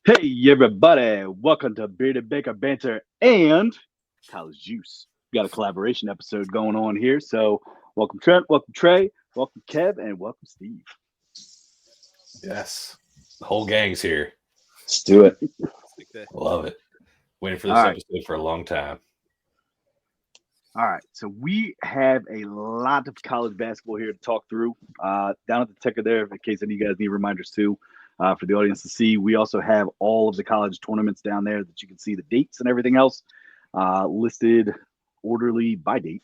Hey, everybody, welcome to Bearded Baker Banter and College Juice. We got a collaboration episode going on here. So, welcome, Trent, welcome, Trey, welcome, Kev, and welcome, Steve. Yes. The whole gang's here. Let's do it. Love it. Waiting for this All right. episode for a long time. All right, so we have a lot of college basketball here to talk through. Down at the ticker there, in case any of you guys need reminders too, for the audience to see. We also have all of the college tournaments down there that you can see the dates and everything else listed orderly by date.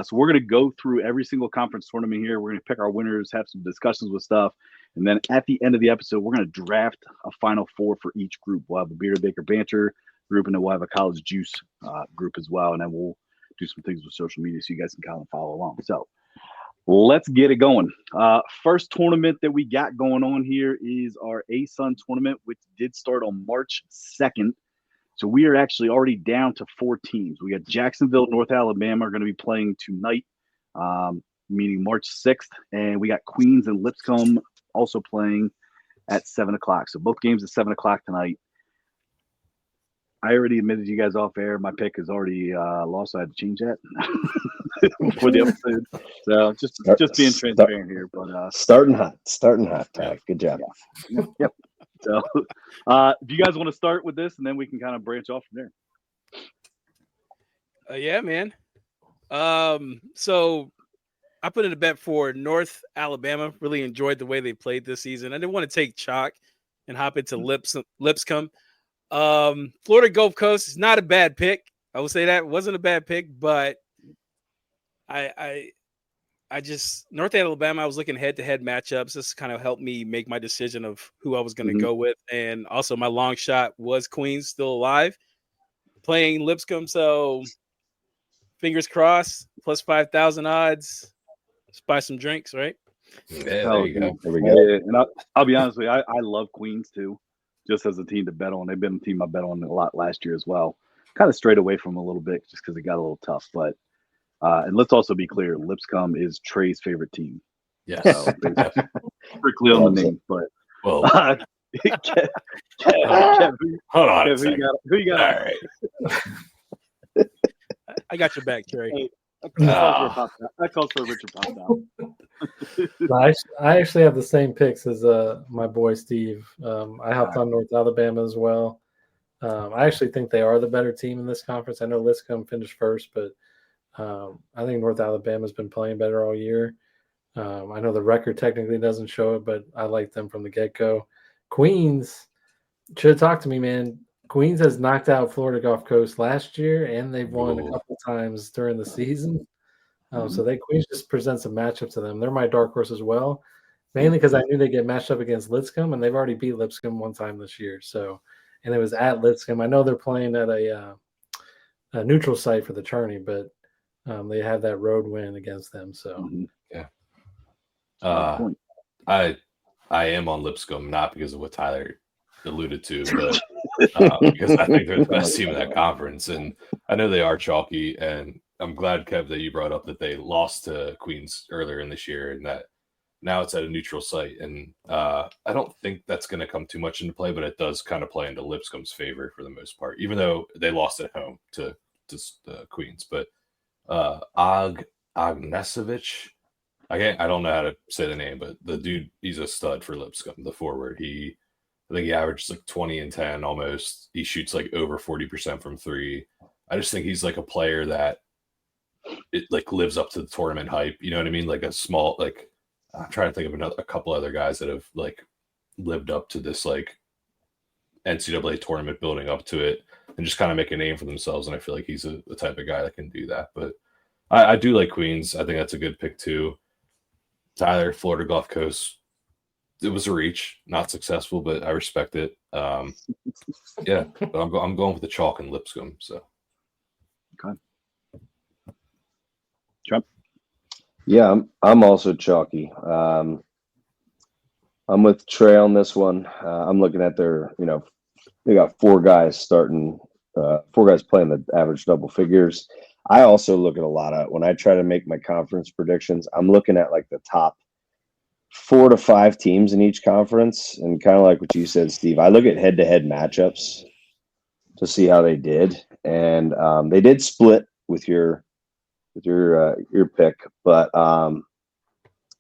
So we're going to go through every single conference tournament here. We're going to pick our winners, have some discussions with stuff. And then at the end of the episode, we're going to draft a final four for each group. We'll have a Bearded Baker Banter group, and then we'll have a College Juice group as well. And then we'll do some things with social media so you guys can kind of follow along. So let's get it going. First tournament that we got going on here is our ASUN tournament, which did start on March 2nd. So we are actually already down to 4 teams. We got Jacksonville, North Alabama are going to be playing tonight, meaning March 6th. And we got Queens and Lipscomb also playing at 7 o'clock. So both games at 7 o'clock tonight. I already admitted you guys off air. My pick is already lost, so I had to change that for the episode. So just being transparent here. But starting hot, Ty. Good job. Yeah. Yep. So if you guys want to start with this, and then we can kind of branch off from there. Yeah, man. So I put in a bet for North Alabama. Really enjoyed the way they played this season. I didn't want to take chalk and hop into Lipscomb. Florida Gulf Coast is not a bad pick. I will say that it wasn't a bad pick, but I just North Alabama. I was looking head-to-head matchups. This kind of helped me make my decision of who I was going to go with, and also my long shot was Queens, still alive, playing Lipscomb. So fingers crossed, plus 5,000 odds. Let's buy some drinks, right? Yeah, there you go. There we go. Yeah, and I'll be honest with you, I love Queens too, just as a team to bet on. They've been a team I bet on a lot last year as well. Kind of strayed away from them a little bit just because it got a little tough. But and let's also be clear, Lipscomb is Trey's favorite team. Yes. So strictly on the name, but Well, Kev, hold on. who you got? All right. I got your back, Trey. Hey, that calls for a Richard pop down. I actually have the same picks as my boy Steve. I hopped on North Alabama as well. I actually think they are the better team in this conference. I know Lipscomb finished first, but I think North Alabama's been playing better all year. I know the record technically doesn't show it, but I like them from the get-go. Queens should have talked to me, man. Queens has knocked out Florida Gulf Coast last year, and they've won a couple times during the season. So Queens just presents a matchup to them. They're my dark horse as well, mainly because I knew they get matched up against Lipscomb, and they've already beat Lipscomb one time this year. So, and it was at Lipscomb. I know they're playing at a neutral site for the tourney, but they have that road win against them. So, yeah. I am on Lipscomb, not because of what Tyler alluded to, but because I think they're the best team in that conference, and I know they are chalky. And I'm glad, Kev, that you brought up that they lost to Queens earlier in this year, and that now it's at a neutral site. And I don't think that's going to come too much into play, but it does kind of play into Lipscomb's favor for the most part, even though they lost at home to Queens. But Agnesovich, I don't know how to say the name, but the dude, he's a stud for Lipscomb, the forward. I think he averages like 20 and 10 almost. He shoots like over 40% from three. I just think he's like a player that it like lives up to the tournament hype. You know what I mean? Like a small, like I'm trying to think of a couple other guys that have like lived up to this like NCAA tournament, building up to it and just kind of make a name for themselves. And I feel like he's the type of guy that can do that. But I do like Queens. I think that's a good pick too. Tyler, Florida Gulf Coast. It was a reach, not successful, but I respect it. Yeah, but I'm going with the chalk and Lipscomb. So, okay. Trump. Yeah, I'm also chalky. I'm with Trey on this one. I'm looking at their, they got 4 guys starting, 4 guys playing the average double figures. I also look at a lot of, when I try to make my conference predictions, I'm looking at like the top 4 to 5 teams in each conference, and kind of like what you said, Steve, I look at head-to-head matchups to see how they did, and they did split with your pick, but I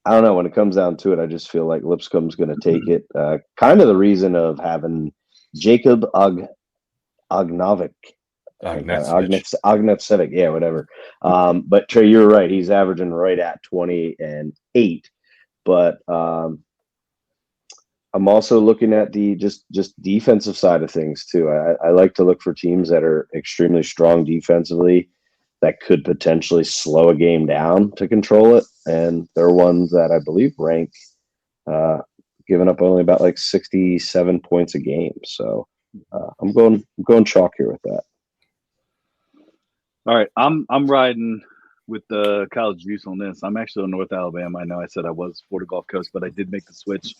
don't know. When it comes down to it, I just feel like Lipscomb's going to take it. Kind of the reason of having Jacob Ognovic. Ognevcevic, yeah, whatever. But Trey, you're right. He's averaging right at 20-8. But I'm also looking at the just defensive side of things too. I like to look for teams that are extremely strong defensively that could potentially slow a game down to control it. And they're ones that I believe rank giving up only about like 67 points a game. So I'm going chalk here with that. All right, I'm riding with the college juice on this. I'm actually on North Alabama. I know I said I was for the Gulf Coast, but I did make the switch.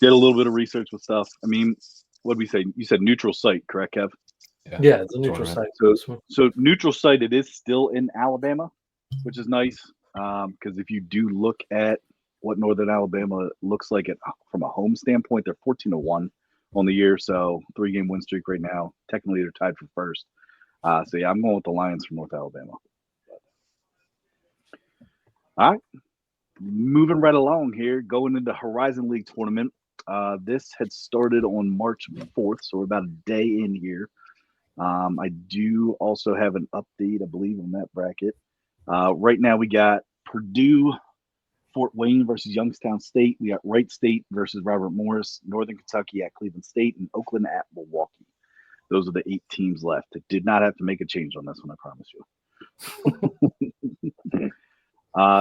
Did a little bit of research with stuff. I mean, what did we say? You said neutral site, correct, Kev? Yeah, it's a neutral site. So neutral site, it is still in Alabama, which is nice because if you do look at what Northern Alabama looks like from a home standpoint, they're 14-1 on the year, so 3-game win streak right now. Technically, they're tied for first. So yeah, I'm going with the Lions from North Alabama. All right, moving right along here, going into Horizon League tournament. This had started on March 4th, so we're about a day in here. I do also have an update, I believe, on that bracket. Right now, we got Purdue, Fort Wayne versus Youngstown State. We got Wright State versus Robert Morris, Northern Kentucky at Cleveland State, and Oakland at Milwaukee. Those are the 8 teams left. I did not have to make a change on this one, I promise you.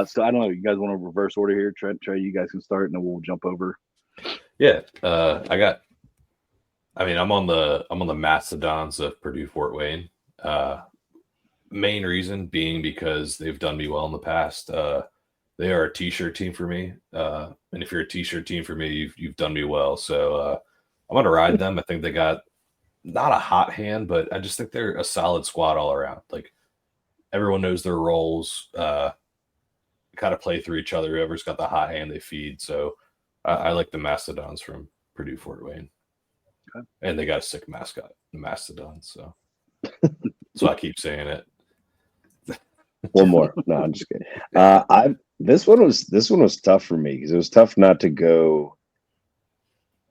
So I don't know. You guys want to reverse order here? Trey, you guys can start, and then we'll jump over. Yeah, I'm on the Mastodons of Purdue Fort Wayne. Main reason being because they've done me well in the past. They are a t-shirt team for me, and if you're a t-shirt team for me, you've done me well. So I'm gonna ride them. I think they got not a hot hand, but I just think they're a solid squad all around. Like everyone knows their roles. Kind of play through each other. Whoever's got the hot hand, they feed. So I like the Mastodons from Purdue Fort Wayne. Okay. And they got a sick mascot, the Mastodons. So I keep saying it. One more. No, I'm just kidding. This one was tough for me because it was tough not to go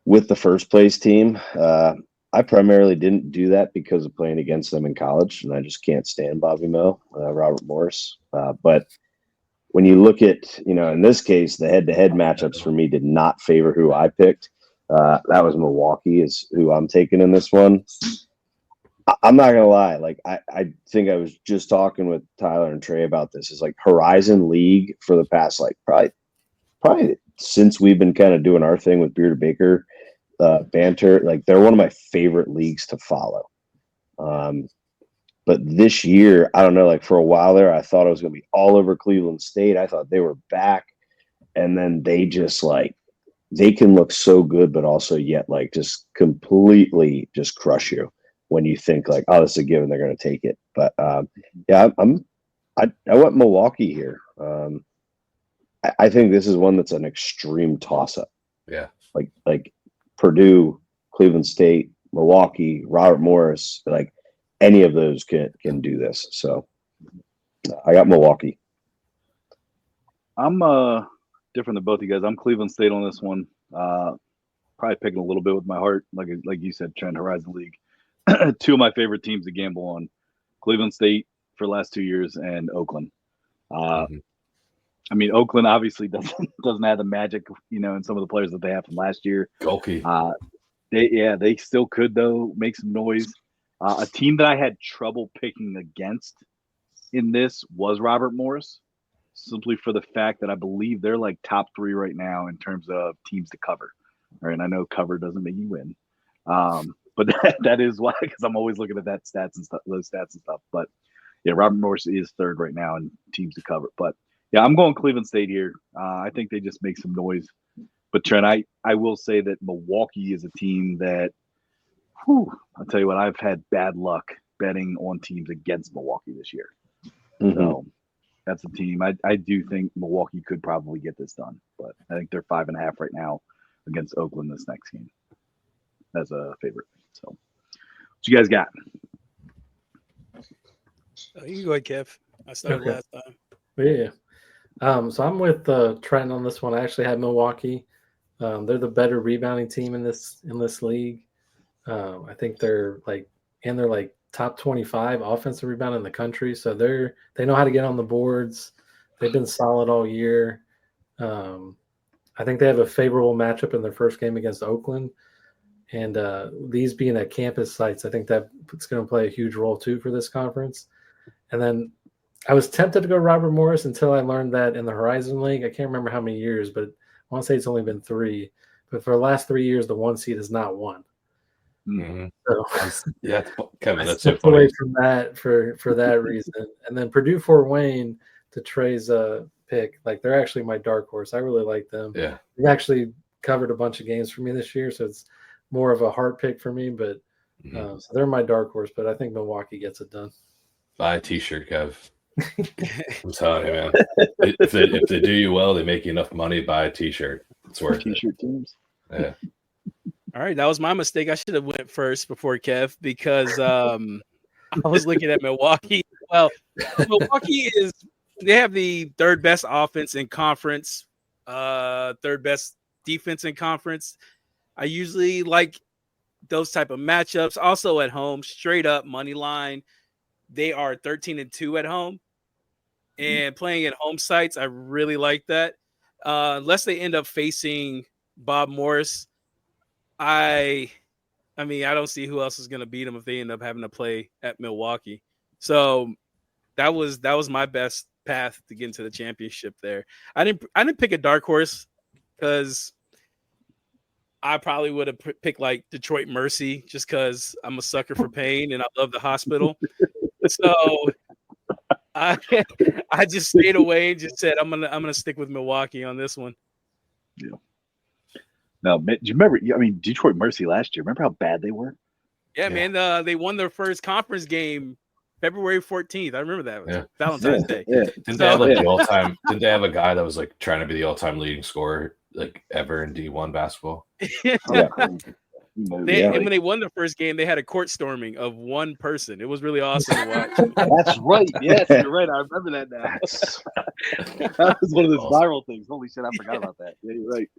with the first place team. I primarily didn't do that because of playing against them in college, and I just can't stand Bobby Moe, Robert Morris. But when you look at, in this case, the head-to-head matchups for me did not favor who I picked. That was Milwaukee is who I'm taking in this one. I'm not gonna lie. Like I think I was just talking with Tyler and Trey about this. It's like Horizon League for the past probably since we've been kind of doing our thing with Beard Baker, Banter. Like they're one of my favorite leagues to follow. But this year, I don't know. Like for a while there, I thought it was gonna be all over Cleveland State. I thought they were back, and then they just they can look so good, but also yet just completely just crush you when you think like, oh, this is a given, they're going to take it. But yeah, I went Milwaukee here. I think this is one that's an extreme toss up. Yeah, like Purdue, Cleveland State, Milwaukee, Robert Morris, like any of those can do this. So I got Milwaukee. I'm different than both of you guys. I'm Cleveland State on this one. Probably picking a little bit with my heart, like you said, Trent, Horizon League. 2 of my favorite teams to gamble on: Cleveland State for the last 2 years and Oakland. I mean, Oakland obviously doesn't have the magic, in some of the players that they have from last year. Golke. They still could though make some noise. A team that I had trouble picking against in this was Robert Morris, simply for the fact that I believe they're like top 3 right now in terms of teams to cover. All right, and I know cover doesn't make you win, but that is why, because I'm always looking at those stats and stuff. But yeah, Robert Morris is 3rd right now in teams to cover. But yeah, I'm going Cleveland State here. I think they just make some noise. But Trent, I will say that Milwaukee is a team that, I'll tell you what, I've had bad luck betting on teams against Milwaukee this year. Mm-hmm. So that's a team. I do think Milwaukee could probably get this done, but I think they're 5.5 right now against Oakland this next game as a favorite. So, what you guys got? You can go ahead, Kev. I started Okay. last time. Yeah. So I'm with Trent on this one. I actually had Milwaukee. They're the better rebounding team in this league. I think they're like top 25 offensive rebound in the country. So they know how to get on the boards. They've been solid all year. I think they have a favorable matchup in their first game against Oakland. And these being at campus sites, I think that's going to play a huge role too for this conference. And then I was tempted to go Robert Morris until I learned that in the Horizon League, I can't remember how many years, but I want to say it's only been 3. But for the last 3 years, the 1 seed has not won. Mm-hmm. So yeah, Kevin, that's I so funny. away from that for that reason. And then Purdue Fort Wayne, to Trey's pick, like they're actually my dark horse. I really like them. Yeah, they've actually covered a bunch of games for me this year, so it's more of a heart pick for me. But so they're my dark horse. But I think Milwaukee gets it done. Buy a T-shirt, Kev. I'm telling you, man. If they do you well, they make you enough money. Buy a T-shirt. It's worth T-shirt it. teams. Yeah. All right, that was my mistake. I should have went first before Kev because I was looking at Milwaukee. Well, Milwaukee they have the third best offense in conference, third best defense in conference. I usually like those type of matchups. Also at home, straight up money line. They are 13-2 at home, and playing at home sites, I really like that. Unless they end up facing Bob Morris, I mean, I don't see who else is going to beat them if they end up having to play at Milwaukee. So that was my best path to get into the championship there. I didn't pick a dark horse because I probably would have picked like Detroit Mercy just because I'm a sucker for pain and I love the hospital. So I just stayed away and just said I'm gonna stick with Milwaukee on this one. Yeah. Now, do you remember? I mean, Detroit Mercy last year. Remember how bad they were? Yeah, man. They won their first conference game February 14th. I remember that. It was Valentine's Day. Yeah. Didn't they have like the all-time? Didn't they have a guy that was like trying to be the all-time leading scorer like ever in D1 basketball? And when they won the first game, they had a court storming of one person. It was really awesome to watch. That's right. Yes, you're right. I remember that now. That was one of those viral things. Holy shit, I forgot about that. Yeah, you're right.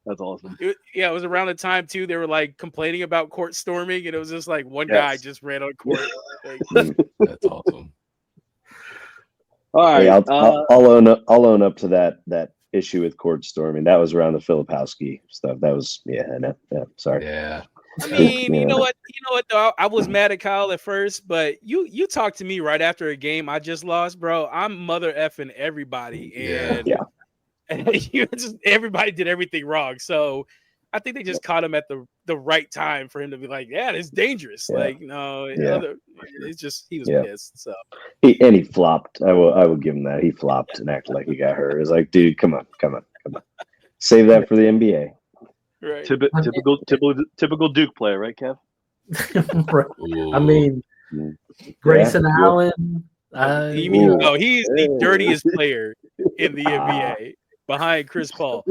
That's awesome. It was around the time too. They were like complaining about court storming, and it was just like one guy just ran on court. That's awesome. All right, hey, I'll own up to that issue with court storming. That was around the Filipowski stuff. That was sorry. Yeah. I mean, you know what though? I was mad at Kyle at first, but you talked to me right after a game I just lost, bro. I'm mother effing everybody, and everybody did everything wrong. So I think they just caught him at the right time for him to be like, yeah, it's dangerous. Like, it's just he was pissed. So he flopped. I will give him that. He flopped and acted like he got hurt. It's like, dude, come on. Save that for the NBA. Right. Typical Duke player, right, Kev? I mean, Grayson Allen. He's the dirtiest player in the NBA behind Chris Paul.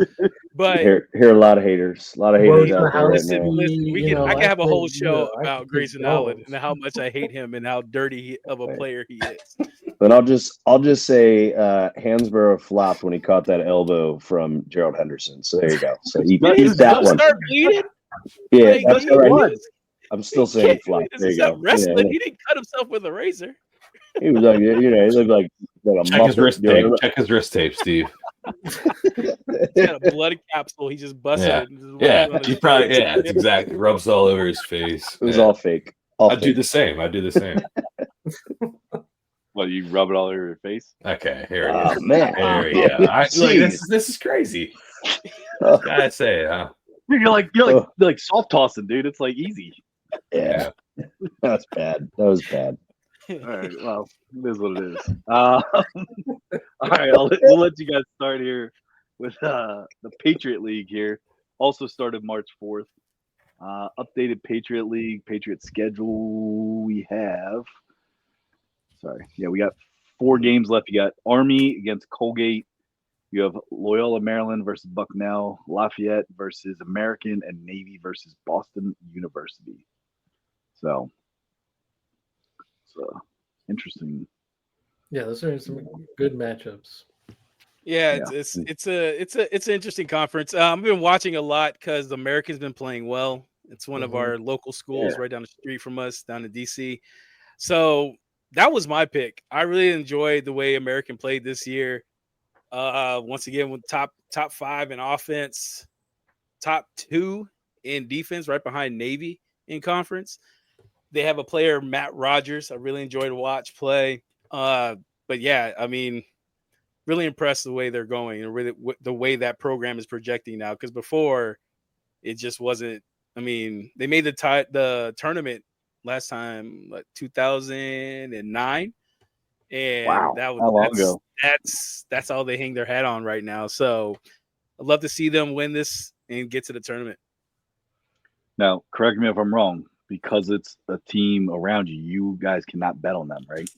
But here a lot of haters. A lot of haters out there right now. I can have a whole show about Grayson Allen and how much I hate him and how dirty of a player he is. But I'll just say Hansborough flopped when he caught that elbow from Gerald Henderson. So there you go. So he that one. Start bleeding? Yeah, that's all right. I'm still saying he flopped. There you go. Wrestling. Yeah. He didn't cut himself with a razor. He was like, he looked like a check his wrist tape. Check his wrist tape, Steve. He's got a blood capsule. He just busted it. Yeah, he probably that's exactly. Rubs all over his face. It was all fake. I do the same. Well, you rub it all over your face. Okay, here we go. Man. There we go. This is crazy. Gotta say, huh? You're like soft tossing, dude. It's like easy. Yeah. That was bad. All right. Well, it is what it is. All right. We'll let you guys start here with the Patriot League here. Also started March 4th. Updated Patriot League, Patriot schedule. We got 4 games left. You got Army against Colgate. You have Loyola Maryland versus Bucknell, Lafayette versus American, and Navy versus Boston University. So interesting. Yeah, those are some good matchups. Yeah, it's an interesting conference. I've been watching a lot because the American's been playing well. It's one of our local schools right down the street from us, down in DC. So that was my pick. I really enjoyed the way American played this year. Once again, with top 5 in offense, top 2 in defense, right behind Navy in conference. They have a player, Matt Rogers. I really enjoyed to watch play. But yeah, I mean, really impressed the way they're going and really the way that program is projecting now. Because before, it just wasn't. I mean, they made the tournament last time, 2009. And wow, that was how long ago? That's all they hang their hat on right now. So I'd love to see them win this and get to the tournament. Now, correct me if I'm wrong, because it's a team around you, you guys cannot bet on them, right?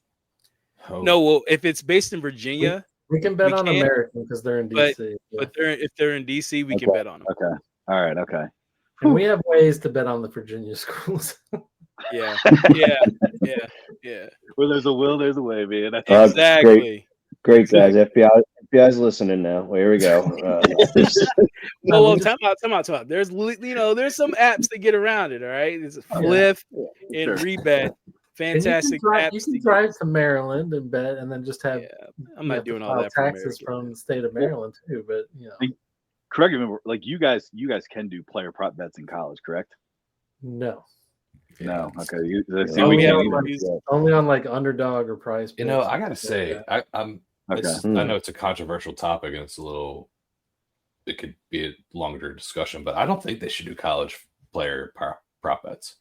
Oh. No, well, if it's based in Virginia, we can bet on American because they're in DC. But if they're in DC, we can bet on them. Okay. All right. Okay. And we have ways to bet on the Virginia schools. Yeah. Where there's a will, there's a way, man. Exactly. Great guys. FBI's listening now. Well, here we go. Well, time out. There's there's some apps that get around it. All right, it's Flip and Rebet. Fantastic apps. You can drive to Maryland and bet, and then just have. I'm not doing all that. Taxes from the state of Maryland too, but Correct me. Like you guys can do player prop bets in college, correct? No. No. Okay. Only on like Underdog or Price. I gotta say, I know it's a controversial topic and it could be a longer discussion, but I don't think they should do college player prop bets.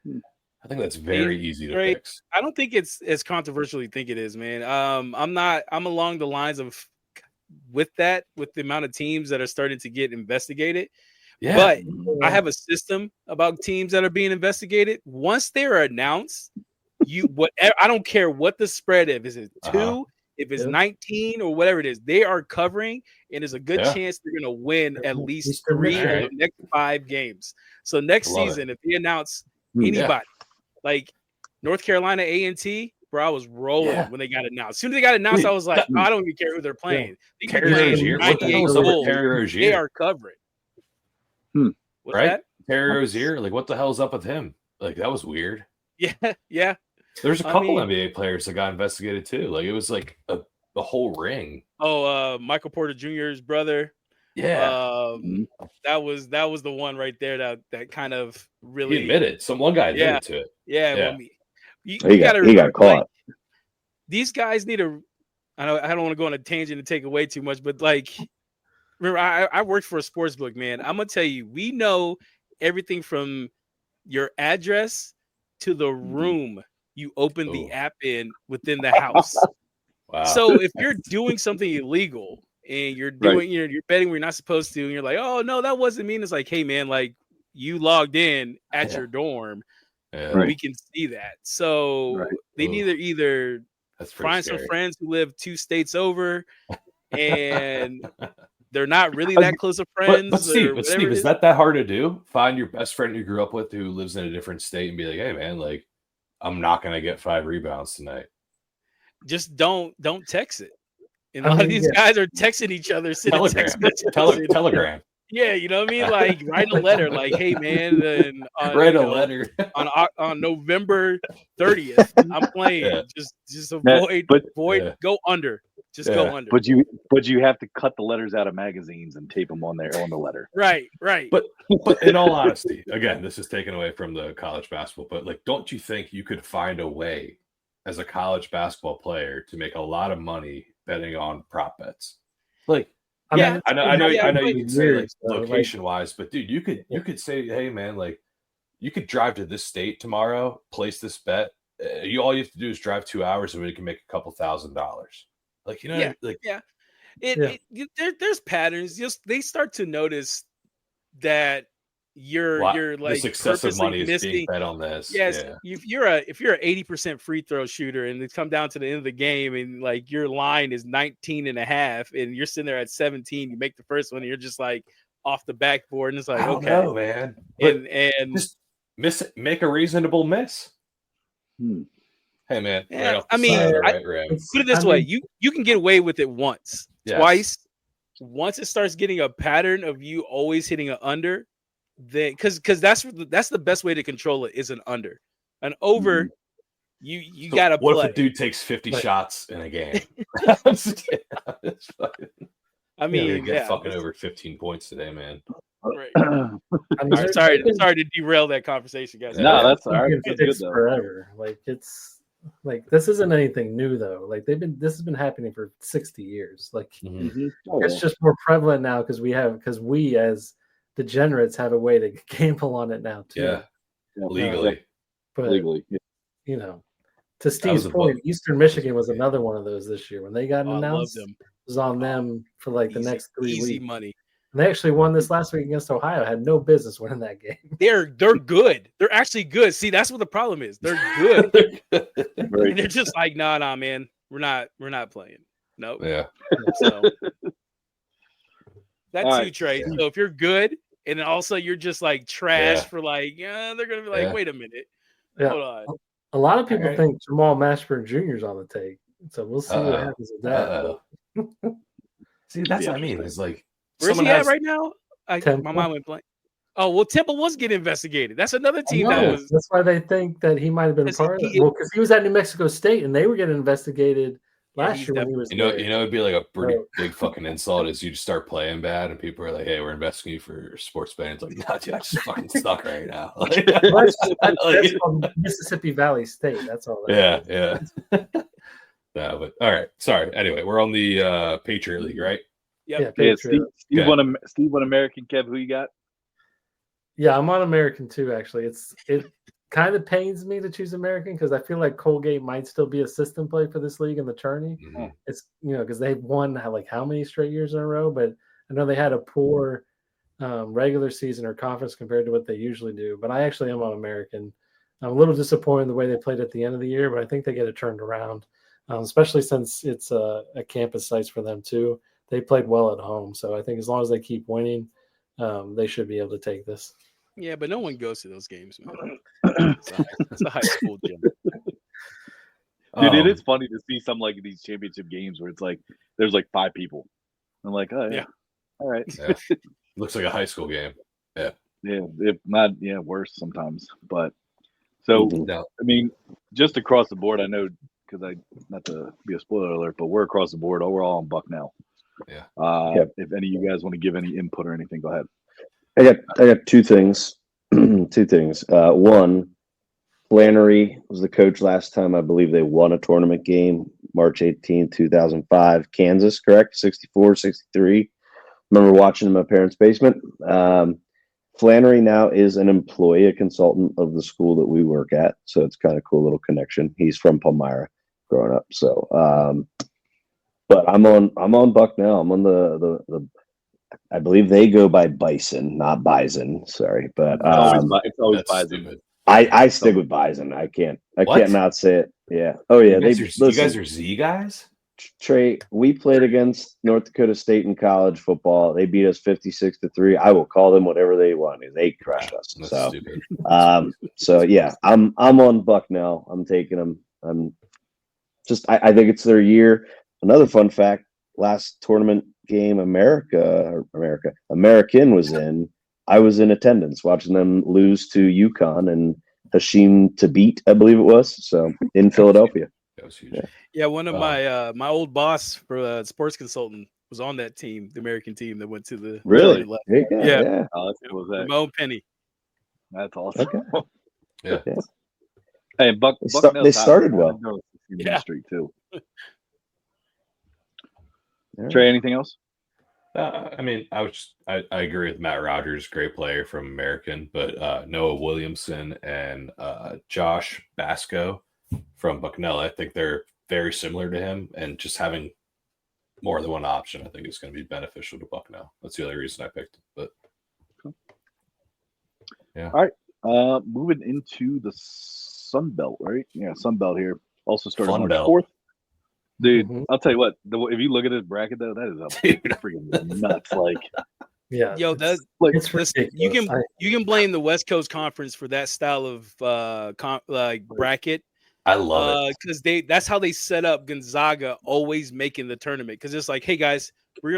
I think that's very easy to fix. I don't think it's as controversial as you think it is, man. I'm along the lines of with the amount of teams that are starting to get investigated. Yeah. But I have a system about teams that are being investigated. Once they're announced, I don't care what the spread is. Is it 2? If it's 19 or whatever it is, they are covering, and there's a good chance they're going to win at least 3 of the next 5 games. So next season, if they announce anybody, like North Carolina A&T, bro, I was rolling when they got announced. As soon as they got announced, I was like, I don't even care who they're playing. Terry Rozier. What the hell is up with Terry Rozier? They are covering. What's that? Terry Rozier, like what the hell's up with him? Like that was weird. Yeah. There's a couple NBA players that got investigated too. Like it was like a whole ring. Oh, Michael Porter Jr.'s brother. Yeah. That was the one right there that kind of really he admitted. One guy admitted to it. Yeah. Well, he got caught. Like, these guys need to. I don't want to go on a tangent and take away too much, but like, remember, I worked for a sports book, man. I'm gonna tell you, we know everything from your address to the room you open the app in within the house. Wow. So if you're doing something illegal and you're doing, you're betting where you're not supposed to, and you're like, oh no, that wasn't mean. It's like, hey man, like you logged in at your dorm. We can see that. So they need to either find some friends who live 2 states over, and they're not really that close of friends. But Steve, is that hard to do? Find your best friend you grew up with who lives in a different state and be like, hey man, like I'm not gonna get 5 rebounds tonight. Just don't text it. And a lot of these guys are texting each other. Telegram. Yeah, you know what I mean? Like write a letter, like, hey man, and write a letter on November 30th. I'm playing. Just avoid go under. Just go under. But you have to cut the letters out of magazines and tape them on the letter. Right. But in all honesty, again, this is taken away from the college basketball, but like, don't you think you could find a way as a college basketball player to make a lot of money betting on prop bets? Like, I know you can say like location wise, but dude, you could say, hey man, like you could drive to this state tomorrow, place this bet. All you have to do is drive 2 hours and we can make a couple $1,000. Like, there's patterns. They start to notice that you're this like excessive money is missing. being bet on this. Yes, Yeah. if you're an 80% free throw shooter and it's come down to the end of the game and like your line is 19 and a half and you're sitting there at 17, you make the first one and you're just like off the backboard and it's like, I don't okay, know, man. But and just make a reasonable miss. Hey man, yeah, right off the I mean, side of the right rim. put it this way, you can get away with it once, Yes. twice. Once it starts getting a pattern of you always hitting an under, then because that's the best way to control it is an under. An over, you So gotta what play. if a dude takes 50 shots in a game? I mean, get fucking over 15 points today, man. Right. I'm sorry to derail that conversation, guys. No, that's all right. That's good though. Forever. Like it's like this isn't anything new though. Like this has been happening for 60 years. Like it's just more prevalent now because we as degenerates have a way to gamble on it now too. Yeah. Legally. But legally. You know, to Steve's point, Eastern Michigan was another one of those this year. When they got announced, it was on them for like the next 3 weeks. Easy money. And they actually won this last week against Ohio. Had no business winning that game. They're good. They're actually good. See, that's what the problem is. They're good. And they're just like, nah, man. We're not playing. Nope. Yeah. So that's you, Trey. Yeah. So if you're good and then also you're just like trash for like, they're gonna be like, wait a minute. Yeah. Hold on. A lot of people think Jamal Mashburn Jr. is on the take. So we'll see what happens with that. See, that's what I mean. It's like, where's he at right now? My mind went blank. Oh, well, Temple was getting investigated. That's another team that was. That's why they think that he might have been part of it. Well, because he was at New Mexico State and they were getting investigated last year when he was there. It'd be like a pretty big fucking insult is you just start playing bad and people are like, hey, we're investigating you for sports betting. It's like, no, dude, I just fucking stuck right now. That's from Mississippi Valley State. That's all. Yeah. No, but all right. Sorry. Anyway, we're on the Patriot League, right? Yep. Yeah. Steve won American. Kev, who you got? Yeah, I'm on American too. Actually, it kind of pains me to choose American because I feel like Colgate might still be a system play for this league in the tourney. Mm-hmm. It's because they've won like how many straight years in a row, but I know they had a poor regular season or conference compared to what they usually do. But I actually am on American. I'm a little disappointed in the way they played at the end of the year, but I think they get it turned around, especially since it's a campus site for them too. They played well at home, so I think as long as they keep winning, they should be able to take this. Yeah, but no one goes to those games, man. It's a high school gym. Dude, it is funny to see some like these championship games where it's like there's like 5 people. I'm like, oh yeah. All right. Yeah. Looks like a high school game. Yeah. Yeah, if not, worse sometimes. But so I mean, just across the board, I know because not to be a spoiler alert, but we're across the board. We're all on Bucknell. Yeah. If any of you guys want to give any input or anything, go ahead. I got 2 things. 2 things. One, Flannery was the coach last time. I believe they won a tournament game, March 18th, 2005, Kansas, correct? 64-63. Remember watching in my parents' basement. Flannery now is an employee, a consultant of the school that we work at. So it's kind of cool little connection. He's from Palmyra growing up. So, but I'm on Bucknell. I'm on the I believe they go by Bison, not Bison. Sorry, but it's always Bison. I stick with Bison. I can't not say it. Yeah. Oh yeah. You guys are Z guys. Trey, we played against North Dakota State in college football. They beat us 56-3. I will call them whatever they want. They crushed us. That's so, stupid. So yeah, I'm on Bucknell. I'm taking them. I think it's their year. Another fun fact: last tournament game American was in. I was in attendance watching them lose to UConn and Hashim to beat, I believe it was. So in Philadelphia. That was huge. Yeah, one of my old boss for sports consultant was on that team, the American team that went to the really. Yeah. Oh, that's cool. Ramon Penny. That's awesome. Okay. Yeah. Hey, they started well. Street too. Trey, anything else? I mean, I agree with Matt Rogers, great player from American, but Noah Williamson and Josh Basco from Bucknell, I think they're very similar to him, and just having more than one option, I think is going to be beneficial to Bucknell. That's the only reason I picked it. But Yeah. All right. Moving into the Sun Belt, right? Yeah, Sun Belt here. Also starting Fun March Belt. 4th. Dude, Mhm. I'll tell you what. If you look at this bracket, though, that is a Dude. freaking nuts. Like, Yeah, Yo, that like it's ridiculous. you can blame the West Coast Conference for that style of bracket. I love it. Because that's how they set up Gonzaga always making the tournament. Because it's like, hey guys,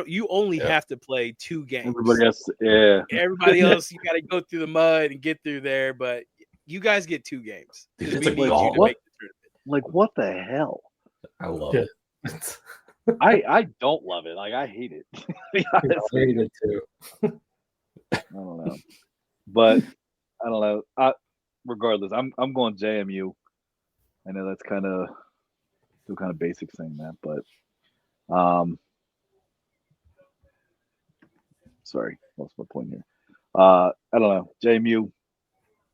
you only Yeah. have to play 2 games. everybody else, yeah. Everybody else, you got to go through the mud and get through there. But you guys get 2 games. Dude, 'Cause it's we a need you to gauntlet. make the tournament. Like, what the hell? I love Yeah. it. I don't love it. Like, I hate it. To be I honest. hate it too. I don't know, but I don't know. Regardless, I'm going JMU. I know that's kind of still kind of basic saying that, but sorry, lost my point here. I don't know. JMU,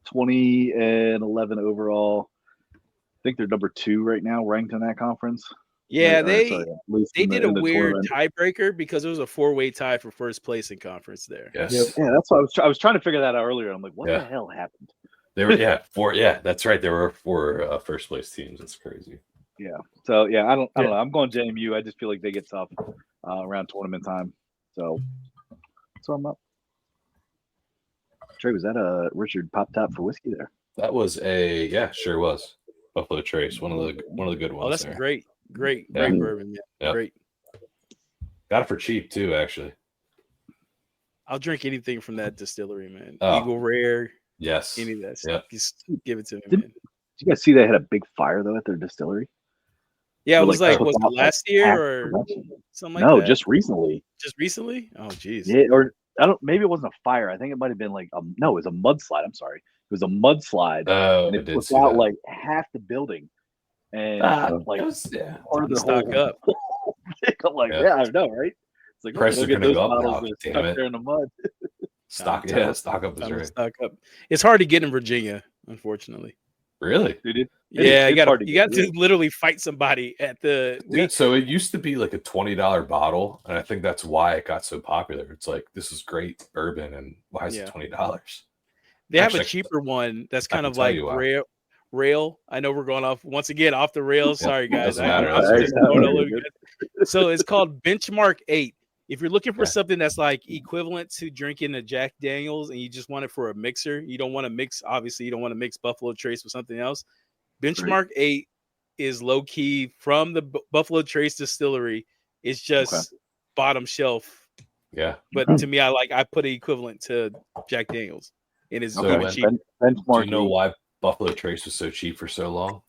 20-11 overall. I think they're number 2 right now, ranked in that conference. Yeah, Or, sorry, at least they in did a the weird tournament. tiebreaker because it was a 4-way tie for first place in conference there. Yes. Yep. Yeah, that's what I was trying to figure that out earlier. I'm like, what Yeah. the hell happened? They were that's right. There were 4 first place teams. That's crazy. Yeah. So yeah, I don't know. I'm going JMU. I just feel like they get tough around tournament time. So I'm up. Trey, was that a Richard Pop Top for whiskey there? That was sure was. Buffalo Trace, one of the good ones. Oh, that's there. great Yeah. bourbon. Yeah, Yep. great. Got it for cheap too, actually. I'll drink anything from that distillery, man. Oh. Eagle Rare, Yes. any of that Yeah. stuff. Just give it to me, Did- man. Did you guys see they had a big fire though at their distillery? Yeah, it They, was like, took was out, it last half year or production. something like No, that? just recently. Just recently? Oh, geez. Yeah, or I don't. Maybe it wasn't a fire. I think it might have been like no, it was a mudslide. I'm sorry, it was a mudslide, Oh, and I it did took see out that. like half the building, and like It was, part of Time to the stock whole up. thing. I'm like, Yeah. yeah, I know, right? It's like Prices don't are get gonna those go up bottles now, that are damn stuck it. there in the mud. Stock Time to stock up is Time to right. stock up. It's hard to get in Virginia, unfortunately. Really? Dude, it's Yeah, you hard to got get to literally fight somebody at the Yeah, so it used to be like a $20 bottle, and I think that's why it got so popular. It's like, this is great bourbon, and why is it $20? They have a Actually, cheaper one that's kind can of tell like you why. rail. I know we're going off once again off the rails. Yeah, Sorry, guys. doesn't matter. I'm That's just good. going all over you guys. So it's called Benchmark 8. If you're looking for Okay. something that's like equivalent to drinking a Jack Daniels and you just want it for a mixer, you don't want to mix. Obviously, you don't want to mix Buffalo Trace with something else. Benchmark 8 is low key from the Buffalo Trace distillery. It's just bottom shelf. Yeah. But to me, I put it equivalent to Jack Daniels. And it's So very when- cheap. Benchmark. Do you know why Buffalo Trace was so cheap for so long?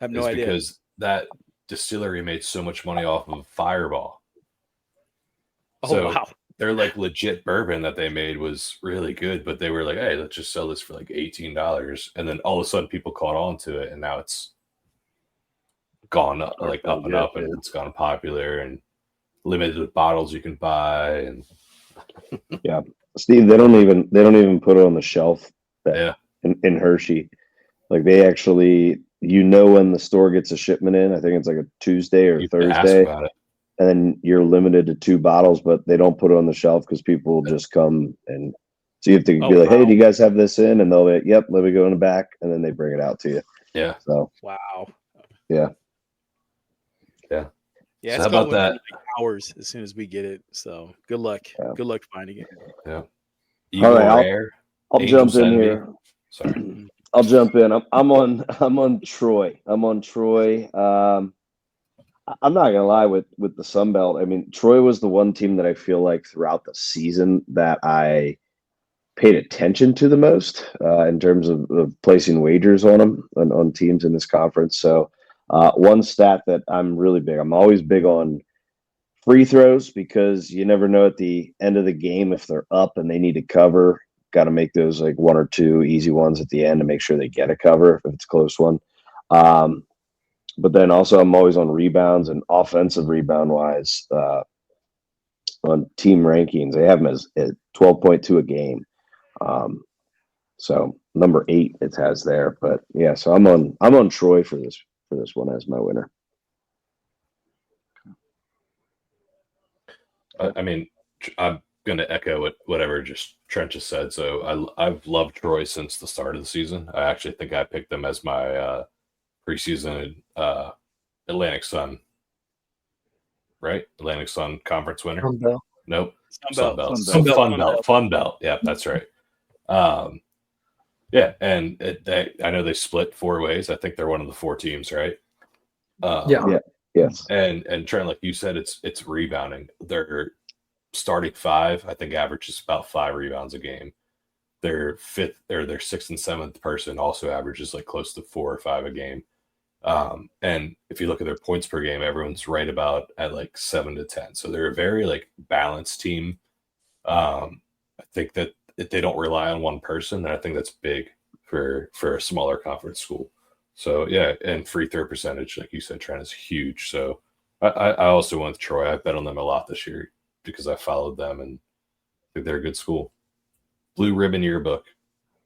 I have no It's idea. because that distillery made so much money off of Fireball. Oh, So wow. their like legit bourbon that they made was really good, but they were like, hey, let's just sell this for like $18. And then all of a sudden people caught on to it, and now it's gone up, like up and up, and it's gone popular, and limited bottles you can buy. And Yeah, Steve, they don't even put it on the shelf. Yeah. In Hershey, like they actually, when the store gets a shipment in, I think it's like a Tuesday or you can ask Thursday, about it. and then you're limited to 2 bottles, but they don't put it on the shelf because people just come and so you have to be like, hey, do you guys have this in? And they'll be, yep, let me go in the back, and then they bring it out to you. Yeah. So Wow. yeah. Yeah, So it's how about going that? within, like, hours as soon as we get it. So good luck. Yeah. Good luck finding it. Yeah. All right, Rare. I'll Angel jump in Send Me. here. Sorry. I'll jump in. I'm on Troy. I'm on Troy. I'm not gonna lie with the Sun Belt. I mean, Troy was the one team that I feel like throughout the season that I paid attention to the most in terms of placing wagers on them on teams in this conference. So one stat that I'm really big. I'm always big on free throws because you never know at the end of the game if they're up and they need to cover. Got to make those like 1 or 2 easy ones at the end to make sure they get a cover if it's a close one. But then also I'm always on rebounds and offensive rebound wise on team rankings. They have them as 12.2 a game. So number 8 it has there. But yeah, so I'm on Troy for this one as my winner. I mean, I'm going to echo whatever just Trent just said. So I've loved Troy since the start of the season. I actually think I picked them as my preseason Atlantic Sun, right? Atlantic Sun conference winner. Sun Belt. Nope. Sun Belt. Fun Belt. Yeah, that's right. Yeah, and I know they split 4 ways. I think they're one of the 4 teams, right? Yeah. Yes. And Trent, like you said, it's rebounding. Their starting 5, I think, averages about 5 rebounds a game. Their 5th or their 6th and 7th person also averages like close to 4 or 5 a game. And if you look at their points per game, everyone's right about at like 7 to 10. So they're a very like balanced team. I think that they don't rely on one person, and I think that's big for a smaller conference school. So yeah, and free throw percentage, like you said, Trent, is huge. So I also went with Troy. I bet on them a lot this year because I followed them and I think they're a good school. Blue Ribbon Yearbook.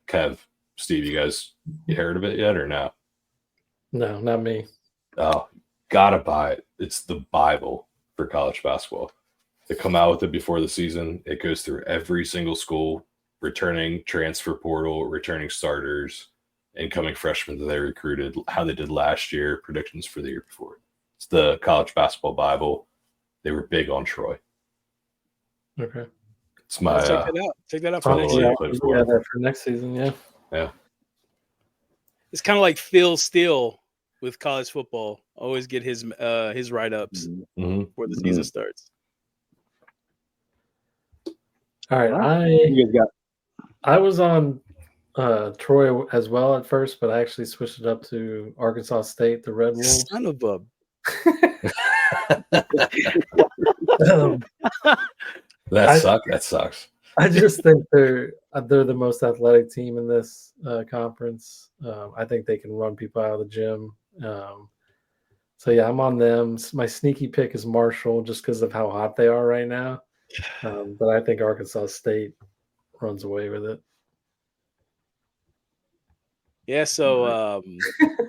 Kev, Steve, you heard of it yet or no? No, not me. Oh, gotta buy it. It's the Bible for college basketball. They come out with it before the season. It goes through every single school, returning transfer portal, returning starters, incoming freshmen that they recruited, how they did last year, predictions for the year before. It's the college basketball Bible. They were big on Troy. Okay. It's my check that out for next yeah, year. Yeah, that for next season. Yeah. Yeah. It's kind of like Phil Steele with college football. Always get his write-ups before the season starts. All right, I was on Troy as well at first, but I actually switched it up to Arkansas State, the Red Wolves. Son of a That sucks. I just think they're the most athletic team in this conference. I think they can run people out of the gym. So yeah, I'm on them. My sneaky pick is Marshall, just because of how hot they are right now. But I think Arkansas State runs away with it. Yeah, so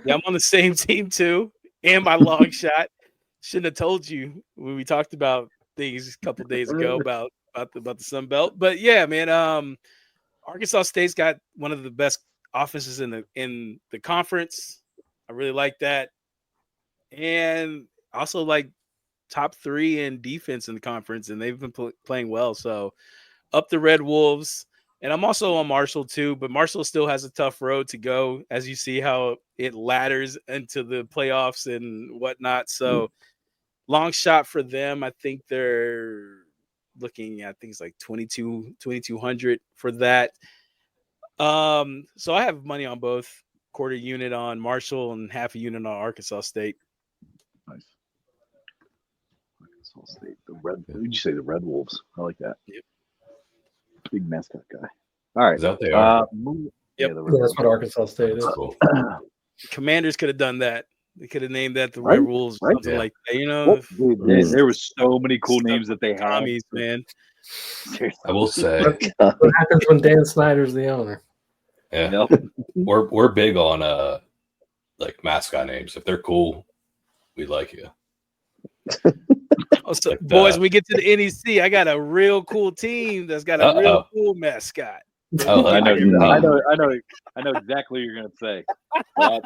yeah, I'm on the same team too, and my long shot. Shouldn't have told you when we talked about things a couple days ago about the Sun Belt. But yeah, man, Arkansas State's got one of the best offenses in the conference. I really like that, and also like top 3 in defense in the conference, and they've been playing well. So up the Red Wolves. And I'm also on Marshall too, but Marshall still has a tough road to go, as you see how it ladders into the playoffs and whatnot. So long shot for them. I think they're looking at things like 2,200 for that. So I have money on both, quarter unit on Marshall and half a unit on Arkansas State. Nice. Arkansas State. Did you say the Red Wolves? I like that. Yep. Big mascot guy. All right. Is that what they are? Yep. That's what Arkansas State is. Cool. Commanders could have done that. They could have named that the Red Wolves, or something like that. You know, there were so many cool names that they had. Commies, man. I will say, What happens when Dan Snyder's the owner? yeah, we're big on like mascot names. If they're cool, we like you. Oh, so, boys, when we get to the NEC, I got a real cool team that's got a real cool mascot. Oh, I know exactly what you're gonna say. I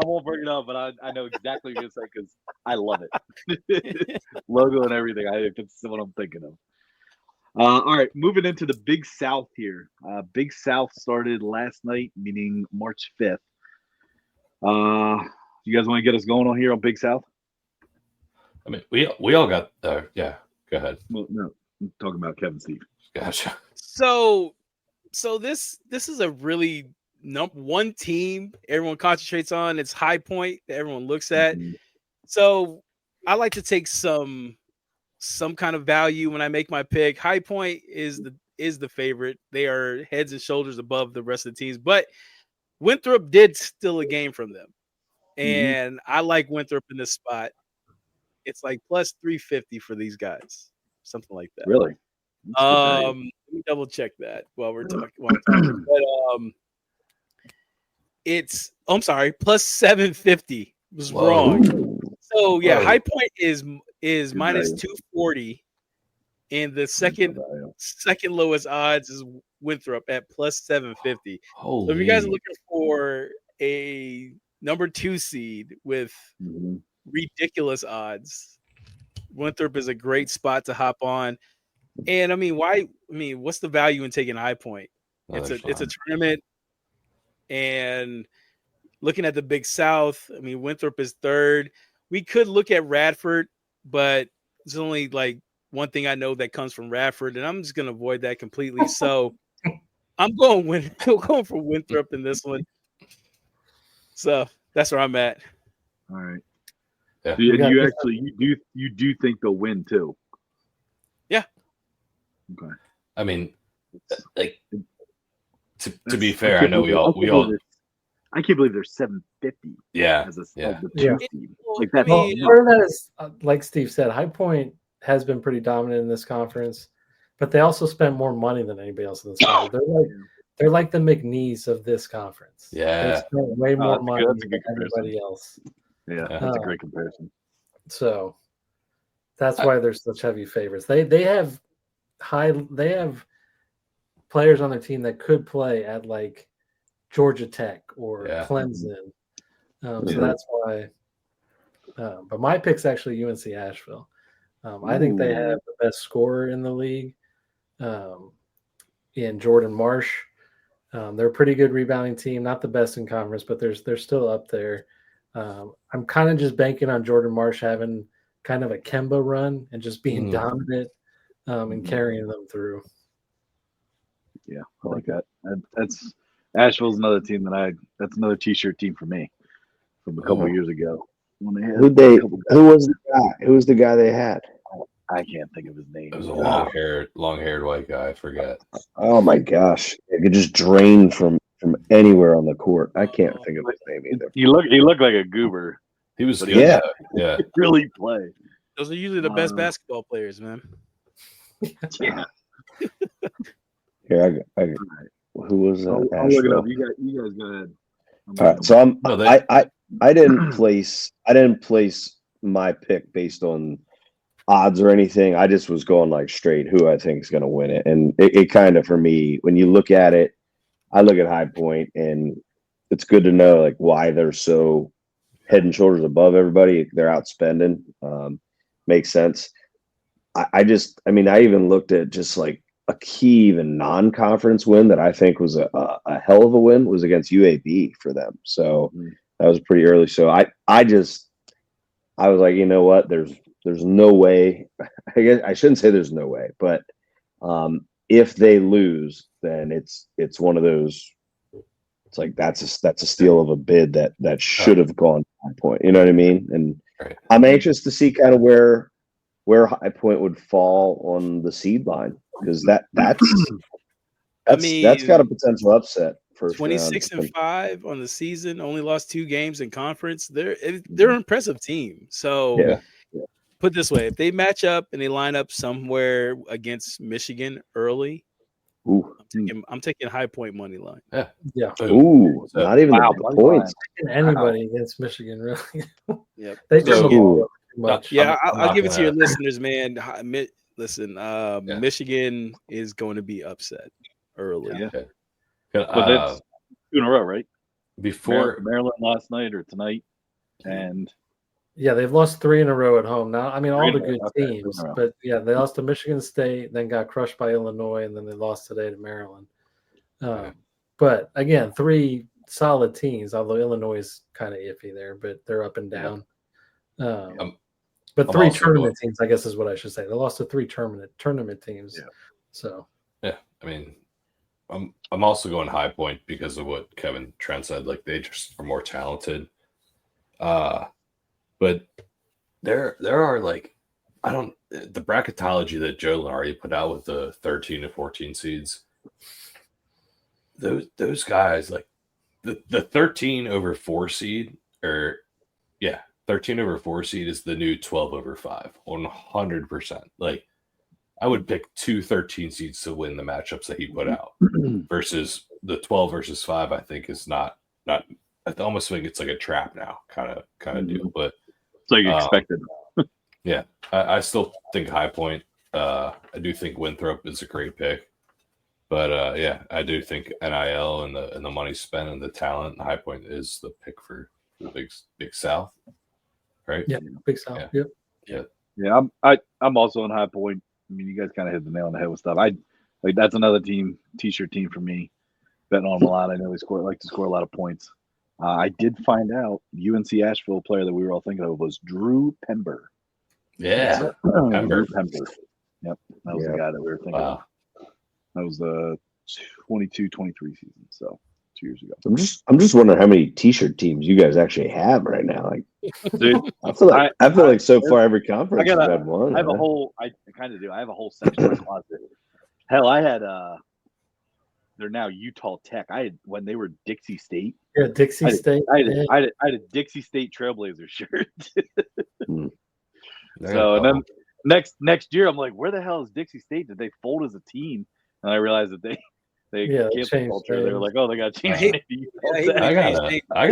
won't bring it up, but I know exactly what you're gonna say because I love it. Logo and everything. It's what I'm thinking of. All right, moving into the Big South here. Big South started last night, meaning March 5th. You guys want to get us going on here on Big South? I mean, we all got yeah. Go ahead. Well, no, I'm talking about Kevin Steve. Gotcha. So this is a really one team everyone concentrates on. It's High Point that everyone looks at. Mm-hmm. So I like to take some kind of value when I make my pick. High Point is the favorite. They are heads and shoulders above the rest of the teams, but Winthrop did steal a game from them, and I like Winthrop in this spot. It's like plus 350 for these guys, something like that. Really? Let me double check that while we're talking. But I'm sorry, plus 750 was wrong. So yeah, High Point is minus 240, and the second lowest odds is Winthrop at plus 750. Holy. So if you guys are looking for a number 2 seed with ridiculous odds, Winthrop is a great spot to hop on. And I mean, what's the value in taking High Point? It's a tournament, and looking at the Big South, I mean, Winthrop is third. We could look at Radford, but there's only like one thing I know that comes from Radford, and I'm just going to avoid that completely. So I'm going for Winthrop in this one. So that's where I'm at. All right. Yeah. So you do think they'll win too? Yeah. Okay. I mean, like to be fair, I know we all. I can't believe they're 750. Yeah. As a Yeah. seed. Like that. Well, part of that is, like Steve said, High Point has been pretty dominant in this conference, but they also spend more money than anybody else in this conference. They're like the McNeese of this conference. Yeah. They spend way more money than everybody else. Yeah, that's a great comparison. So that's why they're such heavy favorites. They have players on their team that could play at like Georgia Tech or Clemson. So that's why. But my pick's actually UNC Asheville. I think they have the best scorer in the league in Jordan Marsh. They're a pretty good rebounding team, not the best in conference, but they're still up there. I'm kind of just banking on Jordan Marsh having kind of a Kemba run and just being dominant and carrying them through. Yeah, I like that. That's Asheville's another team that's another T-shirt team for me from a couple years ago. Who was the guy they had? I can't think of his name. It was a long-haired white guy. I forget. Oh my gosh! It could just drain from anywhere on the court. I can't think of his name either. He looked like a goober. He was good. Yeah. Really play. Those are usually the best basketball players, man. Yeah. Here, who was that? I'll look it up. You guys go ahead. All right, so I didn't place my pick based on odds or anything. I just was going like straight who I think is going to win it, and it kind of, for me, when you look at it, I look at High Point, and it's good to know like why they're so head and shoulders above everybody. They're outspending. Makes sense. I even looked at just like a key even non-conference win that I think was a hell of a win was against UAB for them. So that was pretty early. So I was like, you know what? There's no way. I guess I shouldn't say there's no way, but if they lose, then it's one of those. It's like that's a steal of a bid that should have gone to High Point. You know what I mean? And I'm anxious to see kind of where High Point would fall on the seed line, because that's got a potential upset. 26-5 on the season, only lost 2 games in conference. They're an impressive team. So put it this way, if they match up and they line up somewhere against Michigan early, I'm taking High Point money line. Yeah. Ooh, not even the points. Anybody against Michigan, really? Yep. They just too much. Yeah, I'll give it to your listeners, man. Listen, Michigan is going to be upset early. Yeah. But that's 2 in a row, right? Before Maryland last night or tonight, and they've lost 3 in a row at home. Now, I mean, all the good teams, but they lost to Michigan State, then got crushed by Illinois, and then they lost today to Maryland. But again, 3 solid teams, although Illinois is kind of iffy there, but they're up and down. But 3 tournament teams, I guess, is what I should say. They lost to 3 tournament teams. Yeah. So I mean, I'm also going High Point because of what Kevin Trent said. Like, they just are more talented. But there are like, the bracketology that Joe Lenardi put out with the 13 to 14 seeds. Those guys, like the 13 over 4 seed, 13 over 4 seed is the new 12 over 5, 100%. Like, I would pick 2 13 seeds to win the matchups that he put out versus the 12 versus 5. I think is not. I almost think it's like a trap now, kind of deal. But it's like expected. I still think High Point. I do think Winthrop is a great pick. But yeah, I do think NIL and the money spent and the talent and High Point is the pick for the big South, right? Yeah, Big South. Yeah. Yep. Yeah, I'm also on High Point. I mean, you guys kind of hit the nail on the head with stuff. That's another t-shirt team for me. Betting on them a lot. I know they like to score a lot of points. I did find out UNC Asheville player that we were all thinking of was Drew Pember. Yeah, Drew Pember. Yep, that was the guy that we were thinking of. That was the 22-23 season, so 2 years ago. I'm just wondering how many t-shirt teams you guys actually have right now. Like, dude, I feel like so far every conference has had one. I have a whole. I kind of do. I have a whole section in my closet. Hell, I had they're now Utah Tech. I had when they were Dixie State. Yeah, Dixie State. I had a Dixie State Trailblazer shirt. So and then next year, I'm like, where the hell is Dixie State? Did they fold as a team? And I realized that they canceled culture. They were like, oh, they got changed. I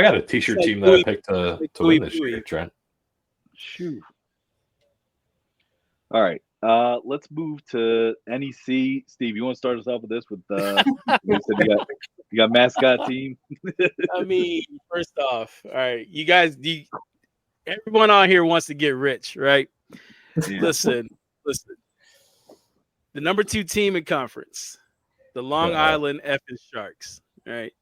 got a t-shirt team that I picked to win this year, Trent. Shoot. All right. Let's move to NEC. Steve, you want to start us off with this? With you said you got mascot team. I mean, first off, all right, you guys, everyone on here wants to get rich, right? Yeah. Listen. The number 2 team in conference, the Long Island effing Sharks, right?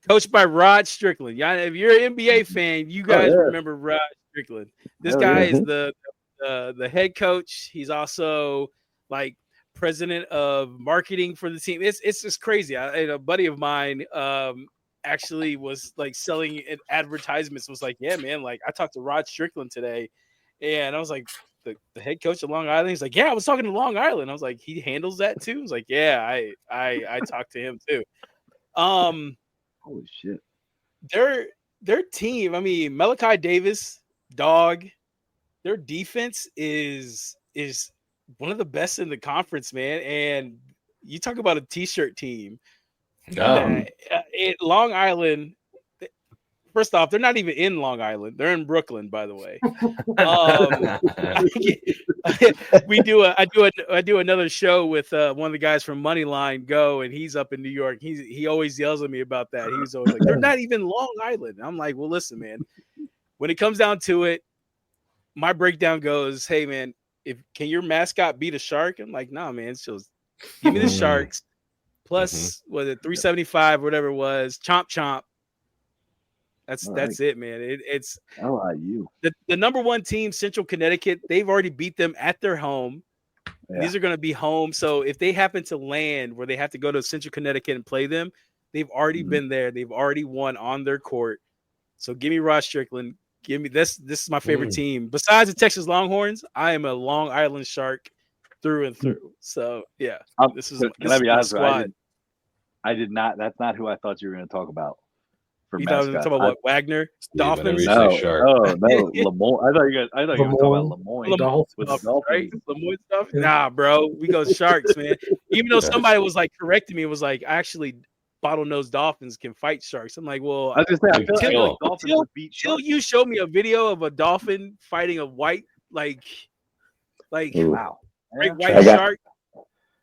Coached by Rod Strickland. Yeah, if you're an NBA fan, you guys remember Rod Strickland. This guy is the head coach. He's also like president of marketing for the team. It's just crazy. A buddy of mine actually was like selling advertisements. Was like, yeah, man. Like I talked to Rod Strickland today, and I was like, the head coach of Long Island. He's like, yeah, I was talking to Long Island. I was like, he handles that too. I was like, yeah, I talked to him too. Holy shit. Their team. I mean, Malachi Davis, dog. Their defense is one of the best in the conference, man. And you talk about a t-shirt team. Long Island. First off, they're not even in Long Island. They're in Brooklyn, by the way. I do another show with one of the guys from Moneyline Go, and he's up in New York. He always yells at me about that. He's always like, they're not even Long Island. I'm like, well, listen, man. When it comes down to it, my breakdown goes, hey, man, can your mascot beat a shark? I'm like, nah, man. So give me the Sharks plus was it 375, whatever it was, chomp. That's it, man. It's LIU. The number 1 team, Central Connecticut. They've already beat them at their home. Yeah. These are going to be home. So if they happen to land where they have to go to Central Connecticut and play them, they've already been there. They've already won on their court. So give me Ross Strickland. Give me this. This is my favorite team. Besides the Texas Longhorns, I am a Long Island Shark through and through. So yeah, this is my squad. I did not. That's not who I thought you were going to talk about. You thought we were talking about what? Wagner? Dolphins? No, Lemoyne. I thought you were talking about Lemoyne. Right? Lemoyne stuff? Nah, bro. We go Sharks, man. Even though somebody was like correcting me, was like, actually, bottlenose dolphins can fight sharks. I'm like, well, I just say, dolphins would beat sharks. You show me a video of a dolphin fighting a white, like wow, white shark.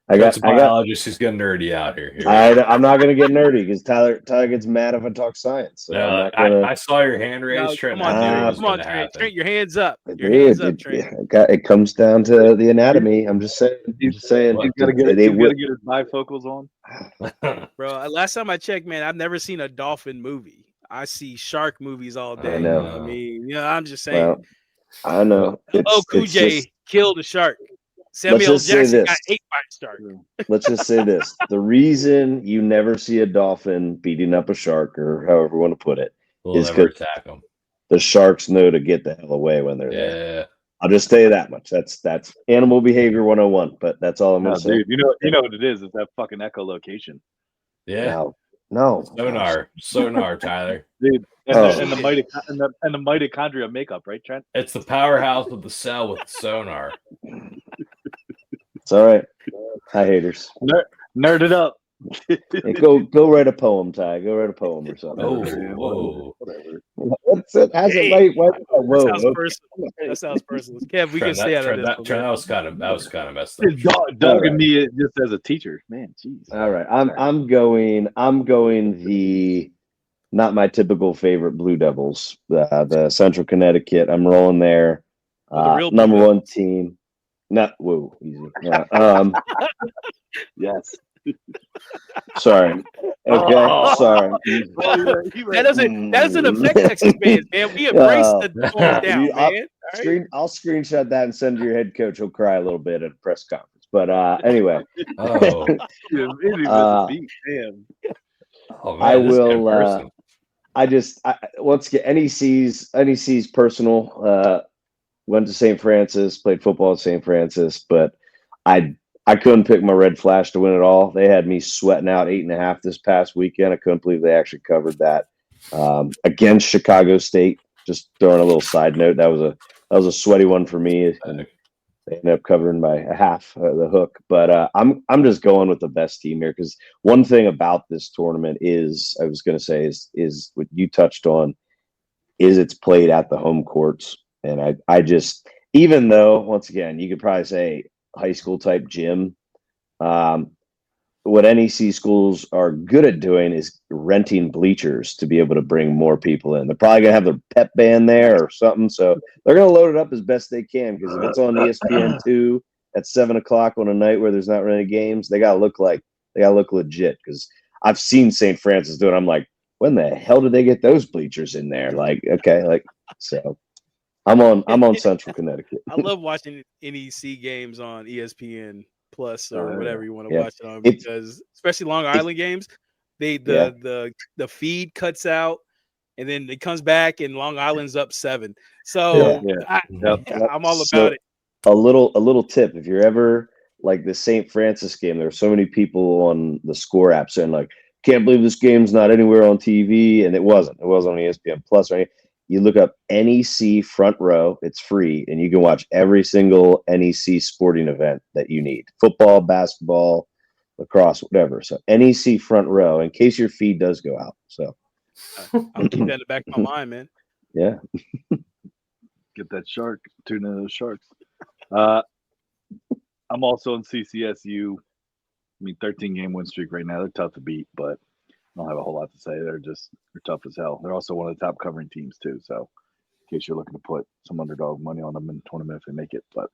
I got biologist who's getting nerdy out here. I'm not going to get nerdy because Tyler gets mad if I talk science. So I saw your hand raised. Come on, Trent. Your hands up. It comes down to the anatomy. I'm just saying. He's got to get his bifocals on. Bro, last time I checked, man, I've never seen a dolphin movie. I see shark movies all day. I know. You know what I mean, I'm just saying. Well, I know. Kuj killed a shark. Samuel Jackson got ate by a shark. Let's just say this. The reason you never see a dolphin beating up a shark, or however you want to put it, is because the sharks know to get the hell away when they're there. I'll just tell you that much. That's animal behavior 101, but that's all I'm going to say. Dude, you know what it is? It's that fucking echolocation. Yeah. No. Sonar, Tyler. Dude, and the mitochondria makeup, right, Trent? It's the powerhouse of the cell with sonar. It's all right. Hi, haters. Nerd it up. Hey, go write a poem, Ty. Go write a poem or something. Oh, whoa. Whatever. What's it? Has it? Hey, Whoa. that sounds Okay. personal. That sounds personal. Kev, we can Trent, stay out of this. that okay? was kind of messed up. It's Doug and me just as a teacher, man. Jeez. All right. I'm going the not my typical favorite Blue Devils. The Central Connecticut. I'm rolling there. Oh, the real Blue Number one Devils. team. Not whoa, easy. Yes. Sorry. Okay. Oh. Sorry. That doesn't affect Texas fans, man. We embrace the tone down, man. All right? I'll screenshot that and send to your head coach. He'll cry a little bit at a press conference. But anyway. Oh, Damn. oh man, I this will. in person. Once again, NEC's personal. Went to St. Francis, played football at St. Francis, but I couldn't pick my red flash to win it all. They had me sweating out 8.5 this past weekend. I couldn't believe they actually covered that against Chicago State. Just throwing a little side note, that was a sweaty one for me. And they ended up covering by a half the hook, but I'm just going with the best team here because one thing about this tournament is is what you touched on is it's played at the home courts, and I just even though once again you could probably say high school type gym, what NEC schools are good at doing is renting bleachers to be able to bring more people in. They're probably gonna have their pep band there or something, so they're gonna load it up as best they can because if it's on ESPN2 at 7 o'clock on a night where there's not really games, they gotta look legit. Because I've seen St. Francis do it. I'm like, when the hell did they get those bleachers in there? Like, okay, like so. I'm on Central Connecticut. I love watching NEC games on ESPN Plus or whatever you want to Yeah. watch it on because especially Long Island games, the feed cuts out and then it comes back and Long Island's up 7. So I'm all about it. A little tip: if you're ever like the St. Francis game, there were so many people on the Score app saying like, "Can't believe this game's not anywhere on TV," and it wasn't. It was on ESPN Plus or anything. You look up NEC front row, it's free, and you can watch every single NEC sporting event that you need. Football, basketball, lacrosse, whatever. So NEC front row, in case your feed does go out. So I'll keep that in the back of my mind, man. Yeah. Get that shark, tune into those sharks. I'm also in CCSU. I mean, 13-game win streak right now. They're tough to beat, but I don't have a whole lot to say. They're tough as hell. They're also one of the top covering teams too. So, in case you're looking to put some underdog money on them in the tournament if they make it. But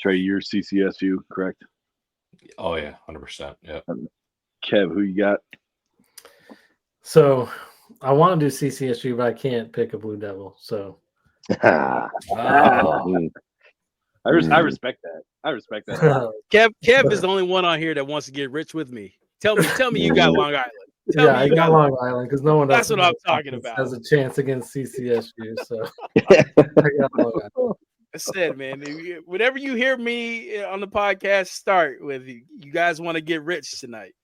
Trey, you're CCSU, correct? Oh yeah, 100%. Yeah. Kev, who you got? So I want to do CCSU, but I can't pick a Blue Devil. So I respect that. I respect that. Kev is the only one on here that wants to get rich with me. Tell me you got Long Island. I got Long Island because no one else. That's what I'm talking about. Has a chance against CCSU. So I got Long Island. I said, man, whenever you hear me on the podcast start with you guys want to get rich tonight.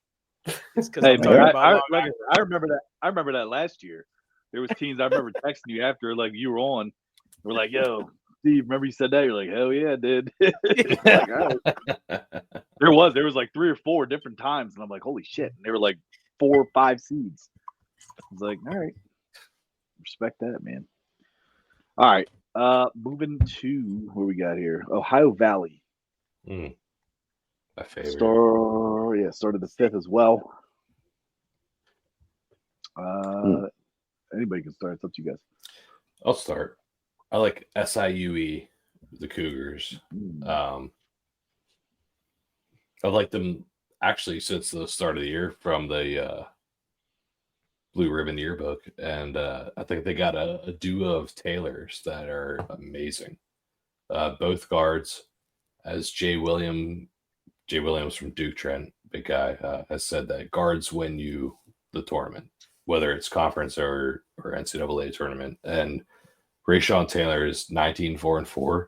It's because I'm talking about I remember that. I remember that last year. There was teams I remember texting you after, like you were on. We're like, "Yo, Steve, remember you said that?" You're like, "Hell yeah, I did." Like, all right. There was like 3 or 4 different times, and I'm like, "Holy shit!" And they were like 4 or 5 seeds. I was like, "All right, respect that, man." All right, moving to where we got here, Ohio Valley. My favorite. Started the 5th as well. Anybody can start. It's up to you guys. I'll start. I like SIUE, the Cougars. I've liked them actually since the start of the year from the Blue Ribbon yearbook, and I think they got a duo of Taylors that are amazing. Both guards, as Jay Williams from Duke Trent, big guy, has said that guards win you the tournament, whether it's conference or NCAA tournament. And Rayshawn Taylor is 19-4-4,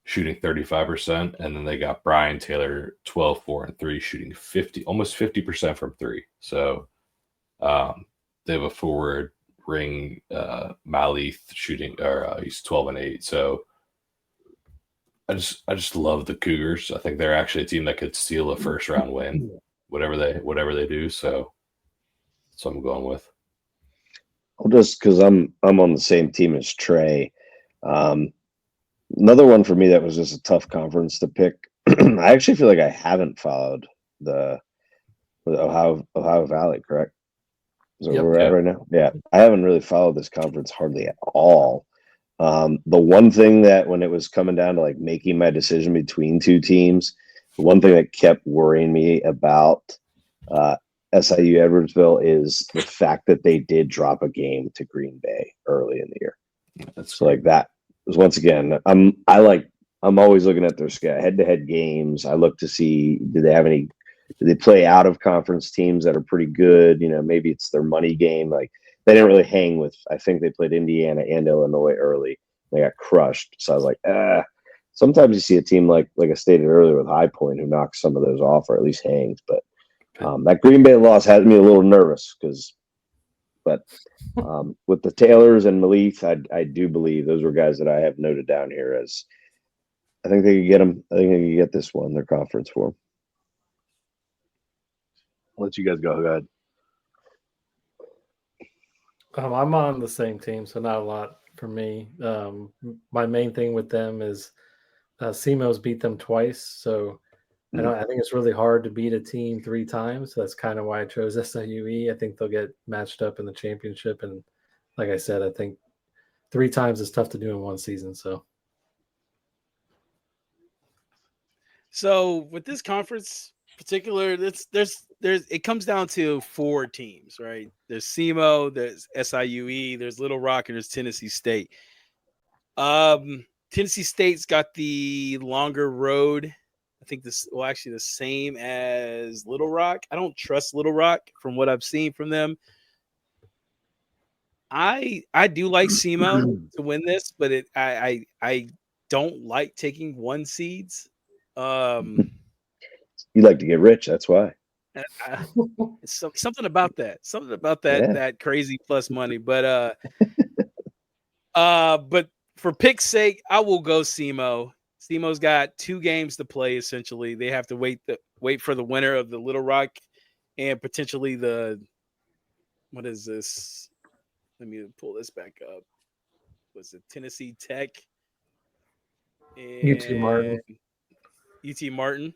shooting 35%, and then they got Brian Taylor 12-4-3, shooting almost 50% from 3. So they have a forward ring, Malith, shooting, he's 12-8. So I just love the Cougars. I think they're actually a team that could steal a first round win, whatever they do. So that's what I'm going with. Well, just because I'm on the same team as Trey. Another one for me that was just a tough conference to pick. I actually feel like I haven't followed the Ohio Valley, correct? Is that Yep. where we're at right now? Yeah, I haven't really followed this conference hardly at all. The one thing that when it was coming down to like making my decision between two teams, the one thing that kept worrying me about SIU Edwardsville is the fact that they did drop a game to Green Bay early in the year. That's So like that was once again, I'm always looking at their head-to-head games. I look to see do they play out of conference teams that are pretty good? You know, maybe it's their money game. Like they didn't really hang with. I think they played Indiana and Illinois early. They got crushed. So I was like, Sometimes you see a team like I stated earlier with High Point who knocks some of those off or at least hangs. But that Green Bay loss had me a little nervous but with the Taylors and Malith, I do believe those were guys that I have noted down here as I think they could get them. I think they could get this one, their conference for them. I'll let you guys go. Go ahead. I'm on the same team, so not a lot for me. My main thing with them is SEMO's beat them twice, so I think it's really hard to beat a team 3 times. So that's kind of why I chose SIUE. I think they'll get matched up in the championship, and like I said, I think 3 times is tough to do in one season. So with this conference particular, it comes down to 4 teams, right? There's SEMO, there's SIUE, there's Little Rock, and there's Tennessee State. Tennessee State's got the longer road. I think actually the same as Little Rock. I don't trust Little Rock from what I've seen from them. I do like SEMO to win this, but I don't like taking 1 seeds. You like to get rich, that's why. Something about that. Something about that Yeah. that crazy plus money. But for pick's sake, I will go SEMO. SEMO's got 2 games to play. Essentially, they have to wait for the winner of the Little Rock and potentially what is this? Let me pull this back up. Was it Tennessee Tech? UT Martin. UT Martin.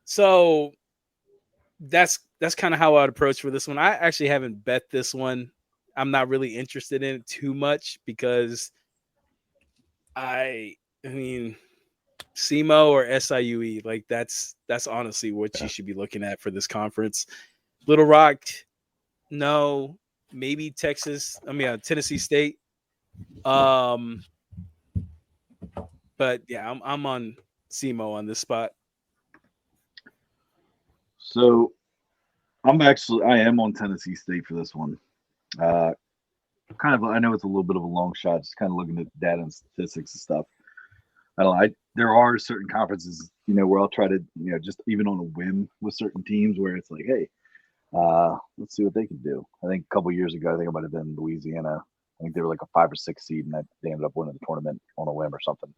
So that's kind of how I'd approach for this one. I actually haven't bet this one. I'm not really interested in it too much because I mean SEMO or SIUE, like that's honestly what you should be looking at for this conference. Little Rock, no, maybe Tennessee State. But yeah, I'm on SEMO on this spot. So I am on Tennessee State for this one. I know it's a little bit of a long shot, just kind of looking at data and statistics and stuff. I don't know. There are certain conferences, where I'll try to, just even on a whim with certain teams where it's like, hey, let's see what they can do. I think a couple years ago, I think it might have been Louisiana. I think they were like a 5 or 6 seed, and they ended up winning the tournament on a whim or something.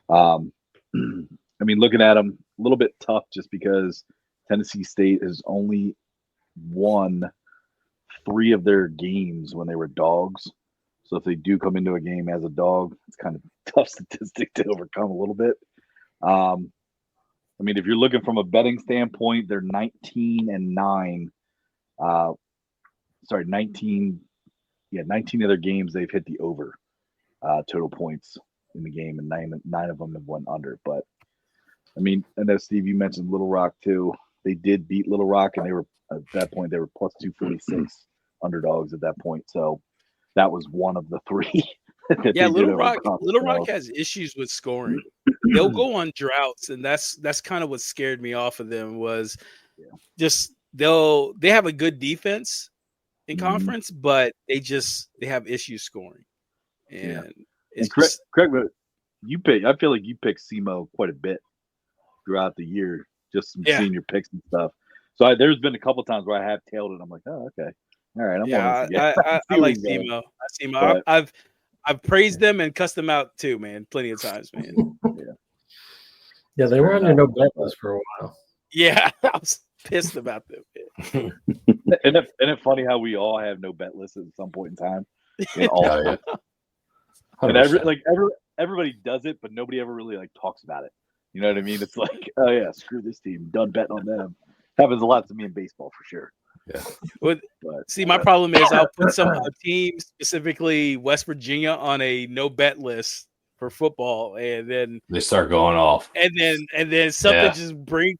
I mean, looking at them, a little bit tough just because Tennessee State has only won 3 of their games when they were dogs. So if they do come into a game as a dog, it's kind of a tough statistic to overcome a little bit. I mean, if you're looking from a betting standpoint, they're 19-9. 19 of their games they've hit the over total points in the game, and nine of them have went under. But I mean, I know Steve, you mentioned Little Rock too. They did beat Little Rock, and they were at that point they were plus 246 underdogs at that point. So that was one of the 3. Yeah, Little Rock has issues with scoring. They'll go on droughts, and that's kind of what scared me off of them was just they have a good defense in conference, but they have issues scoring. And it's correct, but I feel like you picked SEMO quite a bit throughout the year, just some senior picks and stuff. So there's been a couple times where I have tailed it. I'm like, oh, okay. All right. I like SEMO. I've praised them and cussed them out too, man. Plenty of times, man. Yeah, they were under no bet list for a while. Yeah, I was pissed about them. Man. Isn't it funny how we all have no bet lists at some point in time? In all Oh, yeah. and 100%. everybody does it, but nobody ever really like talks about it. You know what I mean? It's like, oh yeah, screw this team, done betting on them. Happens a lot to me in baseball for sure. Yeah. Well, But see, my problem is I'll put some team, specifically West Virginia, on a no bet list for football, and then They start going off. and then something Yeah.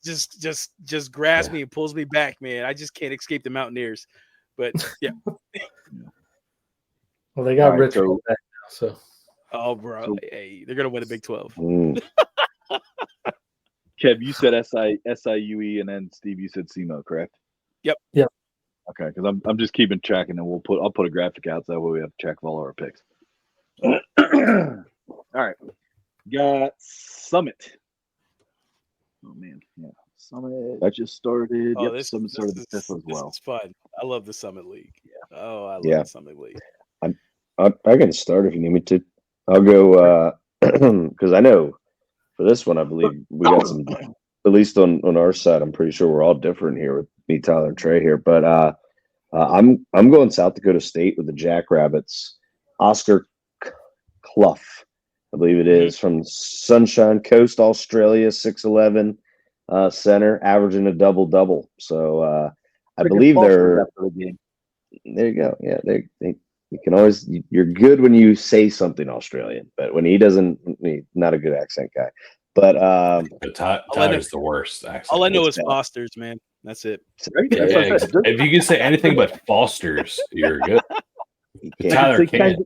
just grabs me and pulls me back, man. I just can't escape the Mountaineers. But yeah. Well, they got All right, Rich so- back now, so Oh, bro, hey, they're gonna win the Big 12. Kev, you said SIUE, and then Steve, you said SEMO, correct? Yep. Yep. Okay, because I'm just keeping track, and then I'll put a graphic out so that way we have to check all our picks. All right, got Summit. Oh man, yeah, Summit just started. Oh, Yep, Summit started the fifth as well. This is fun. I love the Summit League. Yeah. Oh, I love Yeah. the Summit League. I can start if you need me to. I'll go because I know for this one, I believe we got some. At least on our side, I'm pretty sure we're all different here with me, Tyler, and Trey here. But I'm going South Dakota State with the Jackrabbits. Oscar Clough, I believe it is, from Sunshine Coast, Australia, 6'11", center, averaging a double-double. So I believe they're. There you go. Yeah, they you can always. You're good when you say something Australian, but when he doesn't, he's not a good accent guy. But Tyler's the worst accent. All I know is bad. Foster's, man. That's it. Yeah, if you can say anything but Foster's, you're good. Tyler can't.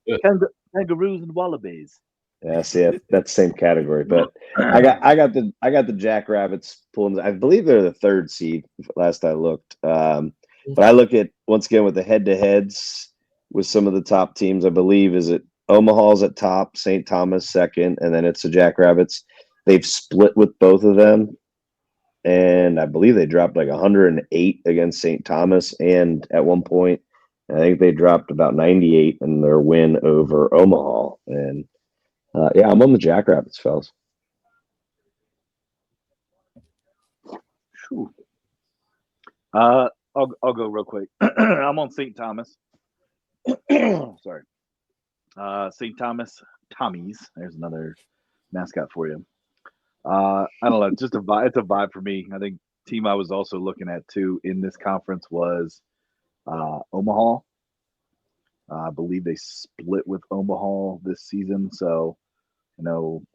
Kangaroos and wallabies. Yeah, see, that's the same category. But I got the Jackrabbits pulling. I believe they're the third seed last I looked. But I look at once again with the head-to-heads with some of the top teams. I believe is it Omaha's at top, St. Thomas second, and then it's the Jackrabbits. They've split with both of them, and I believe they dropped like 108 against St. Thomas, and at one point, I think they dropped about 98 in their win over Omaha. And yeah, I'm on the Jackrabbits, fellas. I'll go real quick. I'm on St. Thomas. Sorry, St. Thomas Tommies. There's another mascot for you. I don't know, just a vibe. It's a vibe for me. I think team I was also looking at too in this conference was Omaha. I believe they split with Omaha this season. So,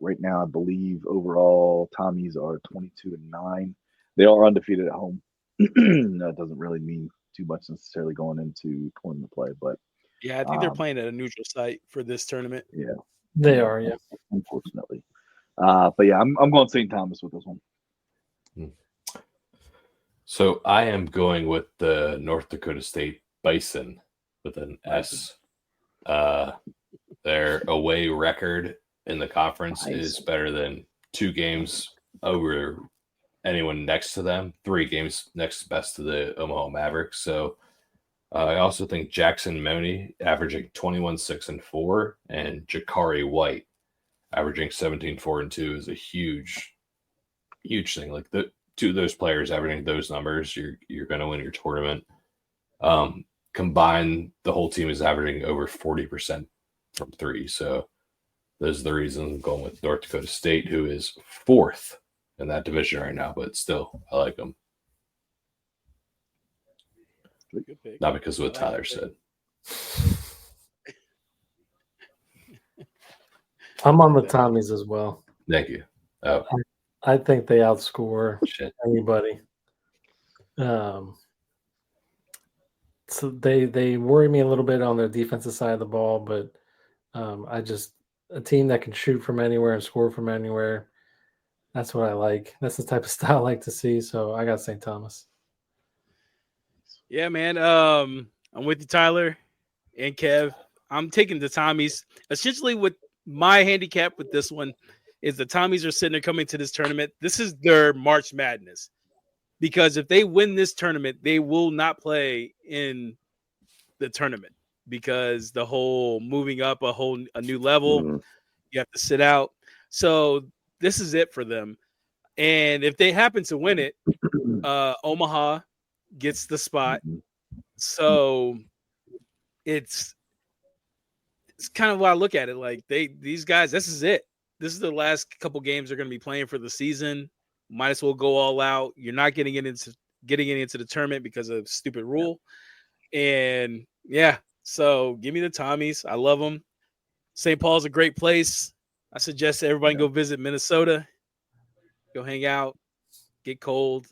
right now I believe overall Tommies are 22-9. They are undefeated at home. That doesn't really mean too much necessarily going into tournament play, but Yeah, I think they're playing at a neutral site for this tournament. yeah, they are. Yeah. unfortunately. But yeah, I'm going St. Thomas with this one. So I am going with the North Dakota State Bison with an S. Their away record in the conference is better than 2 games over anyone next to them, 3 games next best to the Omaha Mavericks. So I also think Jackson Money averaging 21-6-4 and Jakari White averaging 17-4-2 is a huge thing. Like the 2 of those players averaging those numbers, you're going to win your tournament. Combined, the whole team is averaging over 40% from 3. So those are the reasons I'm going with North Dakota State, who is 4th in that division right now, but still, I like them. Good pick. Not because of what Tyler said. I'm on the Tommies as well. Thank you. Oh, I think they outscore shit. anybody. So they worry me a little bit on their defensive side of the ball, but a team that can shoot from anywhere and score from anywhere. That's what I like. That's the type of style I like to see. So I got St. Thomas. Yeah, man. I'm with you, Tyler and Kev. I'm taking the Tommies. Essentially, what my handicap with this one is the Tommies are sitting there coming to this tournament. This is their March Madness. Because if they win this tournament, they will not play in the tournament because the whole moving up a new level, you have to sit out. So this is it for them. And if they happen to win it, Omaha gets the spot. Mhm. So it's kind of why I look at it. Like these guys, this is it. This is the last couple games they're going to be playing for the season. Might as well go all out. You're not getting it into the tournament because of stupid rule. And yeah, so give me the Tommies. I love them. St. Paul's a great place. I suggest everybody go visit Minnesota. Go hang out, get cold,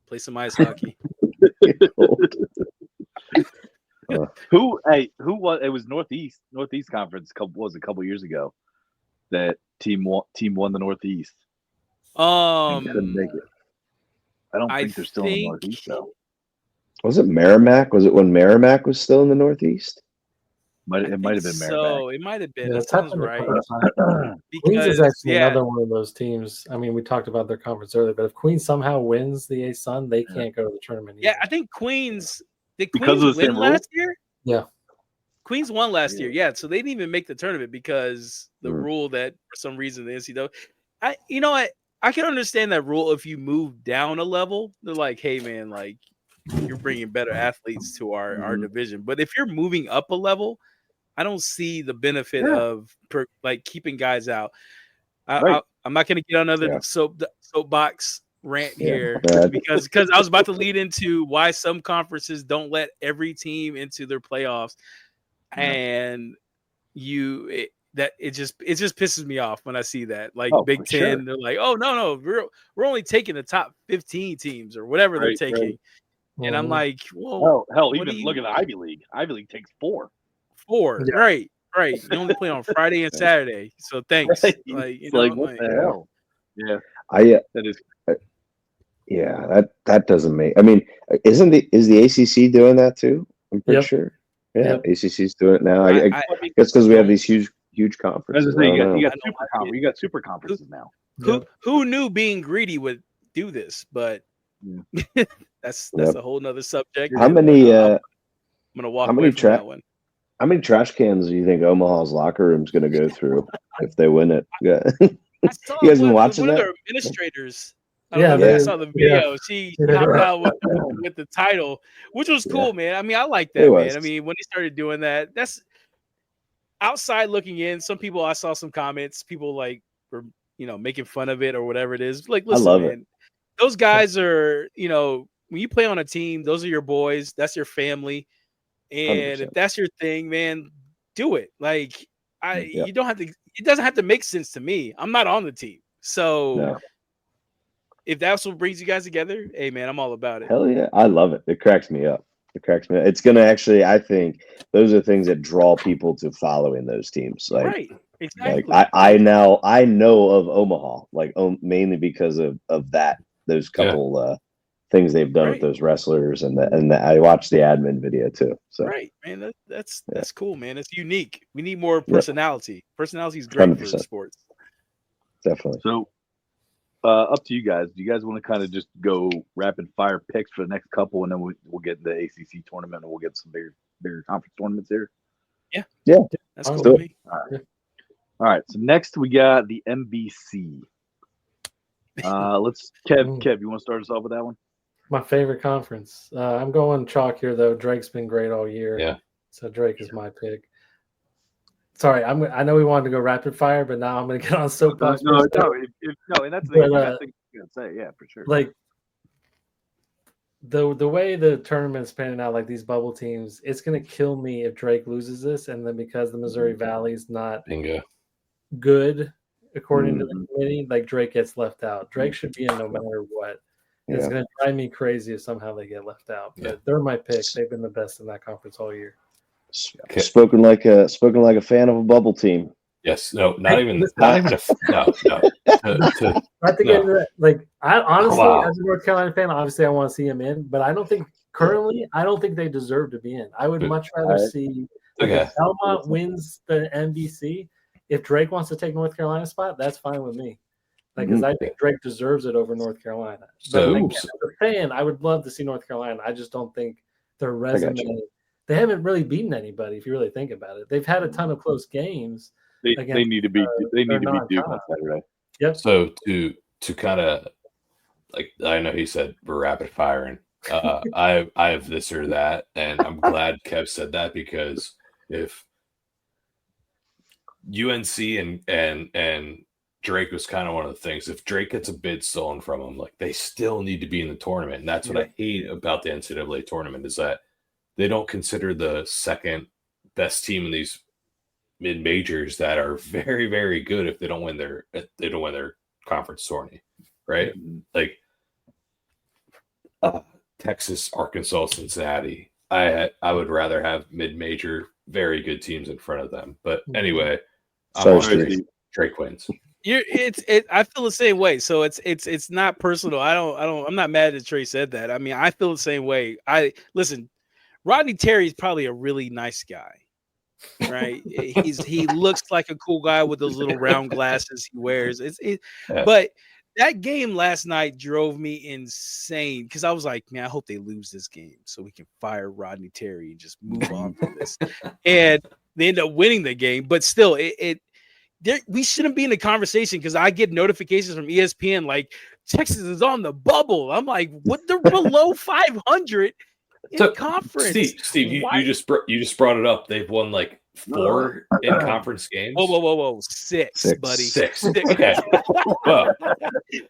play some ice hockey. Who was it? Was Northeast Conference a couple years ago that team won the Northeast. And couldn't make it. I don't think they're still in the Northeast though. Was it Merrimack? Was it when Merrimack was still in the Northeast? It might have been Merrimack. So it might have been. Yeah, that sounds right. Queens is actually another one of those teams. I mean, we talked about their conference earlier, but if Queens somehow wins the A-Sun, they can't go to the tournament. Yeah, I think Queens did because Queens of the win last year? Yeah. Queens won last year. Yeah, so they didn't even make the tournament because the rule that for some reason the NCAA. I can understand that rule if you move down a level. They're like, hey man, like you're bringing better athletes to our division. But if you're moving up a level, I don't see the benefit of keeping guys out. I'm not going to get on another soapbox rant here because I was about to lead into why some conferences don't let every team into their playoffs, and it just pisses me off when I see that. Like Big Ten, they're like, oh no, we're only taking the top 15 teams or whatever they're taking, and I'm like, well, hell, even look at the Ivy League. Ivy League takes 4. Right. You only play on Friday and Saturday, so thanks. Right. Like, what the hell? Yeah, that is. Yeah, that doesn't make. I mean, is the ACC doing that too? I'm pretty sure. Yeah, ACC's doing it now. I guess because we have these huge conferences. You got super conferences now. Who knew being greedy would do this? But that's a whole nother subject. How many? I'm gonna walk away from that one. How many trash cans do you think Omaha's locker room is going to go through if they win it? Yeah. You guys been watching that? One of their administrators. I saw the video. She hopped out with the title, which was cool, man. I mean, I like that, man. I mean, when he started doing that, that's outside looking in. Some people, I saw some comments. People were making fun of it or whatever it is. Like, listen, man, those guys are when you play on a team, those are your boys. That's your family. And 100%. If that's your thing, man, do it. Like you don't have to. It doesn't have to make sense to me. I'm not on the team, so if that's what brings you guys together, hey man, I'm all about it. Hell yeah, I love it. It cracks me up. It's gonna actually. I think those are things that draw people to following those teams. Like, right, exactly. Like I know of Omaha, mainly because of that. Those couple. Things they've done with those wrestlers and I watched the admin video too. So right, man, that's cool, man. It's unique. We need more personality. Personality is great 100%. For sports. Definitely. So, up to you guys. Do you guys want to kind of just go rapid fire picks for the next couple, and then we'll get the ACC tournament, and we'll get some bigger conference tournaments here? Yeah, that's cool. Me. All right. So next we got the MBC. Let's Kev. You want to start us off with that one? My favorite conference. I'm going chalk here, though. Drake's been great all year. Yeah. So Drake is my pick. Sorry, I know we wanted to go rapid fire, but now I'm going to get on soapbox. No, and that's the best thing you're going to say. Yeah, for sure. Like, the way the tournament's panning out, like these bubble teams, it's going to kill me if Drake loses this, and then because the Missouri Valley's not good, according to the committee, like Drake gets left out. Drake should be in no matter what. It's going to drive me crazy if somehow they get left out. But they're my pick. They've been the best in that conference all year. Spoken like a fan of a bubble team. Yes. No. Not even. No. Not to get into that. Like, I honestly, as a North Carolina fan, obviously I want to see him in. But I don't think they deserve to be in. I would much rather see if Belmont wins the NBC. If Drake wants to take North Carolina's spot, that's fine with me. Because I think Drake deserves it over North Carolina. But as a fan, I would love to see North Carolina. I just don't think their resume. They haven't really beaten anybody. If you really think about it, they've had a ton of close games. They need to be. They need to be Duke on Saturday. Yep. So to kind of I know he said we're rapid firing. I have this or that, and I'm glad Kev said that, because if UNC and Drake was kind of one of the things, if Drake gets a bid stolen from him, like, they still need to be in the tournament. And that's what I hate about the NCAA tournament, is that they don't consider the second best team in these mid majors that are very, very good if they don't win their conference tourney, right? Like Texas, Arkansas, Cincinnati. I would rather have mid major very good teams in front of them. But anyway, Drake wins. I feel the same way. So it's not personal. I'm not mad that Trey said that. I mean, I feel the same way. Listen, Rodney Terry's probably a really nice guy, right? He looks like a cool guy with those little round glasses he wears. But that game last night drove me insane, because I was like, man, I hope they lose this game so we can fire Rodney Terry and just move on from this. And they end up winning the game, but still, we shouldn't be in the conversation, because I get notifications from ESPN like Texas is on the bubble. I'm like, what? They're below 500 in conference. Steve, you just brought it up. They've won like 4 in conference games. Whoa, 6, buddy. 6. Okay. Well,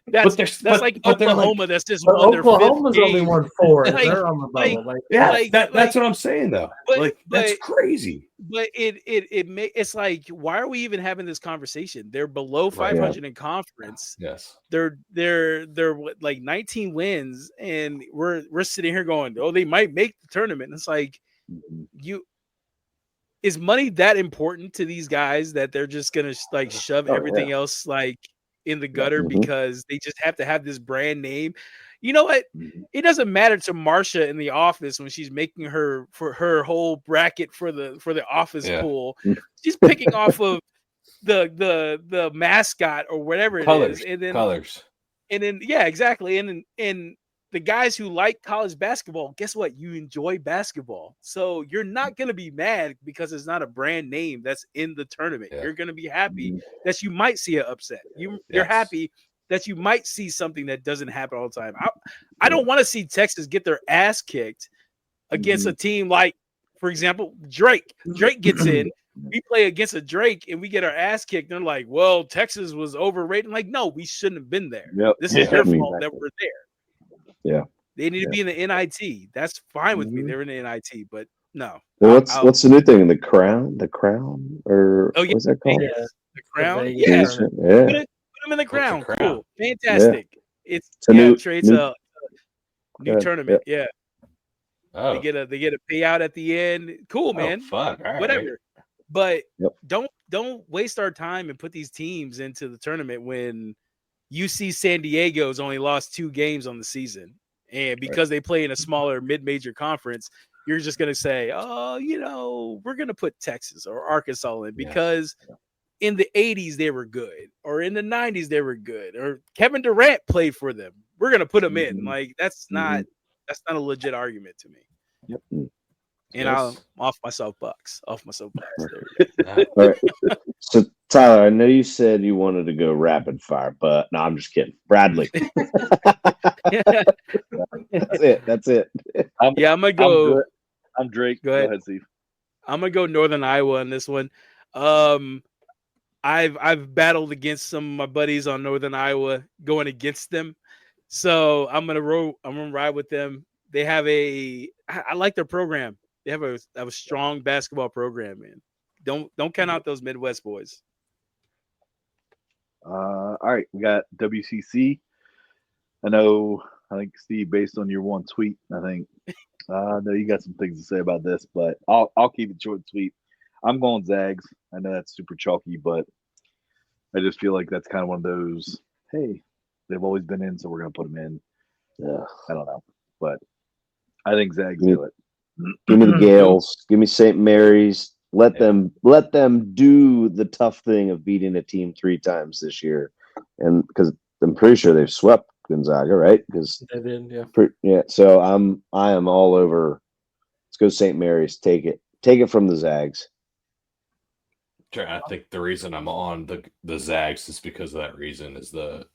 that's like Oklahoma. That's just won their 5th Oklahoma's game. only won 4. They're on the bubble. That's what I'm saying, though. That's crazy. But it's like, why are we even having this conversation? They're below 500 in conference. Yes. They're like 19 wins, and we're sitting here going, oh, they might make the tournament. And it's like, is money that important to these guys that they're just gonna like shove everything else like in the gutter because they just have to have this brand name? You know what? It doesn't matter to Marsha in the office when she's making her whole bracket for the office pool. She's picking off of the mascot or whatever it is, and then colors. And then exactly. And the guys who like college basketball, guess what? You enjoy basketball. So you're not going to be mad because it's not a brand name that's in the tournament. You're going to be happy that you might see an upset. You're happy that you might see something that doesn't happen all the time. I don't want to see Texas get their ass kicked against a team like, for example, Drake. Drake gets in. We play against a Drake and we get our ass kicked. They're like, well, Texas was overrated. I'm like, no, we shouldn't have been there. This is your fault that we're there. Yeah. They need to be in the NIT. That's fine with me. They're in the NIT, but no. Well, what's the new thing? The crown? Or what's that called? Yeah. The crown? Yeah. Put them in the crown. Cool. Fantastic. It's a new tournament. Yeah. Oh. They get a payout at the end. Cool, man. Fun. All whatever. Right. But don't waste our time and put these teams into the tournament when UC San Diego's only lost 2 games on the season. And because they play in a smaller mid-major conference, you're just going to say, oh, we're going to put Texas or Arkansas in because in the 80s they were good, or in the 90s they were good, or Kevin Durant played for them. We're going to put them in. Like, that's not a legit argument to me. Yep. And I'm off my soapbox. All right. So, Tyler, I know you said you wanted to go rapid fire, but no, I'm just kidding. Bradley. That's it. I'm gonna go. I'm Drake. Go ahead, Steve. I'm gonna go Northern Iowa on this one. I've battled against some of my buddies on Northern Iowa going against them, so I'm gonna ride with them. They have I like their program. They have a strong basketball program, man. Don't count out those Midwest boys. All right, we got WCC. I think Steve, based on your one tweet, I know you got some things to say about this, but I'll keep it short and sweet. I'm going Zags. I know that's super chalky, but I just feel like that's kind of one of those, hey, they've always been in, so we're gonna put them in. I don't know, but I think Zags do it. Give me the Gales. Give me St. Mary's. Let them do the tough thing of beating a team 3 times this year, and because I'm pretty sure they've swept Gonzaga, right? Because they did, So I am all over. Let's go St. Mary's. Take it from the Zags. I think the reason I'm on the Zags is because of that reason. Is the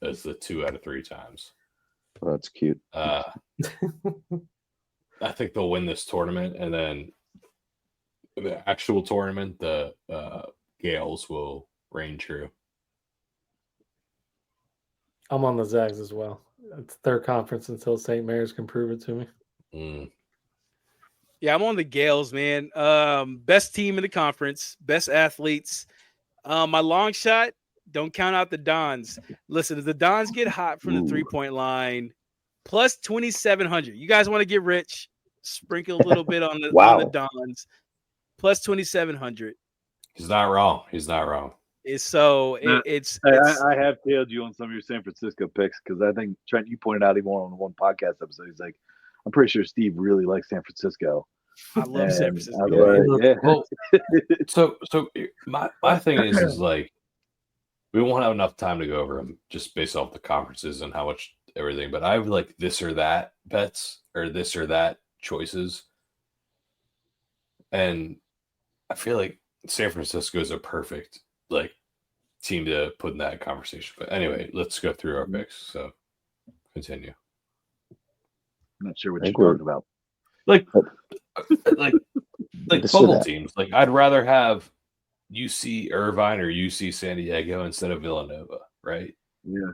2 out of 3 times. Oh, that's cute. I think they'll win this tournament, and then the actual tournament, the Gales will reign true. I'm on the Zags as well. It's their conference until St. Mary's can prove it to me. Yeah, I'm on the Gales, man. Best team in the conference, best athletes. My long shot, don't count out the Dons. Listen, if the Dons get hot from the 3-point line, plus 2,700. You guys want to get rich? Sprinkle a little bit on the Wow. on the Dons. Plus 2,700. He's not wrong. He's not wrong. It's I have tailed you on some of your San Francisco picks because I think Trent, you pointed out even on one podcast episode. He's like, I'm pretty sure Steve really likes San Francisco. I love San Francisco. Yeah. Well, so my thing is like we won't have enough time to go over them just based off the conferences and how much everything. But I have like this or that bets or this or that choices, and I feel like San Francisco is a perfect like team to put in that conversation. But anyway, let's go through our picks. So continue. I'm not sure what you're talking about. Like This bubble or that. teams. Like I'd rather have UC Irvine or UC San Diego instead of Villanova, right? Yeah.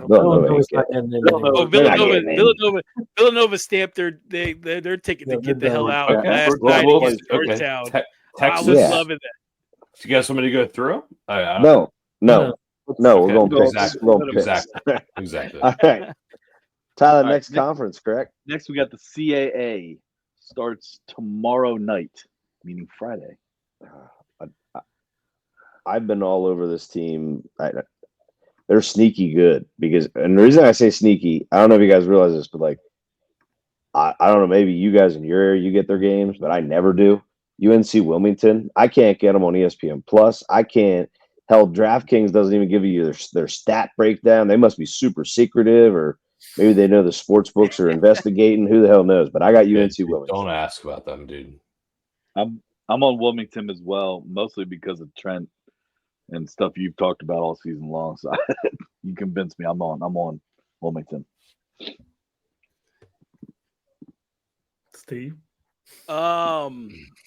Villanova's not getting in Oh, anymore. Villanova stamped their ticket to get the hell out last night against Georgetown. Texas. I was Yeah. loving that. You guys want me to go through? No. We're going to pick. We're going picks. Exactly. All right. Tyler, All right, next conference, correct? Next, we got the CAA. Starts tomorrow night, meaning Friday. I've been all over this team. They're sneaky good and the reason I say sneaky, I don't know if you guys realize this, but like, I don't know, maybe you guys in your area, you get their games, but I never do. UNC Wilmington, I can't get them on ESPN Plus. I can't. Hell, DraftKings doesn't even give you their stat breakdown. They must be super secretive, or maybe they know the sports books are investigating. Who the hell knows? But I got UNC Wilmington. Don't ask about them, dude. I'm on Wilmington as well, mostly because of Trent and stuff you've talked about all season long. So you convinced me. I'm on Wilmington. Steve?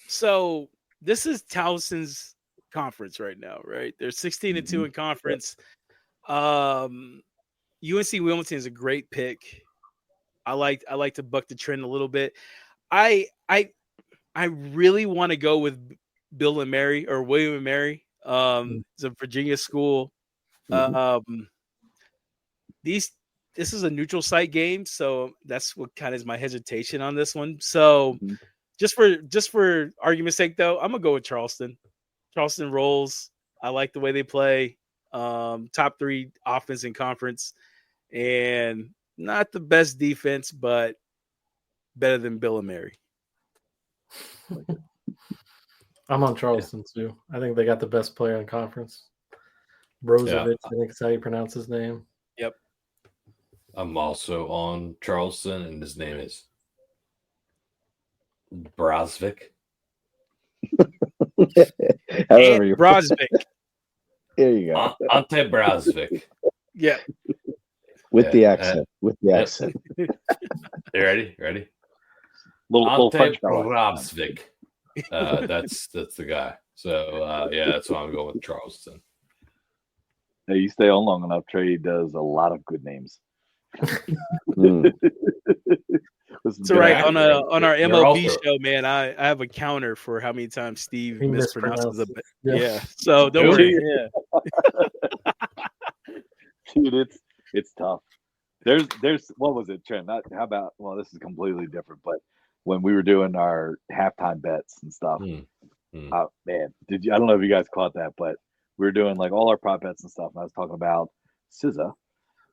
So this is Towson's conference right now, right? They're 16-2 in conference. UNC Wilmington is a great pick. I like to buck the trend a little bit. I really want to go with Bill and Mary or William and Mary. It's a Virginia school. This is a neutral site game, so that's what kind of is my hesitation on this one. So just for argument's sake, though, I'm gonna go with Charleston. Charleston rolls. I like the way they play. Top 3 offense in conference, and not the best defense, but better than Bill and Mary. I'm on Charleston too. I think they got the best player in conference. Brozovic, I think is how you pronounce his name. Yep. I'm also on Charleston, and his name is Brozvik. However you Brozvik. There you go. Ante Brozvik. Yeah. With the accent. You ready? Little Ante French fella. Brozvik. That's the guy. So that's why I'm going with Charleston. Hey, you stay on long enough, Trey does a lot of good names. It's all right. On our MLB show, man, I have a counter for how many times Steve mispronounces it. Yeah. So don't worry. Yeah. Dude, it's tough. There's what was it, Trent? How about, well, this is completely different, but when we were doing our halftime bets and stuff, man, I don't know if you guys caught that, but we were doing like all our prop bets and stuff, and I was talking about SZA,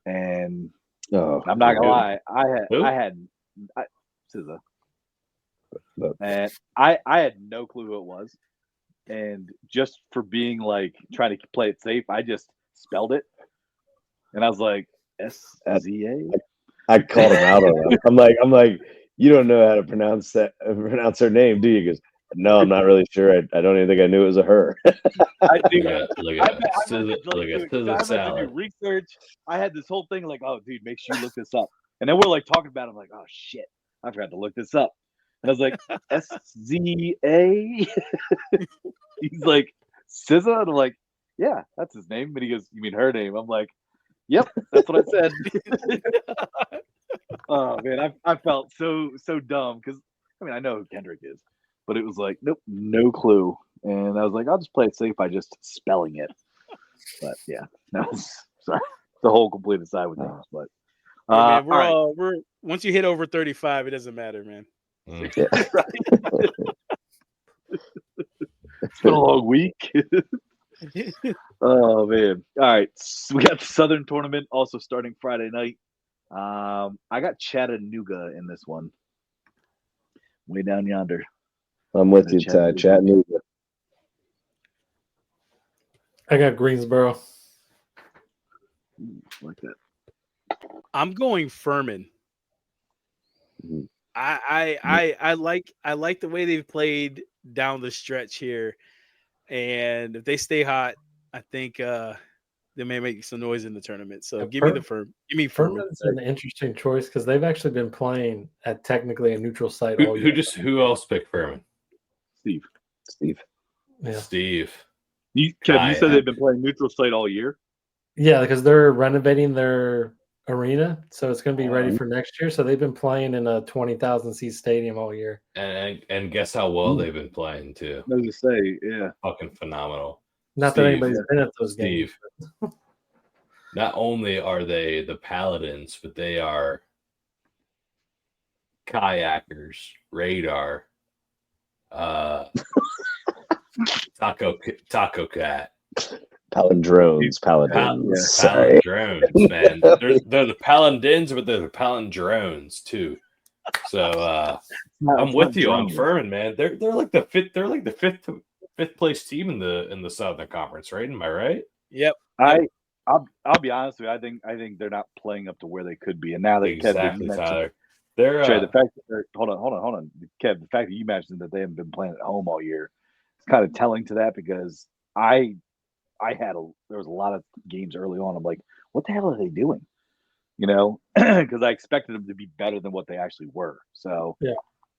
and I'm not gonna lie, I had SZA, and I had no clue who it was, and just for being like trying to play it safe, I just spelled it, and I was like SZA. I called him out on it. I'm like, you don't know how to pronounce her name, do you? He goes, no, I'm not really sure. I don't even think I knew it was a her. I do. Look at SZA research. I had this whole thing like, oh, dude, make sure you look this up. And then we're like talking about it. I'm like, oh shit, I forgot to look this up. I was like, SZA? He's like, SZA? And I'm like, yeah, that's his name. And he goes, you mean her name? I'm like, yep, that's what I said. Oh man, I felt so dumb because I mean I know who Kendrick is, but it was like nope, no clue. And I was like, I'll just play it safe by just spelling it. But yeah, no, sorry, the whole complete aside with names. But Hey, man, all right. once you hit over 35, it doesn't matter, man. Yeah. It's been a long week. Oh man! All right, so we got the Southern Tournament also starting Friday night. I got Chattanooga in this one, way down yonder. I'm with you, Ty. Chattanooga. I got Greensboro. Like that. I'm going Furman. Mm-hmm. I like the way they've played down the stretch here, and if they stay hot, I think they may make some noise in the tournament. So give me Furman. Furman's an interesting choice because they've actually been playing at technically a neutral site all year. Who else picked Furman? Steve. Yeah. Steve. Kev, you said they've been playing neutral site all year? Yeah, because they're renovating their arena, so it's going to be ready for next year. So they've been playing in a 20,000 seat stadium all year. And guess how well they've been playing too. I was gonna say, yeah, fucking phenomenal. Not that anybody's been at those games. Not only are they the Paladins, but they are kayakers, radar, taco cat. Paladins. Sorry. Palindrones, man. They're the Paladins, but they're the Palindrones too. So I'm with you on Furman, man. They're like the fifth. They're like the fifth place team in the Southern Conference, right? Am I right? Yep. I'll be honest with you. I think they're not playing up to where they could be. And now that exactly, Kev, Tyler. Trey, the fact that they're hold on, Kev. The fact that you mentioned that they haven't been playing at home all year, it's kind of telling to that because there was a lot of games early on. I'm like, what the hell are they doing? You know, because I expected them to be better than what they actually were. So yeah,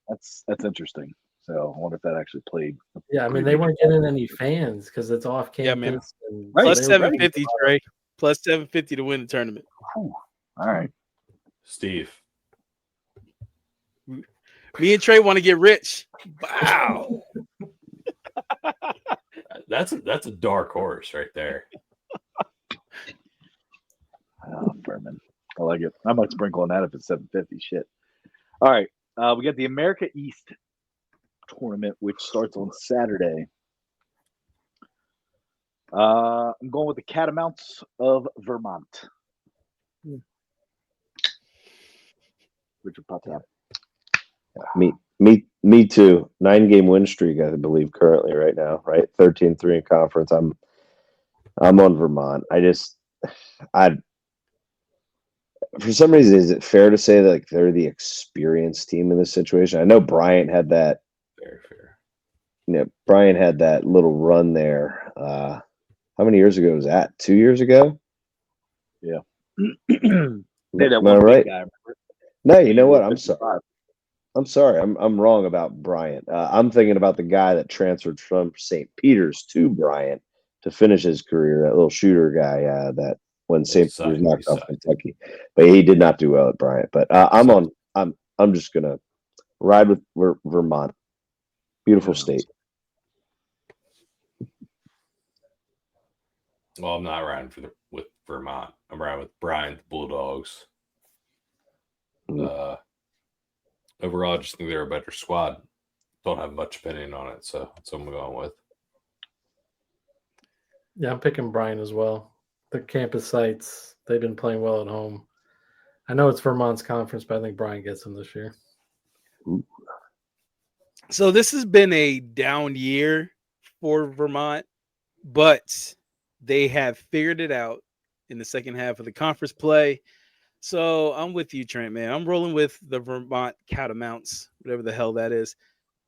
that's interesting. So I wonder if that actually played. Yeah, I mean they weren't getting any fans because it's off campus. Yeah, and plus 750, Trey. Plus 750 to win the tournament. All right, Steve. Me and Trey want to get rich. Wow. That's a dark horse right there. Furman. I like it. I might sprinkle on that if it's 750. Shit. All right. We got the America East tournament, which starts on Saturday. I'm going with the Catamounts of Vermont. Richard Patel. Me too. 9-game win streak, I believe, currently right now. Right, 13-3 in conference. I'm on Vermont. For some reason, is it fair to say that like, they're the experienced team in this situation? I know Bryant had that. Fair. Bryant had that little run there. How many years ago was that? 2 years ago? Yeah. Am I right? Guy, no, you know what? I'm sorry. I'm wrong about Bryant. I'm thinking about the guy that transferred from St. Peter's to Bryant to finish his career. That little shooter guy that when St. Peter's knocked off Kentucky, but he did not do well at Bryant. But I'm just gonna ride with Vermont. Beautiful state. Well, I'm not riding with Vermont. I'm riding with Bryant, the Bulldogs. Overall, I just think they're a better squad. Don't have much opinion on it, so that's what I'm going with. Yeah, I'm picking Bryant as well. The campus sites, they've been playing well at home. I know it's Vermont's conference, but I think Bryant gets them this year. So this has been a down year for Vermont, but they have figured it out in the second half of the conference play. So I'm with you, Trent, man. I'm rolling with the Vermont Catamounts, whatever the hell that is.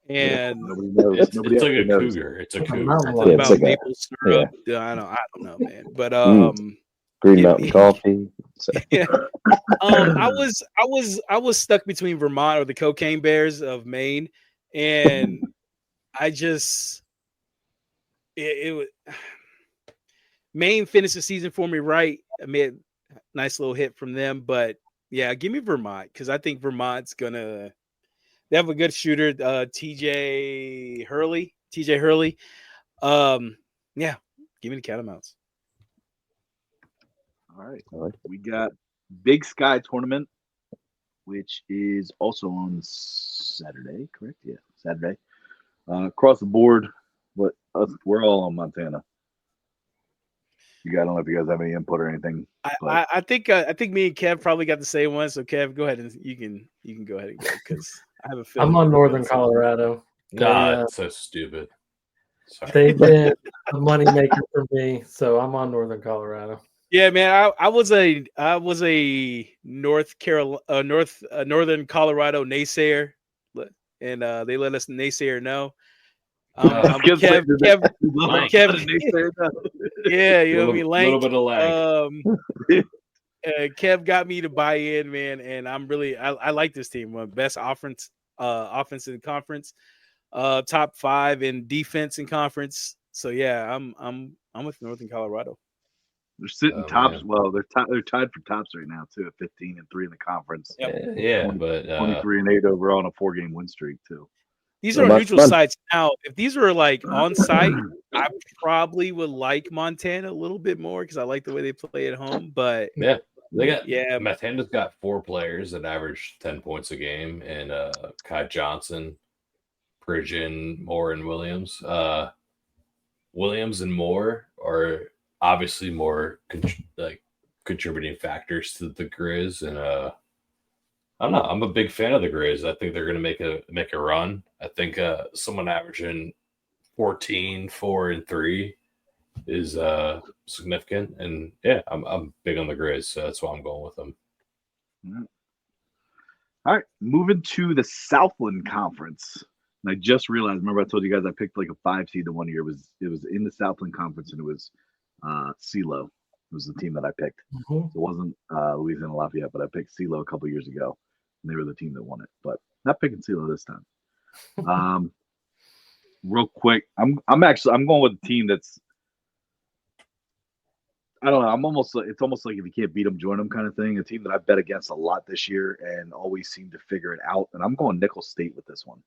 And it's like a cougar. It's a cougar. Something about maple syrup. I don't know, man. But Green Mountain coffee. So. Yeah. I was stuck between Vermont or the Cocaine Bears of Maine, and I just it was Maine finished the season for me right. I made a nice little hit from them, but yeah, give me Vermont because I think Vermont's gonna. They have a good shooter, TJ Hurley. Yeah, give me the Catamounts. All right. I like We got Big Sky Tournament, which is also on Saturday, correct? Yeah, Saturday. Across the board, but we're all on Montana. I don't know if you guys have any input or anything. But I think me and Kev probably got the same one. So Kev, go ahead and you can go ahead and go because I have a feeling I'm on Northern Colorado. It's so stupid. Sorry. They've been a moneymaker for me, so I'm on Northern Colorado. Yeah, man, I was a Northern Colorado naysayer, and they let us naysayer know. Kev, yeah, you know what I mean. Little bit of lag. Kev got me to buy in, man, and I like this team. Best offense in the conference, top 5 in defense in conference. So yeah, I'm with Northern Colorado. They're sitting tops. Man. Well, they're tied for tops right now too, at 15-3 in the conference. Yep. Yeah, 20, but 23-8 overall on a 4-game win streak too. These are neutral sites now. If these were like on site, I probably would like Montana a little bit more because I like the way they play at home. But Montana's got 4 players that average 10 points a game, and Kai Johnson, Pridgeon, Moore, and Williams. Williams and Moore are obviously more contributing factors to the Grizz, and I don't know. I'm a big fan of the Grizz. I think they're going to make a run. I think someone averaging 14, 4, and 3 is significant, and yeah, I'm big on the Grizz, so that's why I'm going with them. All right, moving to the Southland Conference. And I just realized. Remember, I told you guys I picked like a 5 seed the one year. It was in the Southland Conference, and it was CeeLo. It was the team that I picked. Mm-hmm. So it wasn't Louisiana Lafayette, but I picked CeeLo a couple years ago, and they were the team that won it. But not picking CeeLo this time. Real quick, I'm going with the team that's. I don't know. It's almost like if you can't beat them, join them kind of thing. A team that I bet against a lot this year and always seem to figure it out. And I'm going Nicholls State with this one.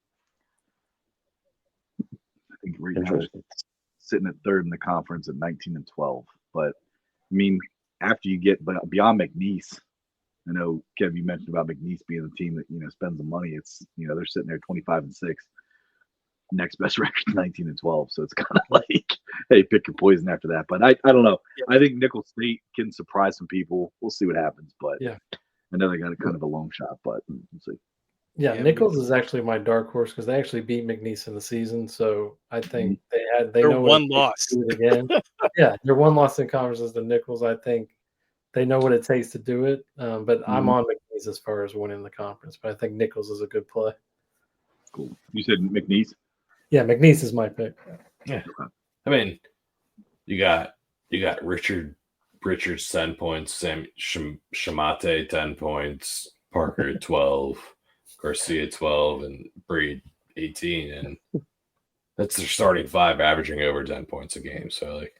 I think right now they're sitting at 3rd in the conference at 19-12. But I mean, after you get beyond McNeese, I know Kev, you mentioned about McNeese being the team that spends the money. It's they're sitting there 25-6. Next best record 19-12. So it's kind of like, hey, pick your poison after that. But I don't know. I think Nicholls State can surprise some people. We'll see what happens. But yeah, I know they got a kind of a long shot, but we'll see. Yeah, Nicholls is actually my dark horse because they actually beat McNeese in the season. So I think they know one loss to do it again. Yeah, their one loss in conference is the Nicholls. I think they know what it takes to do it. But I'm on McNeese as far as winning the conference. But I think Nicholls is a good play. Cool. You said McNeese? Yeah, McNeese is my pick. Yeah, I mean, you got Richards 10 points, Sam Shamate 10 points, Parker 12, Garcia 12, and Breed 18, and that's their starting 5 averaging over 10 points a game. So like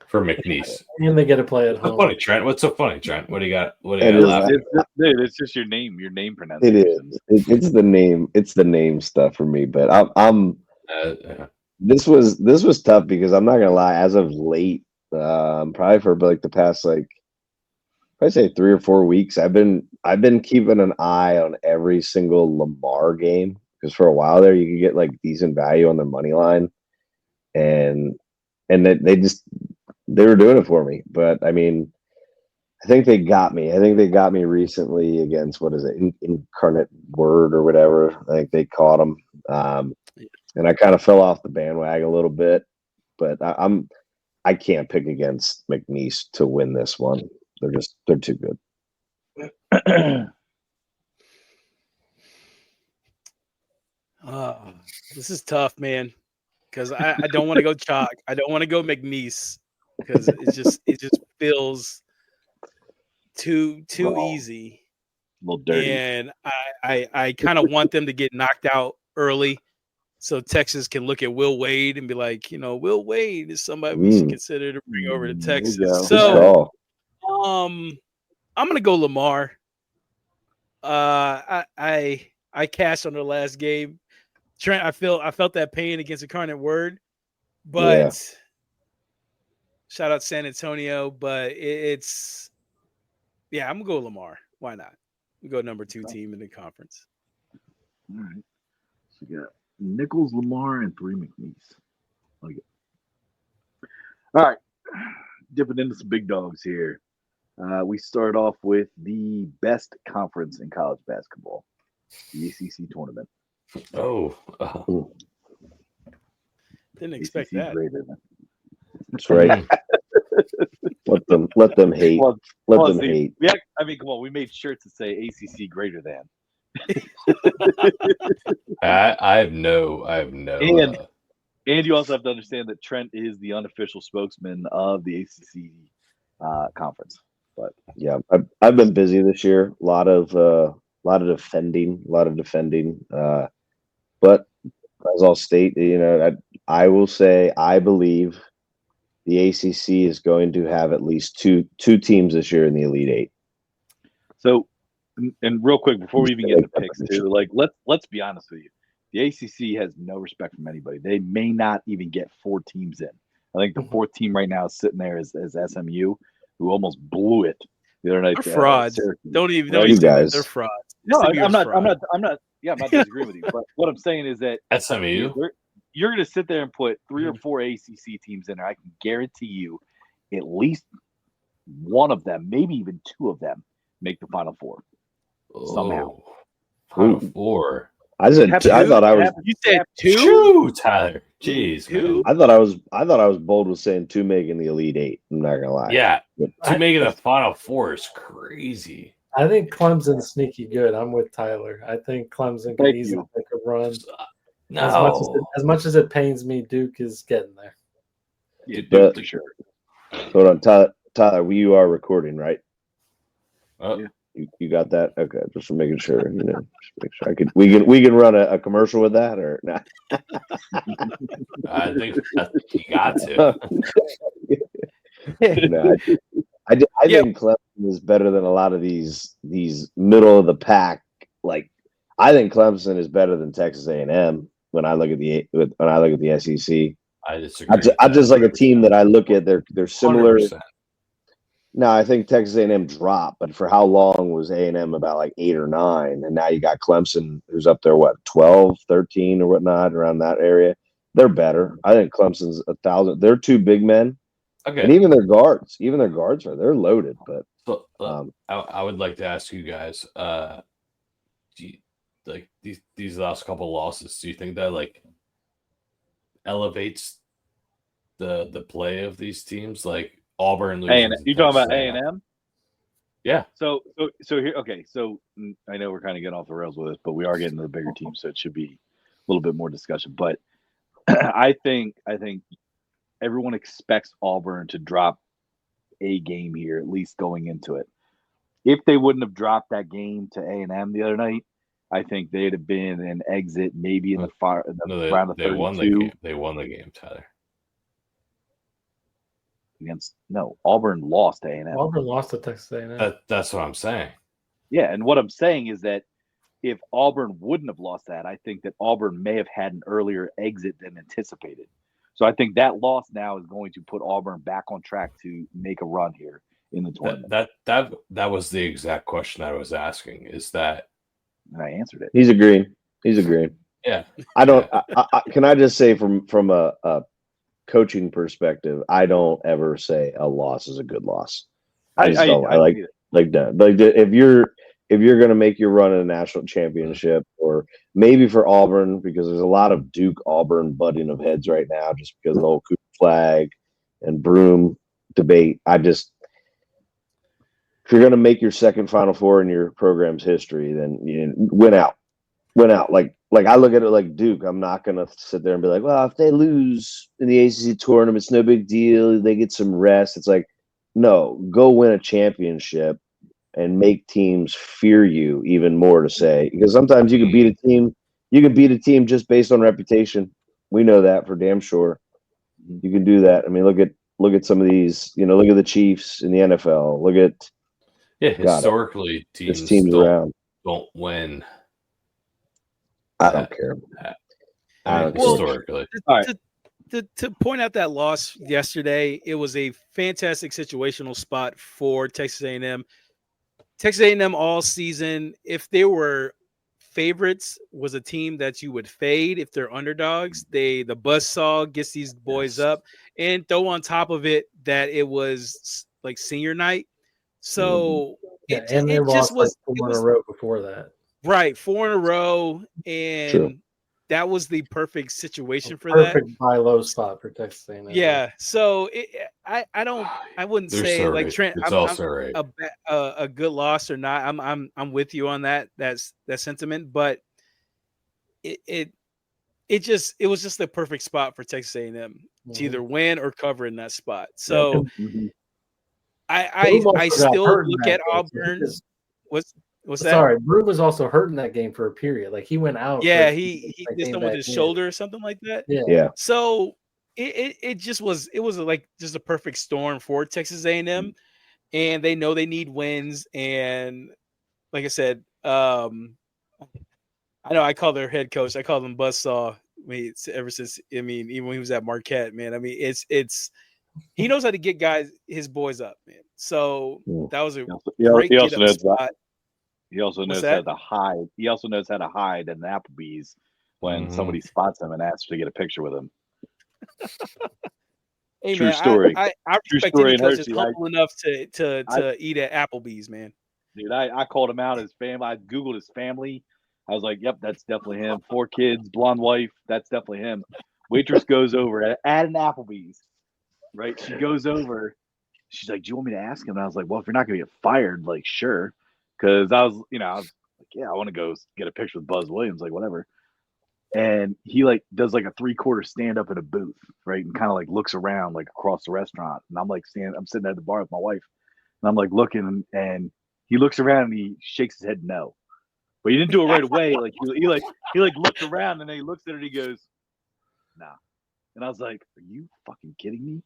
for McNeese, and they get to play at home. Funny, Trent. What's so funny, Trent? What do you got? It's just your name pronunciation. It's the name. It's the name stuff for me. But I'm. This was tough because I'm not gonna lie. As of late, probably for like the past I'd say 3 or 4 weeks, I've been keeping an eye on every single Lamar game because for a while there you could get like decent value on their money line, and they were doing it for me. But I mean, I think they got me. I think they got me recently against what is it, Incarnate Word or whatever. I think they caught them, and I kind of fell off the bandwagon a little bit. But I can't pick against McNeese to win this one. They're too good. This is tough, man, because I don't want to go chalk. I don't want to go McNeese. because it just feels too easy. A little dirty. And I kind of want them to get knocked out early so Texas can look at Will Wade and be like, Will Wade is somebody we should consider to bring over to There you Texas. go. So I'm gonna go Lamar. I cashed on their last game. Trent, I felt that pain against Incarnate Word, but shout out San Antonio. But I'm gonna go Lamar. Why not? We go number 2 team in the conference. All right. So we got Nichols, Lamar, and 3 McNeese. Like it. All right. Dipping into some big dogs here. We start off with the best conference in college basketball, the ACC tournament. Oh, didn't expect ACC that. greater than. That's right. let them hate. Let them hate. Yeah, I mean, come on. We made shirts that say ACC greater than. I have no. And you also have to understand that Trent is the unofficial spokesman of the ACC conference. But yeah, I've been busy this year. A lot of defending. But as I'll state, I will say I believe the ACC is going to have at least two teams this year in the Elite Eight. So, and real quick before we even get into picks, too, like let's be honest with you, the ACC has no respect from anybody. They may not even get 4 teams in. I think the 4th team right now is sitting there as SMU, who almost blew it the other night. They're frauds. Don't even you guys. They're frauds. No, I'm not. Yeah, I'm not disagreeing with you. But what I'm saying is that SMU. You're going to sit there and put 3 or 4 ACC teams in there. I can guarantee you, at least one of them, maybe even 2 of them, make the Final Four somehow. Final Four. I thought I was. You said 2? Shoo, Tyler. Jeez, 2? I thought I was bold with saying 2 making the Elite Eight. I'm not gonna lie. Yeah, 2 making the Final Four is crazy. I think Clemson's sneaky good. I'm with Tyler. I think Clemson can easily make a run. No. As much as it pains me, Duke is getting there. Yeah, Duke for sure. Hold on, Tyler. You are recording, right? Yeah. You got that? Okay, just for making sure. Just make sure we can run a commercial with that or not. I think you got to. No, I think Clemson is better than a lot of these middle of the pack. Like I think Clemson is better than Texas A&M when I look at the SEC. I disagree. I just like a team that I look at. They're similar. 100%. No, I think Texas A&M dropped, but for how long was A&M? About like 8 or 9, and now you got Clemson, who's up there, 12, 13 or whatnot, around that area. They're better. I think Clemson's 1,000. They're 2 big men, Okay. and even their guards they're loaded. But so, I would like to ask you guys, do you, like these last couple losses, do you think that like elevates the play of these teams, like Auburn losing? You talking about A&M? Yeah. So here, okay. So I know we're kind of getting off the rails with this, but we are getting to the bigger teams, so it should be a little bit more discussion. But I think everyone expects Auburn to drop a game here, at least going into it. If they wouldn't have dropped that game to A&M the other night, I think they'd have been an exit maybe in the round of 32. They won the game. They won the game, Tyler. Auburn lost to A&M. Auburn lost to Texas A&M. That's what I'm saying. Yeah, and what I'm saying is that if Auburn wouldn't have lost that, I think that Auburn may have had an earlier exit than anticipated. So I think that loss now is going to put Auburn back on track to make a run here in the tournament. That was the exact question I was asking. Is that? And I answered it. He's agreeing. Yeah. I don't. Can I just say from a coaching perspective, I don't ever say a loss is a good loss. I like if you're going to make your run in a national championship, or maybe for Auburn, because there's a lot of Duke Auburn butting of heads right now, just because of the whole Cooper flag and Broom debate. If you're going to make your second Final Four in your program's history, then win out. Like like I look at it like Duke. I'm not gonna sit there and be like, well, if they lose in the ACC tournament, it's no big deal. They get some rest. It's like, no, go win a championship and make teams fear you even more. To say, because sometimes you can beat a team. You can beat a team just based on reputation. We know that for damn sure. You can do that. I mean, look at some of these. Look at the Chiefs in the NFL. Look at historically teams don't win. I don't care. Historically, to point out that loss yesterday, it was a fantastic situational spot for Texas A&M. Texas A&M all season, if they were favorites, was a team that you would fade. If they're underdogs, the buzzsaw gets these boys up, and throw on top of it that it was like senior night. So they lost like 4 in a row before that. Right, 4 in a row, and True. that was the perfect situation for that. Perfect buy low spot for Texas A&M. Yeah, so I wouldn't say like Trent. It's also right. A good loss or not. I'm with you on that. That's that sentiment, but it was just the perfect spot for Texas A&M to either win or cover in that spot. So I still look at Auburn. What's that? Sorry, Brew was also hurt in that game for a period. Like he went out. Yeah, he did something with his shoulder or something like that. Yeah. So it just was like just a perfect storm for Texas A&M, and they know they need wins. And like I said, I know I call their head coach. I call him Buzzsaw. Ever since even when he was at Marquette, man. I mean, it's he knows how to get his boys up, man. So that was a great get up spot. He also knows how to hide. He also knows how to hide in the Applebee's when somebody spots him and asks to get a picture with him. Hey, True man, story. I respect any coach that's humble enough to eat at Applebee's, man. Dude, I called him out. His family. I Googled his family. I was like, yep, that's definitely him. 4 kids, blonde wife. That's definitely him. Waitress goes over at an Applebee's, right? She goes over. She's like, do you want me to ask him? And I was like, well, if you're not going to get fired, like, sure. Because I was like, yeah, I want to go get a picture with Buzz Williams, like, whatever. And he like does like a 3/4 stand up in a booth, right? And kind of like looks around like across the restaurant. And I'm like I'm sitting at the bar with my wife, and I'm like looking, and he looks around and he shakes his head no. But he didn't do it right away. Like he looked around and then he looks at it and he goes, nah. And I was like, are you fucking kidding me?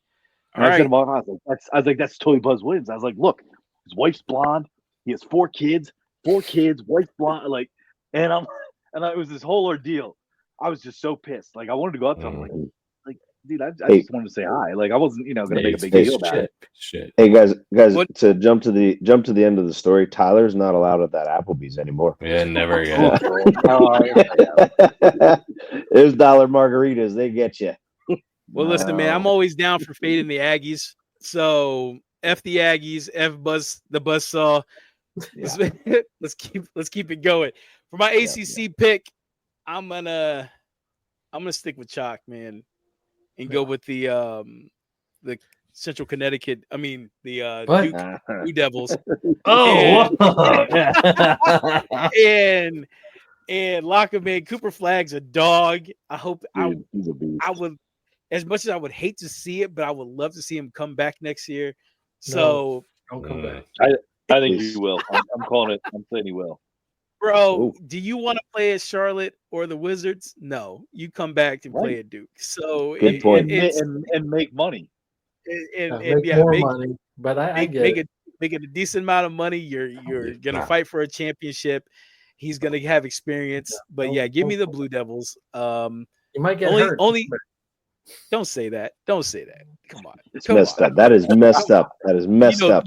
And I said to my wife, I was like, that's totally Buzz Williams. I was like, look, his wife's blonde. He has 4 kids, wife's blonde. Like, and it was this whole ordeal. I was just so pissed. Like, I wanted to go up to him, like, dude, I just wanted to say hi. Like, I wasn't, going to make a big deal about it. Shit. Hey guys, to jump to the end of the story. Tyler's not allowed at that Applebee's anymore. Yeah, never again. There's dollar margaritas. They get you. Well, listen, man, I'm always down for fading the Aggies. So F the Aggies, the Buzzsaw. Yeah. Let's keep it going. For my ACC pick, I'm gonna stick with Chalk, man, and go with the Central Connecticut. I mean the Duke Blue Devils. and lock him in. Cooper Flag's a dog. I hope he's a beast. I would, as much as I would hate to see it, but I would love to see him come back next year. So don't come back. I think he will. I'm calling it. I'm saying he will. Bro, do you want to play at Charlotte or the Wizards? No, you come back and play at Duke. So good point. And make money. Make more money. But I get it. Make it a decent amount of money. You're gonna fight for a championship. He's gonna have experience. But give me the Blue Devils. You might get hurt. Don't say that. Don't say that. Come on. It's messed up. That is messed up. That is messed up.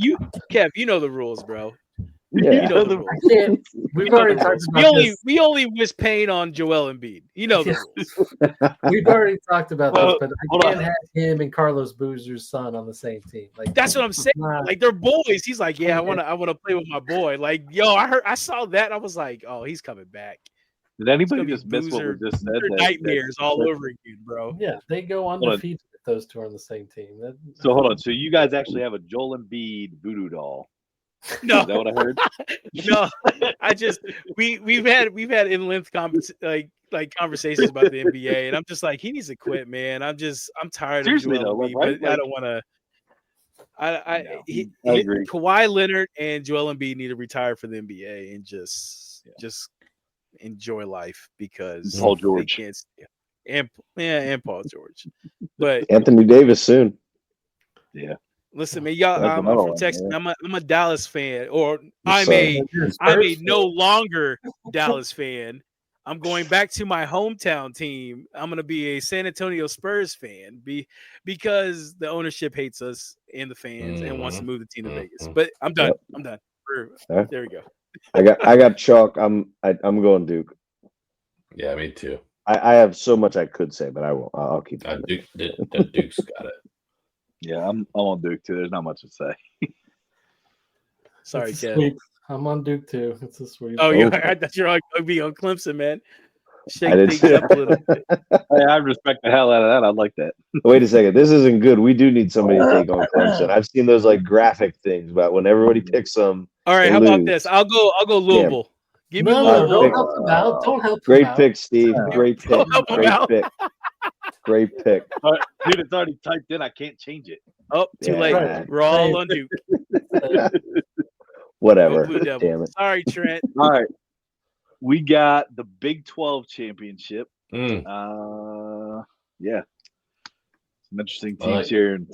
Kev, you know the rules, bro. Yeah. You know the rules. We've already talked about this. We only wish pain on Joel Embiid. You know the rules. We've already talked about this, but I can't have him and Carlos Boozer's son on the same team. Like that's what I'm saying. Like they're boys. He's like, yeah, I want to play with my boy. Like, yo, I saw that. I was like, oh, he's coming back. Did anybody just miss what we just said? Nightmares all over again, bro. Yeah, they go undefeated if those two are on the same team. So hold on. So you guys actually have a Joel Embiid voodoo doll No, Is that what I heard? no. I just we've had in-length conversations about the NBA, and I'm just like, he needs to quit, man. I'm tired Seriously of though, Joel Embiid, right? but I Like, don't want to. no, I agree. Kawhi Leonard and Joel Embiid need to retire for the NBA and just enjoy life because Paul they George. can't. And Paul George, but Anthony Davis soon. Yeah. listen, man, y'all. That's I'm another from one, Texas. yeah. I'm a Dallas fan, or Yes, I'm a no longer Dallas fan. I'm going back to my hometown team. I'm going to be a San Antonio Spurs fan because the ownership hates us and the fans and wants to move the team to Vegas. But I'm done. Yep. I'm done. Yeah. There we go. I got chalk. I'm going Duke. Yeah, me too. I have so much I could say, but I won't. I'll keep it. Duke's got it. Yeah, I'm on Duke too. There's not much to say. Sorry, It's a Kev. sweep. I'm on Duke too. It's a sweep. Oh, I thought you're going to be on Clemson, man. Shake didn't things say up a little bit. Hey, I respect the hell out of that. I like that. Wait a second. This isn't good. We do need somebody to take on Clemson. I've seen those like graphic things about when everybody picks them. All right, they how about lose. this? I'll go Louisville. Give me No, Louisville. don't help him out. Don't help him Great out. pick, Steve. Great pick. Don't help him Great out. pick. Great pick. Dude, it's already typed in. I can't change it. Oh, too late. Yeah. We're all on Duke. Whatever. Go Blue Devils. Damn it. Sorry, Trent. All right. We got the Big 12 championship. Mm. Yeah. Some interesting I teams like- here. And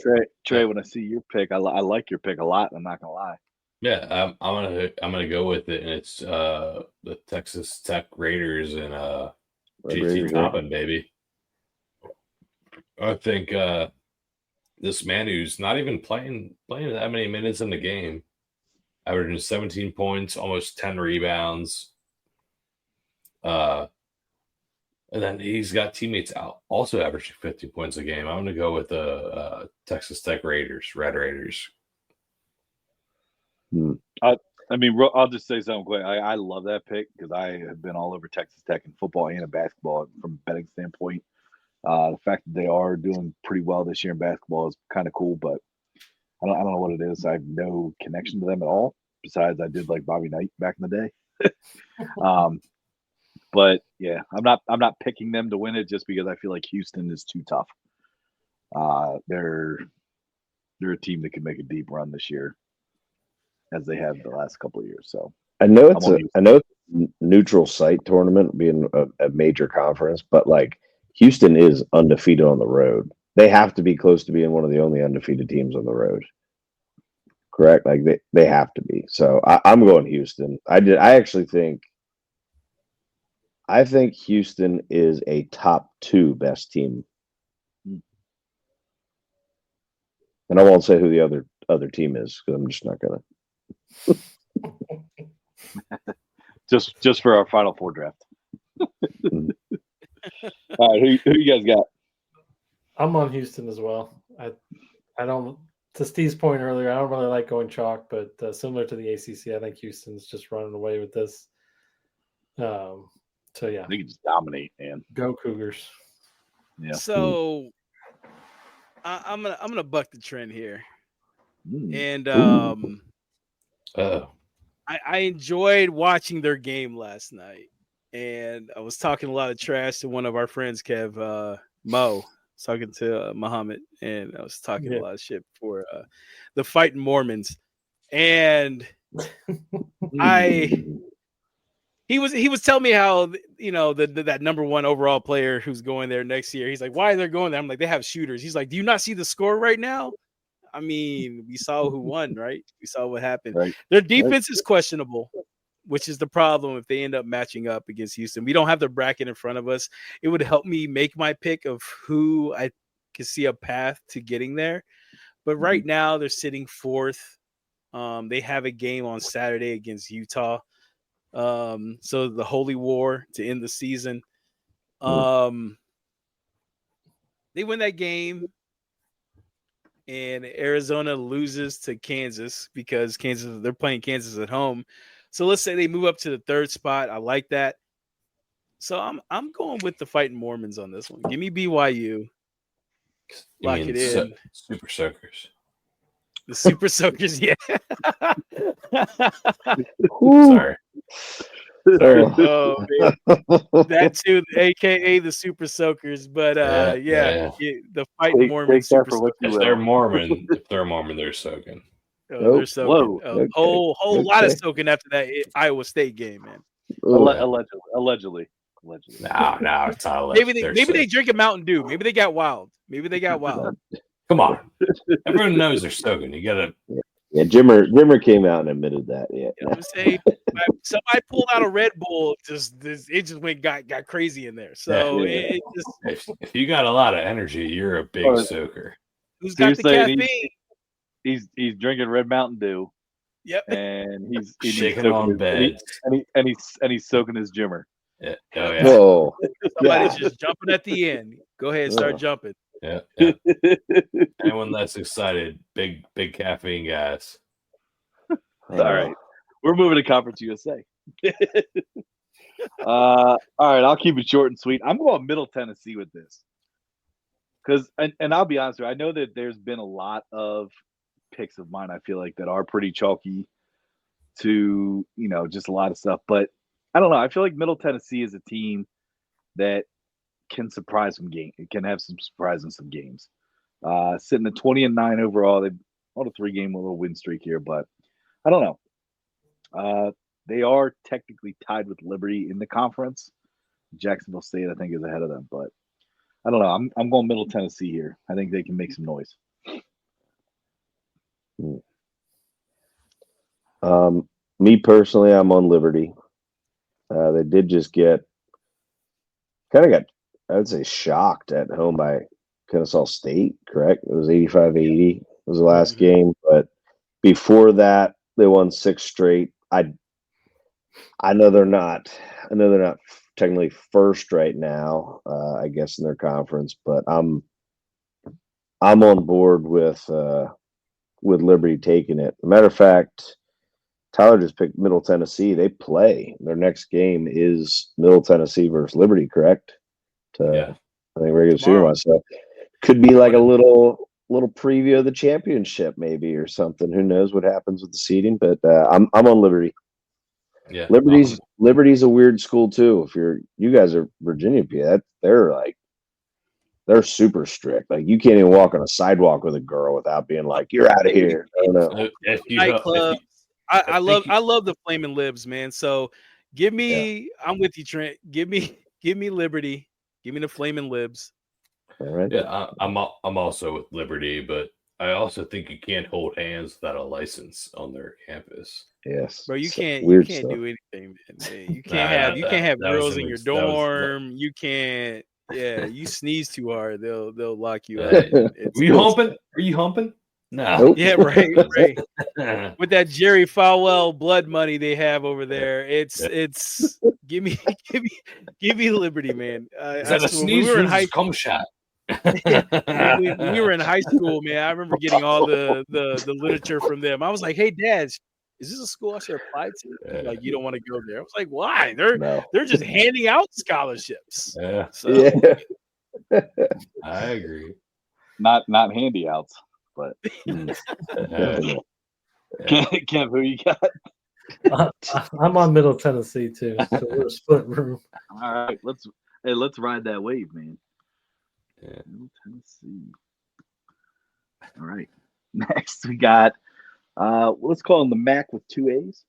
Trey, when I see your pick, I like your pick a lot. I'm not gonna lie. Yeah, I'm gonna go with it, and it's the Texas Tech Raiders and JT Toppin, baby. I think this man who's not even playing that many minutes in the game, averaging 17 points, almost 10 rebounds. And then he's got teammates out also averaging 50 points a game. I'm going to go with the Texas Tech Raiders, Red Raiders. I mean, I'll just say something quick. I love that pick because I have been all over Texas Tech in football and in basketball from a betting standpoint. The fact that they are doing pretty well this year in basketball is kind of cool, but I don't know what it is. I have no connection to them at all. Besides, I did like Bobby Knight back in the day. But yeah, I'm not picking them to win it just because I feel like Houston is too tough. They're a team that could make a deep run this year, as they have the last couple of years. So I know it's a neutral site tournament, being a major conference, but like Houston is undefeated on the road. They have to be close to being one of the only undefeated teams on the road. Correct? Like they have to be. So I'm going Houston. I think Houston is a top 2 best team. And I won't say who the other team is because I'm just not gonna. just for our Final Four draft. All right, who you guys got? I'm on Houston as well. I don't. To Steve's point earlier, I don't really like going chalk, but similar to the ACC, I think Houston's just running away with this. So yeah, They can just dominate, man. Go Cougars. Yeah. So I'm gonna buck the trend here, and I enjoyed watching their game last night, and I was talking a lot of trash to one of our friends, Kev Mo. I was talking to Muhammad, and I was talking a lot of shit for the Fighting Mormons, and he was telling me how that number 1 overall player who's going there next year. He's like, why are they going there? I'm like, they have shooters. He's like, do you not see the score right now? I mean, we saw who won, right? We saw what happened. Right. Their defense is questionable, which is the problem if they end up matching up against Houston. We don't have the bracket in front of us. It would help me make my pick of who I could see a path to getting there. But right now they're sitting 4th. They have a game on Saturday against Utah. So the Holy War to end the season. They win that game, and Arizona loses to Kansas because they're playing Kansas at home. So let's say they move up to the 3rd spot. I like that. So I'm going with the Fighting Mormons on this one. Give me BYU. Lock it in. Super Soakers. The Super Soakers, yeah. Sorry. Oh man, that too, aka the Super Soakers. But Yeah. the fighting Mormon Take that Super for what you If will. they're Mormon, they're soaking. Oh, they're soaking. Whoa. A Okay, whole lot of okay. soaking after that Iowa State game, man. Allegedly. No, it's not. Maybe They're they sick. drink a Mountain Dew. Maybe they got wild. Come on. Everyone knows they're soaking. You gotta. Yeah, Jimmer came out and admitted that. Yeah. You know what I'm saying? Somebody pulled out a Red Bull. It just got crazy in there. So Yeah. it just If you got a lot of energy, you're a big soaker. who's So got the you're saying caffeine? He's drinking Red Mountain Dew, Yep. and he's Shaking on beds. and he's soaking his Jimmer. Yeah. Oh yeah. Whoa. Somebody's God. just jumping at the end. Go ahead and start jumping. Yeah. Anyone that's excited, big caffeine guys. All right, we're moving to Conference USA. All right, I'll keep it short and sweet. I'm going Middle Tennessee with this, because and I'll be honest with you, I know that there's been a lot of picks of mine I feel like that are pretty chalky to just a lot of stuff, but I don't know. I feel like Middle Tennessee is a team that can surprise some game. It can have some surprise in some games. Sitting at 20-9 overall, they on a 3-game little win streak here, but I don't know. They are technically tied with Liberty in the conference. Jacksonville State, I think, is ahead of them, but I don't know. I'm going Middle Tennessee here. I think they can make some noise. Me personally, I'm on Liberty. They did just got, I would say, shocked at home by Kennesaw State, correct? It was 85-80 was the last game, but before that, they won 6 straight. I know they're not technically first right now, I guess, in their conference, but I'm on board with Liberty taking it. Matter of fact, Tyler just picked Middle Tennessee. They play. Their next game is Middle Tennessee versus Liberty, correct? Yeah. I think regular season wise. So could be like a little preview of the championship, maybe, or something. Who knows what happens with the seeding? But I'm on Liberty. Yeah. Liberty's a weird school too. If you guys are Virginia, they're super strict. Like you can't even walk on a sidewalk with a girl without being like, "You're out of here." I don't know. Nightclubs. I love the Flaming Libs, man. So give me, I'm with you, Trent. Give me Liberty. Give me the Flaming Libs. All right. Yeah, I'm also with Liberty, but I also think you can't hold hands without a license on their campus. Yes, bro. You can't stuff. do anything, man. You can't have girls in your dorm. You can't. Yeah, you sneeze too hard, they'll lock you out. Are you humping? No. Nope. Yeah, right. With that Jerry Falwell blood money they have over there, it's give me Liberty, man. Is that a sneeze? We were in high cum shot. we were in high school, man. I remember getting all the literature from them. I was like, "Hey, Dad, is this a school I should apply to?" Like, you don't want to go there. I was like, "Why? They're just handing out scholarships." Yeah. So, I agree. Not handouts, but Kev, who you got? I'm on Middle Tennessee too. So we're a split room. All right, let's ride that wave, man. Yeah. Middle Tennessee. All right. Next we got let's call him the Mac with 2 A's.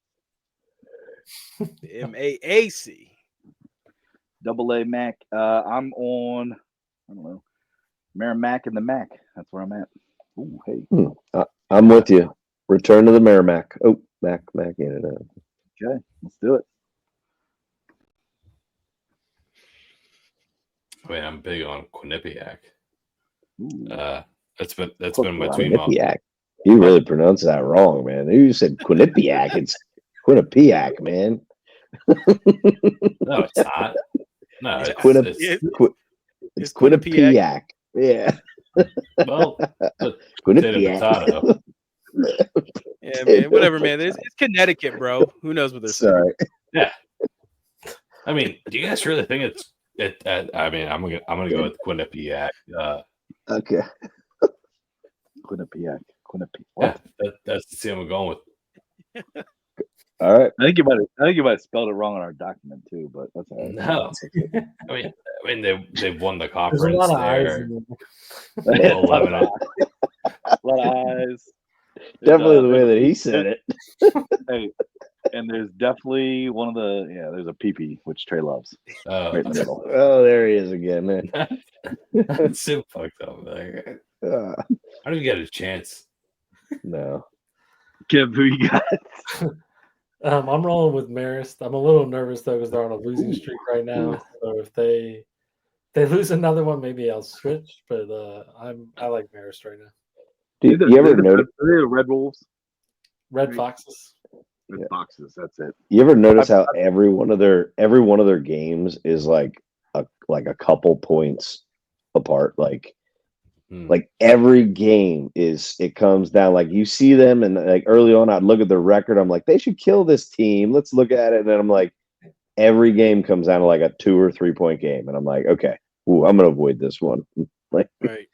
MAAC. Double A Mac. I'm on, I don't know, Merrimack and the Mac. That's where I'm at. Ooh, hey. I'm with you. Return to the Merrimack. Oh, Mac in it. Okay, let's do it. I mean, I'm big on Quinnipiac. Ooh. That's been my tweet. Quinnipiac. You really pronounced that wrong, man. You said Quinnipiac. It's Quinnipiac, man. No, it's not. No, it's Quinnipiac. Yeah. Well, Quinnipiac. Yeah, man. Whatever, man. It's Connecticut, bro. Who knows what they're saying? Sorry. Yeah. I mean, do you guys really think I mean, I'm gonna go with Quinnipiac. Okay. Quinnipiac. Quinnipiac. Yeah, What? that's the team I'm going with. All right. I think you might have spelled it wrong on our document too, but that's all right. No, I mean they've won the There's a conference. lot of eyes. They're In 11. A lot of eyes. Definitely the way that he said it. Hey, and there's definitely one of the there's a PP which Trey loves. Oh, Right in the middle. Oh, there he is again, man. that's so fucked up. Like, Uh, I don't even get a chance. no. Kev, who you got? I'm rolling with Marist. I'm a little nervous though because they're on a losing streak right now. So if they lose another one, maybe I'll switch. But I like Marist right now. Do you ever notice? Are they the Red Wolves? Red Foxes. Red Foxes. That's it. You ever notice how every one of their games is like a couple points apart? Like every game it comes down. Like you see them, and like early on, I'd look at the record. I'm like, they should kill this team. Let's look at it. And then I'm like, every game comes down to like a 2 or 3 point game, and I'm like, okay, I'm gonna avoid this one. Like, Right.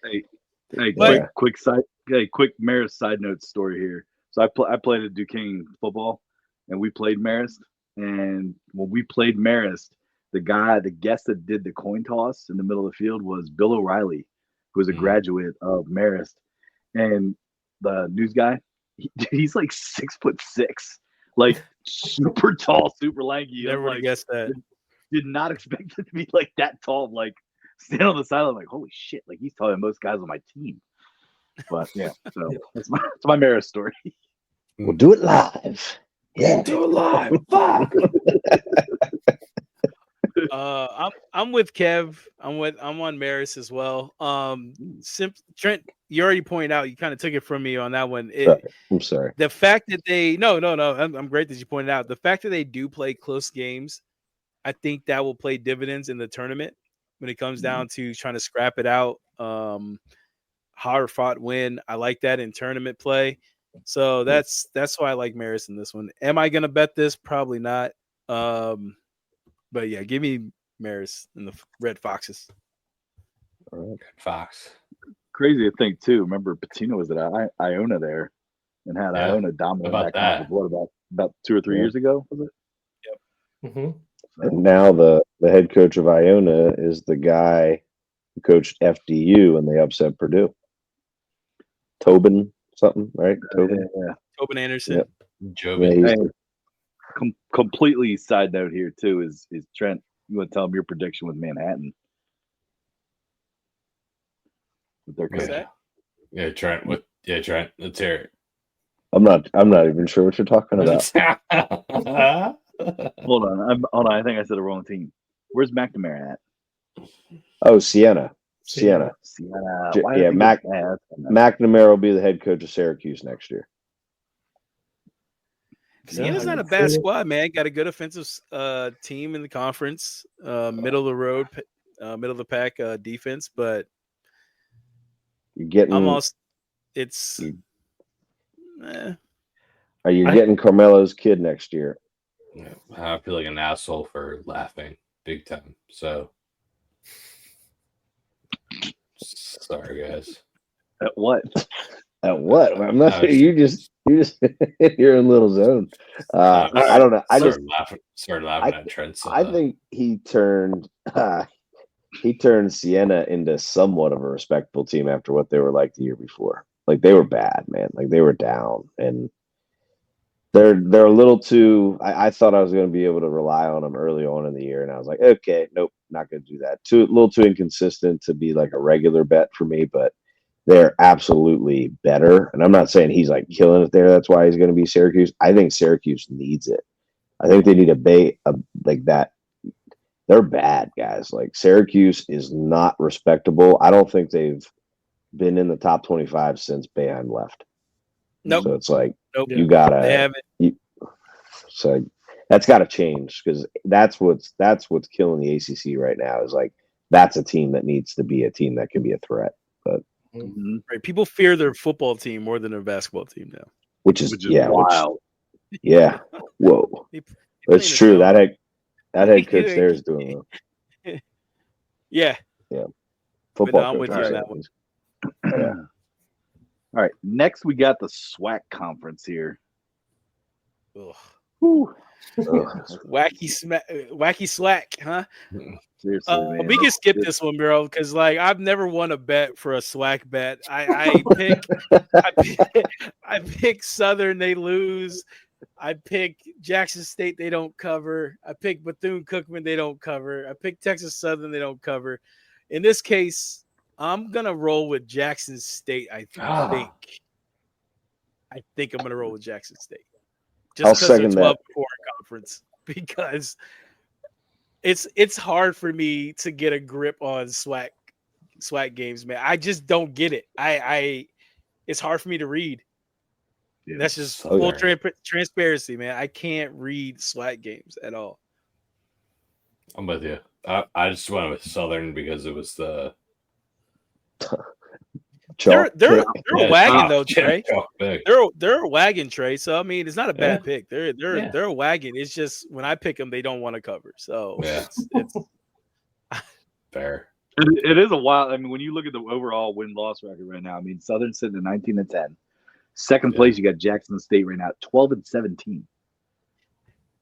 Hey, quick Marist side note story here. So I played at Duquesne football, and we played Marist. And when we played Marist, the guest that did the coin toss in the middle of the field was Bill O'Reilly, who was a graduate of Marist. And the news guy, he's like 6'6", like super tall, super lanky. Never would have guessed that. Did not expect it to be like that tall. Like stand on the sideline, like holy shit, like he's taller than most guys on my team. But yeah, so that's my Marist story. we'll do it live. Yeah, do it live. Fuck. I'm with Kev. I'm on Maris as well. Trent, you already pointed out, you kind of took it from me on that one. I'm sorry. The fact that they no, I'm great that you pointed out. The fact that they do play close games, I think that will play dividends in the tournament when it comes down to trying to scrap it out. Hard fought win. I like that in tournament play. So that's why I like Maris in this one. Am I gonna bet this? Probably not. But yeah, give me Maris and the Red Foxes. Red Fox. Crazy to think too. Remember, Patino was at Iona there, and had Iona dominate that conference. What about 2 or 3 years ago? Was it? Yep. Mm-hmm. And now the head coach of Iona is the guy who coached FDU, and they upset Purdue. Tobin something, right? Tobin. Yeah. Tobin Anderson. Yep. Jobin. Yeah, Completely side note here too is Trent. You want to tell him your prediction with Manhattan? With their What's coach? that? Trent. Trent. Let's hear it. I'm not even sure what you're talking about. Hold on. I think I said the wrong team. Where's McNamara at? Oh, Siena. Siena. Yeah, McNamara will be the head coach of Syracuse next year. Siena's not a bad squad, man. Got a good offensive team in the conference, middle of the road, middle of the pack defense. But you're getting almost Are you getting Carmelo's kid next year? I feel like an asshole for laughing big time. So sorry, guys. At what? At what? I'm not sure. You just you're in a little zone. I don't know. I started laughing at Trent. I think he turned Siena into somewhat of a respectable team after what they were like the year before. Like they were bad, man. Like they were down, and they're a little too. I thought I was going to be able to rely on them early on in the year, and I was like, okay, nope, not going to do that. A little too inconsistent to be like a regular bet for me, but they're absolutely better. And I'm not saying he's like killing it there. That's why he's going to be Syracuse. I think Syracuse needs it. I think they need a like that. They're bad guys. Like Syracuse is not respectable. I don't think they've been in the top 25 since Boeheim left. Nope. So it's like you They gotta. haven't. So that's got to change because that's what's killing the ACC right now. Is like that's a team that needs to be a team that can be a threat. But right, people fear their football team more than their basketball team now, which is wild. Whoa, that's true. That head coach there is doing well. Yeah. Football. I'm with you on that one. Yeah. All right. Next, we got the SWAC conference here. Ugh. Whew. Wacky slack, huh? Seriously, man. We can skip this one, bro, because like I've never won a bet for a SWAC bet. I pick Southern, they lose. I pick Jackson State, they don't cover. I pick Bethune-Cookman, they don't cover. I pick Texas Southern, they don't cover. In this case, I'm gonna roll with Jackson State. I think I'm gonna roll with Jackson State. Just because they're 12-4 conference. Because it's hard for me to get a grip on SWAC games, man. I just don't get it. It's hard for me to read. Yeah, that's just full transparency, man. I can't read SWAC games at all. I'm with you. I just went with Southern because it was the. They're a wagon though, Trey. They're a wagon, Trey. So I mean, it's not a bad pick. They're a wagon. It's just when I pick them, they don't want to cover. So it's fair. It is a wild. I mean, when you look at the overall win-loss record right now, I mean, Southern sitting at 19-10. Second place, you got Jackson State right now, 12-17.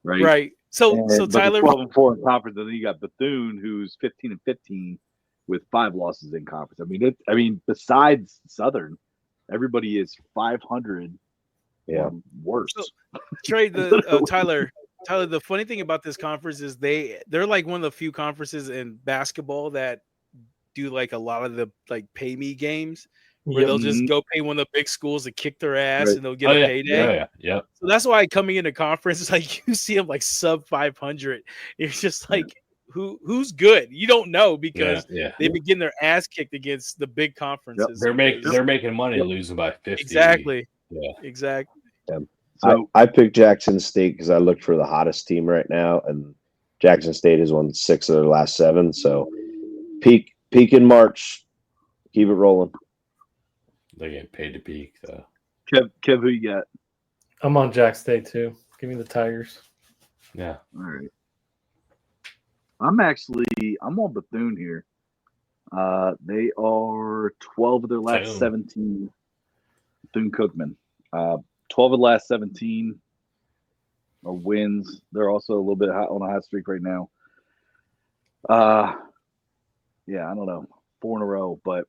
Right. Right. So Tyler, 12-4 in conference, and then you got Bethune, who's 15-15 with 5 losses in conference. I mean, besides Southern, everybody is 500. Yeah. Worse. So, Trey, Tyler, the funny thing about this conference is they're like one of the few conferences in basketball that do like a lot of the like pay me games where they'll just go pay one of the big schools to kick their ass and they'll get a payday. Yeah. So that's why coming into conference, like you see them like sub 500. It's just like who's good? You don't know because they've been getting their ass kicked against the big conferences. They're making money losing by 50. Exactly. Yeah. Exactly. Yeah. So I picked Jackson State because I looked for the hottest team right now, and Jackson State has won 6 of their last 7. So peak in March, keep it rolling. They get paid to peak though. Kev, who you got? I'm on Jack State too. Give me the Tigers. Yeah. All right. I'm on Bethune here. They are 12 of their last 17. Bethune-Cookman. 12 of the last 17 are wins. They're also a little bit on a hot streak right now. Yeah, I don't know. 4 in a row, but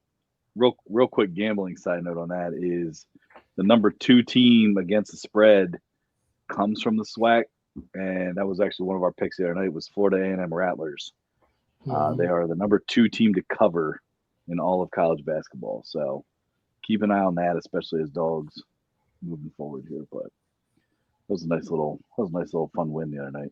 real quick gambling side note on that is the number 2 team against the spread comes from the SWAC, and that was actually one of our picks the other night was Florida A&M Rattlers. They are the number 2 team to cover in all of college basketball. So keep an eye on that, especially as dogs moving forward here. But it was a nice little fun win the other night.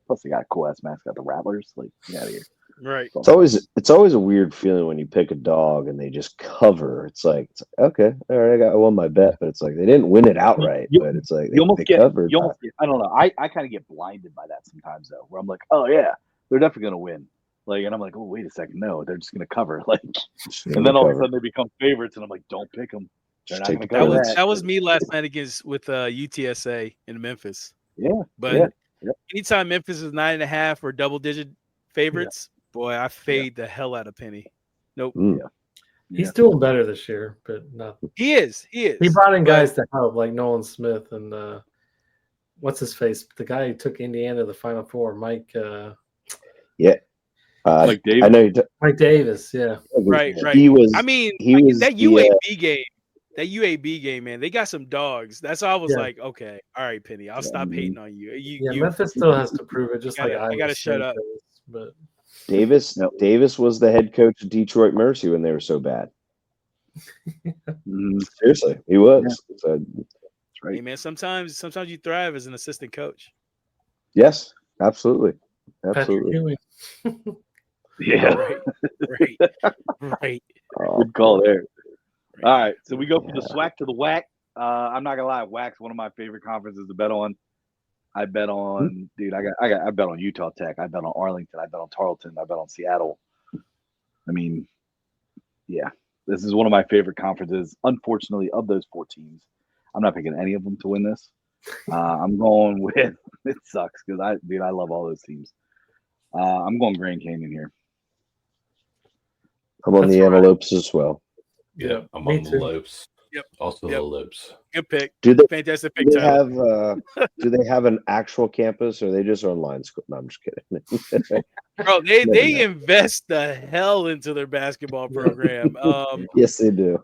Plus, they got a cool ass mascot, the Rattlers. Like, get out of here. Right. It's always a weird feeling when you pick a dog and they just cover. It's like okay, all right, I won my bet, but it's like they didn't win it outright. But it's like they covered. I don't know. I kind of get blinded by that sometimes though, where I'm like, oh yeah, they're definitely gonna win. Like, and I'm like, oh wait a second, no, they're just gonna cover. Like, and then all of a sudden they become favorites, and I'm like, don't pick them. They're not gonna cover that. That was me last night with UTSA in Memphis. Yeah, but anytime Memphis is 9.5 or double-digit favorites. Boy, I fade the hell out of Penny. Nope. He's doing better this year, but not. He is. He brought in guys to help, like Nolan Smith and what's his face? The guy who took Indiana to the Final Four, Mike. Mike Davis. I know Mike Davis. Yeah. Right. He was. I mean, was that UAB game. That UAB game, man, they got some dogs. That's why I was like, okay, all right, Penny, I'll stop hating on you. Memphis still has to prove it. Just I got to shut up. But Davis was the head coach of Detroit Mercy when they were so bad. Seriously, he was. Yeah. So, that's right. Hey, man, sometimes you thrive as an assistant coach. Yes, absolutely. Yeah. Right. Good call there. All right, so we go from the SWAC to the WAC. I'm not gonna lie, WAC's one of my favorite conferences to bet on. I bet on, dude. I bet on Utah Tech. I bet on Arlington. I bet on Tarleton. I bet on Seattle. I mean, yeah, this is one of my favorite conferences. Unfortunately, of those 4 teams, I'm not picking any of them to win this. I'm going with. It sucks because I love all those teams. I'm going Grand Canyon here. I'm on the Antelopes as well. Yeah, I'm on the Lopes. Also Yep. the Libs. Good pick. Do they, Fantastic do pick, they Tyler. have do they have an actual campus, or are they just online school? No, I'm just kidding. Bro, they Never know. invest the hell into their basketball program. Yes, they do.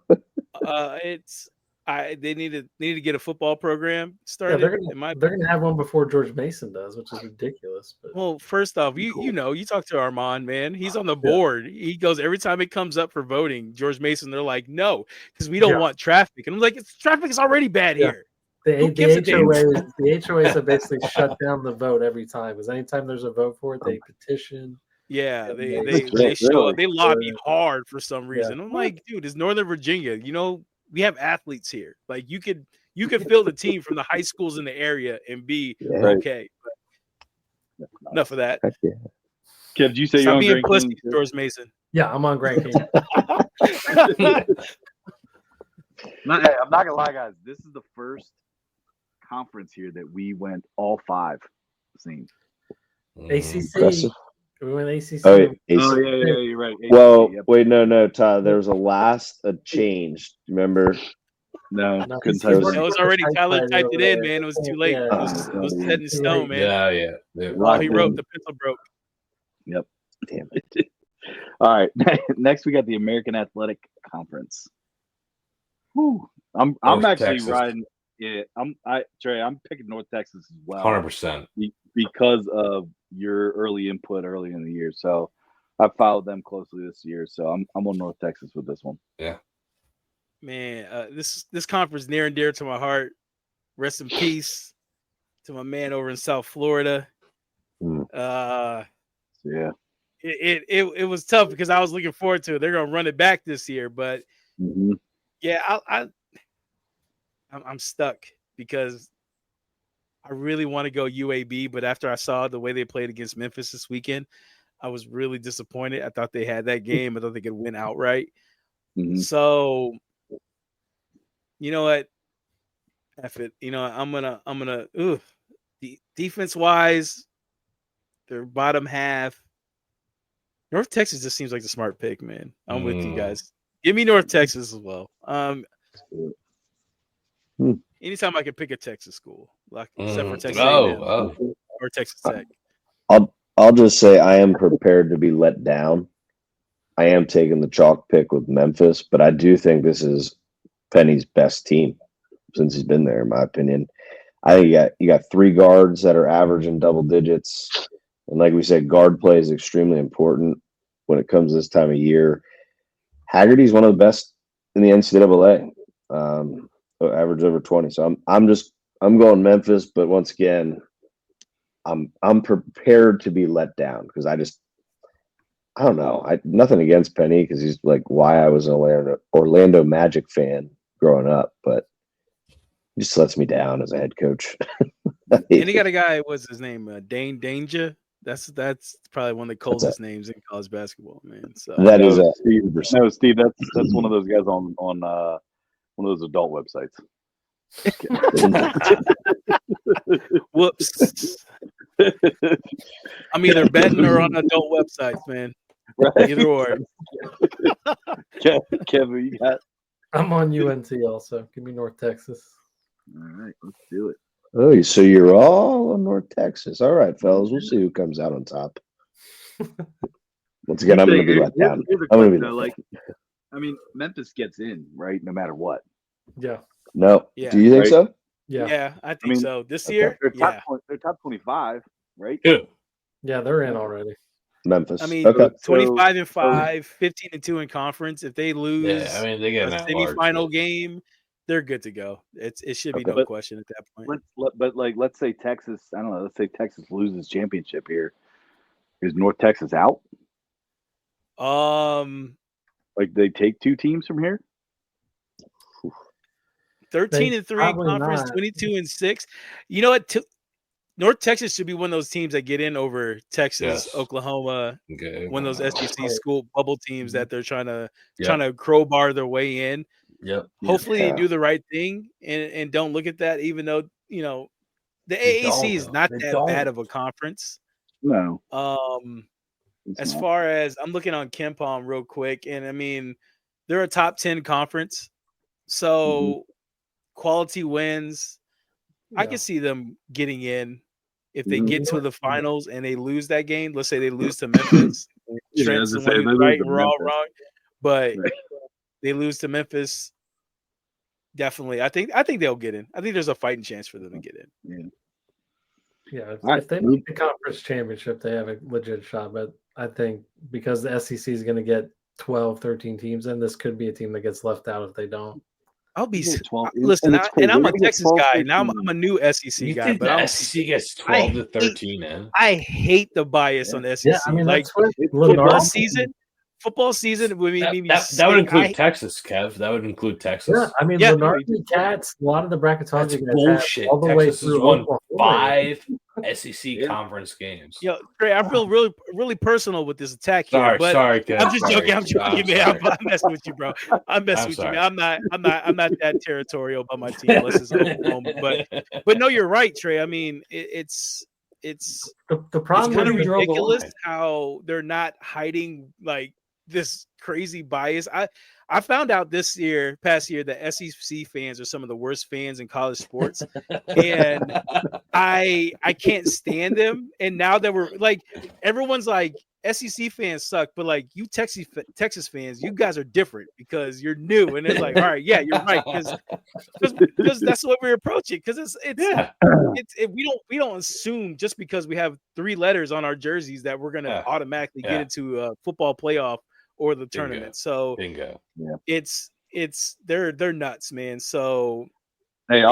They need to get a football program Yeah, started. they're gonna have one before George Mason does, which is ridiculous. But Well, first off, you talk to Armand, man. He's on the board. He goes every time it comes up for voting. George Mason, they're like, no, because we don't want traffic. And I'm like, traffic is already bad here. Who gives a damn? The HOAs have basically shut down the vote every time. Because anytime there's a vote for it, they petition. Yeah, they Really? show up. They lobby hard for some reason. I'm like, dude, it's Northern Virginia. We have athletes here. Like you could field a team from the high schools in the area and be okay. But enough of that. Heck yeah. Kev, did you say you're Stop on being Grand pussy, Canyon? George Mason. Yeah, I'm on Grand Canyon. I'm not gonna lie, guys. This is the first conference here that we went all 5 seen. ACC. Impressive. We went ACC. Oh, Oh AC. yeah, you're right. Well, Yep. wait, no, Todd. There was a change. Remember? No, No, couldn't he's- tell he's you. working It was on already the Tyler typewriter typed it over in, there. man. It was too late. Yeah. It was set in stone, man. Yeah. While he Locked wrote, in. the pencil broke. Yep. Damn it. All right. Next, we got the American Athletic Conference. Whew. I'm North actually Texas. riding. Yeah, Trey. I'm picking North Texas as well 100%. because of your early input early in the year. So I followed them closely this year. So I'm on North Texas with this one. Yeah. Man, this conference near and dear to my heart. Rest in peace to my man over in South Florida. Mm. Yeah. It was tough because I was looking forward to it. They're gonna run it back this year, but yeah, I'm stuck because I really want to go UAB, but after I saw the way they played against Memphis this weekend, I was really disappointed. I thought they had that game. I thought they could win outright. So, you know what? F it. I'm gonna. Defense wise, their bottom half. North Texas just seems like the smart pick, man. I'm with you guys. Give me North Texas as well. Anytime I can pick a Texas school, like except for Texas A&M or Texas Tech. I'll just say I am prepared to be let down. I am taking the chalk pick with Memphis, but I do think this is Penny's best team since he's been there, in my opinion. I think you got 3 guards that are averaging double digits. And like we said, guard play is extremely important when it comes this time of year. Haggerty's one of the best in the NCAA. Average over 20. So I'm going Memphis, but once again, I'm prepared to be let down because I don't know. Nothing against Penny because he's like why I was an Orlando Magic fan growing up, but he just lets me down as a head coach. And he got a guy. What's his name? Dane Danger. That's probably one of the coldest names in college basketball, man. So that is Steve. That's one of those guys on one of those adult websites. Whoops. I'm either betting or on adult websites, man. Right. Either or. Kevin, you got? I'm on UNT also. Give me North Texas. All right, let's do it. Oh, so you're all on North Texas. All right, fellas. We'll see who comes out on top. Once again, I'm going to be let down. Memphis gets in, right? No matter what. Yeah. No. Yeah. Do you think so? Yeah, I think so. This year, they're top 25, right? Yeah, they're in already. Memphis. I mean, 25-5, 15-2 in conference. If they lose they get a semifinal game, they're good to go. It should be no question at that point. Let's say Texas. I don't know. Let's say Texas loses championship here. Is North Texas out? Like they take 2 teams from here. 13-3 conference, 22-6. You know what? North Texas should be one of those teams that get in over Texas, Oklahoma, one of those SEC school bubble teams that they're trying to crowbar their way in. Yep. Hopefully they do the right thing and don't look at that, even though the AAC is not that bad of a conference. No. As far as I'm looking on KenPom real quick, and I mean they're a top 10 conference. So quality wins. I Yeah. can see them getting in if they get to the finals and they lose that game. Let's say they lose to Memphis. Trent's the one who's right and we're all wrong. But they lose to Memphis. Definitely. I think they'll get in. I think there's a fighting chance for them to get in. Yeah. If they make the conference championship, they have a legit shot. But I think because the SEC is going to get 12, 13 teams in, this could be a team that gets left out if they don't. I'll be 12. listen, And I'm a Texas 12, guy. Now I'm 13. a new SEC You guy, think but the SEC gets 12 to 13 in? I hate the bias on the SEC. Yeah, I mean, like that's what football season would be that would include Texas, Kev. That would include Texas. Yeah, I mean, Lenardi Cats, a lot of the bracketology That's guys bullshit. all the Texas way has through won Oklahoma. 5 SEC conference games. Yo, Trey, I feel really personal with this attack here. Sorry, But Kev. I'm just joking. I'm joking, man. I'm messing with you, bro. I'm messing with you, man. I'm not that territorial about my team unless it's Oklahoma. But no, you're right, Trey. I mean, it's the problem. It's kind of ridiculous how they're not hiding like this crazy bias. I found out past year, that SEC fans are some of the worst fans in college sports, and I can't stand them. And now that we're like, everyone's like, SEC fans suck, but like you Texas fans, you guys are different because you're new. And it's like, all right, yeah, you're right, because that's what we're approaching. Because we don't assume just because we have 3 letters on our jerseys that we're gonna automatically get into a football playoff or the tournament. So it's they're nuts, man. So hey,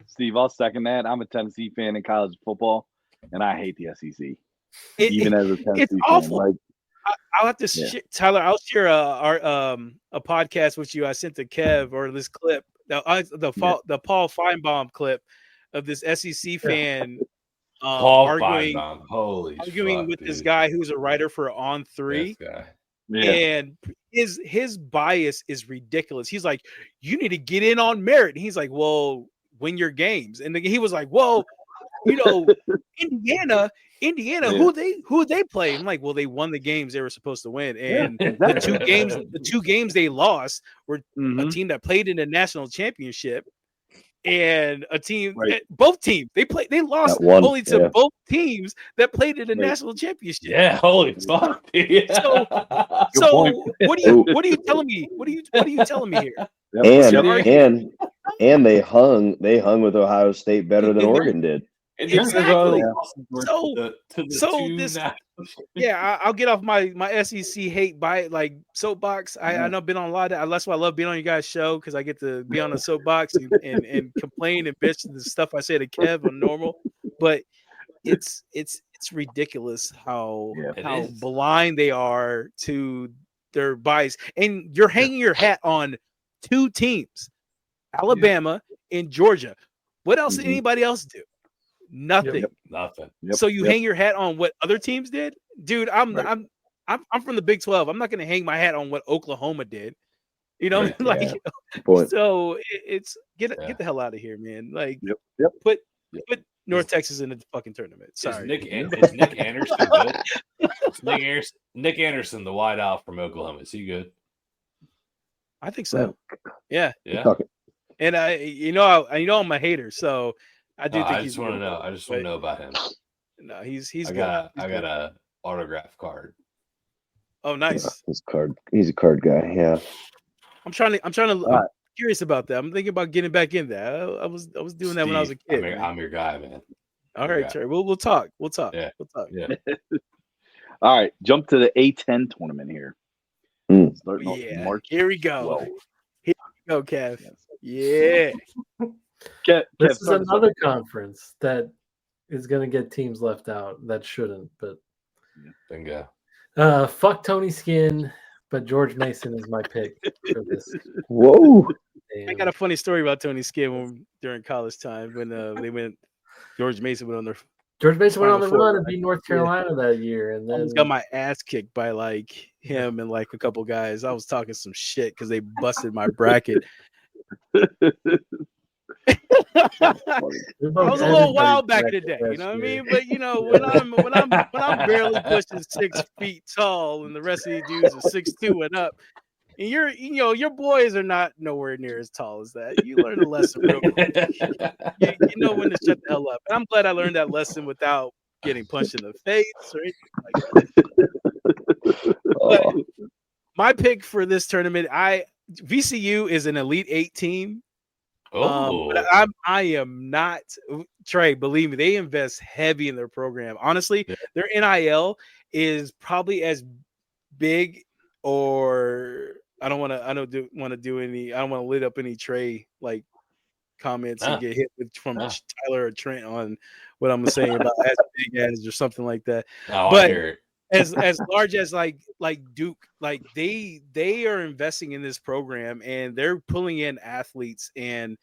Steve, I'll second that. I'm a Tennessee fan in college football, and I hate the SEC. Even as a Tennessee it's fan, awful. I'll have to Tyler. I'll share a podcast with you. I sent to Kev or this clip, the Paul Feinbaum clip of this SEC fan. Arguing with this guy who's a writer for On 3, and his bias is ridiculous. He's like, you need to get in on merit. And he's like, well, win your games. And he was like, well, Indiana, who they play? I'm like, well, they won the games they were supposed to win, and the two games they lost were a team that played in the national championship. And a team, both teams, they lost only to both teams that played in the national championship. Yeah, holy fuck! Yeah. So what are you telling me? What are you telling me here? And they hung with Ohio State better than Oregon did. Exactly. I'll get off my SEC hate by like soapbox. I know I've been on a lot of that. That's why I love being on you guys' show, because I get to be on a soapbox and complain and bitch the stuff I say to Kev on normal. But it's ridiculous how blind they are to their bias. And you're hanging your hat on 2 teams, Alabama and Georgia. What else did anybody else do? Nothing. Nothing. So you hang your hat on what other teams did, dude. I'm from the Big 12. I'm not going to hang my hat on what Oklahoma did. So it's get the hell out of here, man. Like, put North Texas in the fucking tournament. Sorry, is Nick Anderson good? Nick Anderson, the wide out from Oklahoma, is he good? I think so. Yeah. And I'm a hater, so. I do think I just want to know. I just want to know about him. No, he's good. I got a autograph card. Oh, nice. He's a card guy. Yeah. I'm curious about that. I'm thinking about getting back in that. I was doing that when I was a kid. I'm your guy, man. All right, Trey. We'll talk. Yeah. We'll talk. Yeah. All right. Jump to the A10 tournament here. Yeah. March here we go. 12. Here we go, Kev. Yeah. This is another conference that is going to get teams left out that shouldn't, but bingo. Fuck Tony Skinn, but George Mason is my pick for this. Whoa! I got a funny story about Tony Skinn during college time when George Mason went on the run and beat North Carolina that year, and then got my ass kicked by like him and like a couple guys. I was talking some shit because they busted my bracket. I was a little wild back in the day, you know what I mean? But when I'm barely pushing 6 feet tall and the rest of these dudes are 6'2" and up, And your boys are not nowhere near as tall as that. You learn a lesson real quick. You know when to shut the hell up. And I'm glad I learned that lesson without getting punched in the face or anything like that. But my pick for this tournament, VCU is an Elite Eight team. But I am not Trey. Believe me, they invest heavy in their program. Honestly, their NIL is probably as big, or I don't want to lit up any Trey like comments and get hit from Tyler or Trent on what I'm saying about as big as or something like that. But as large as like Duke, like they are investing in this program and they're pulling in athletes, and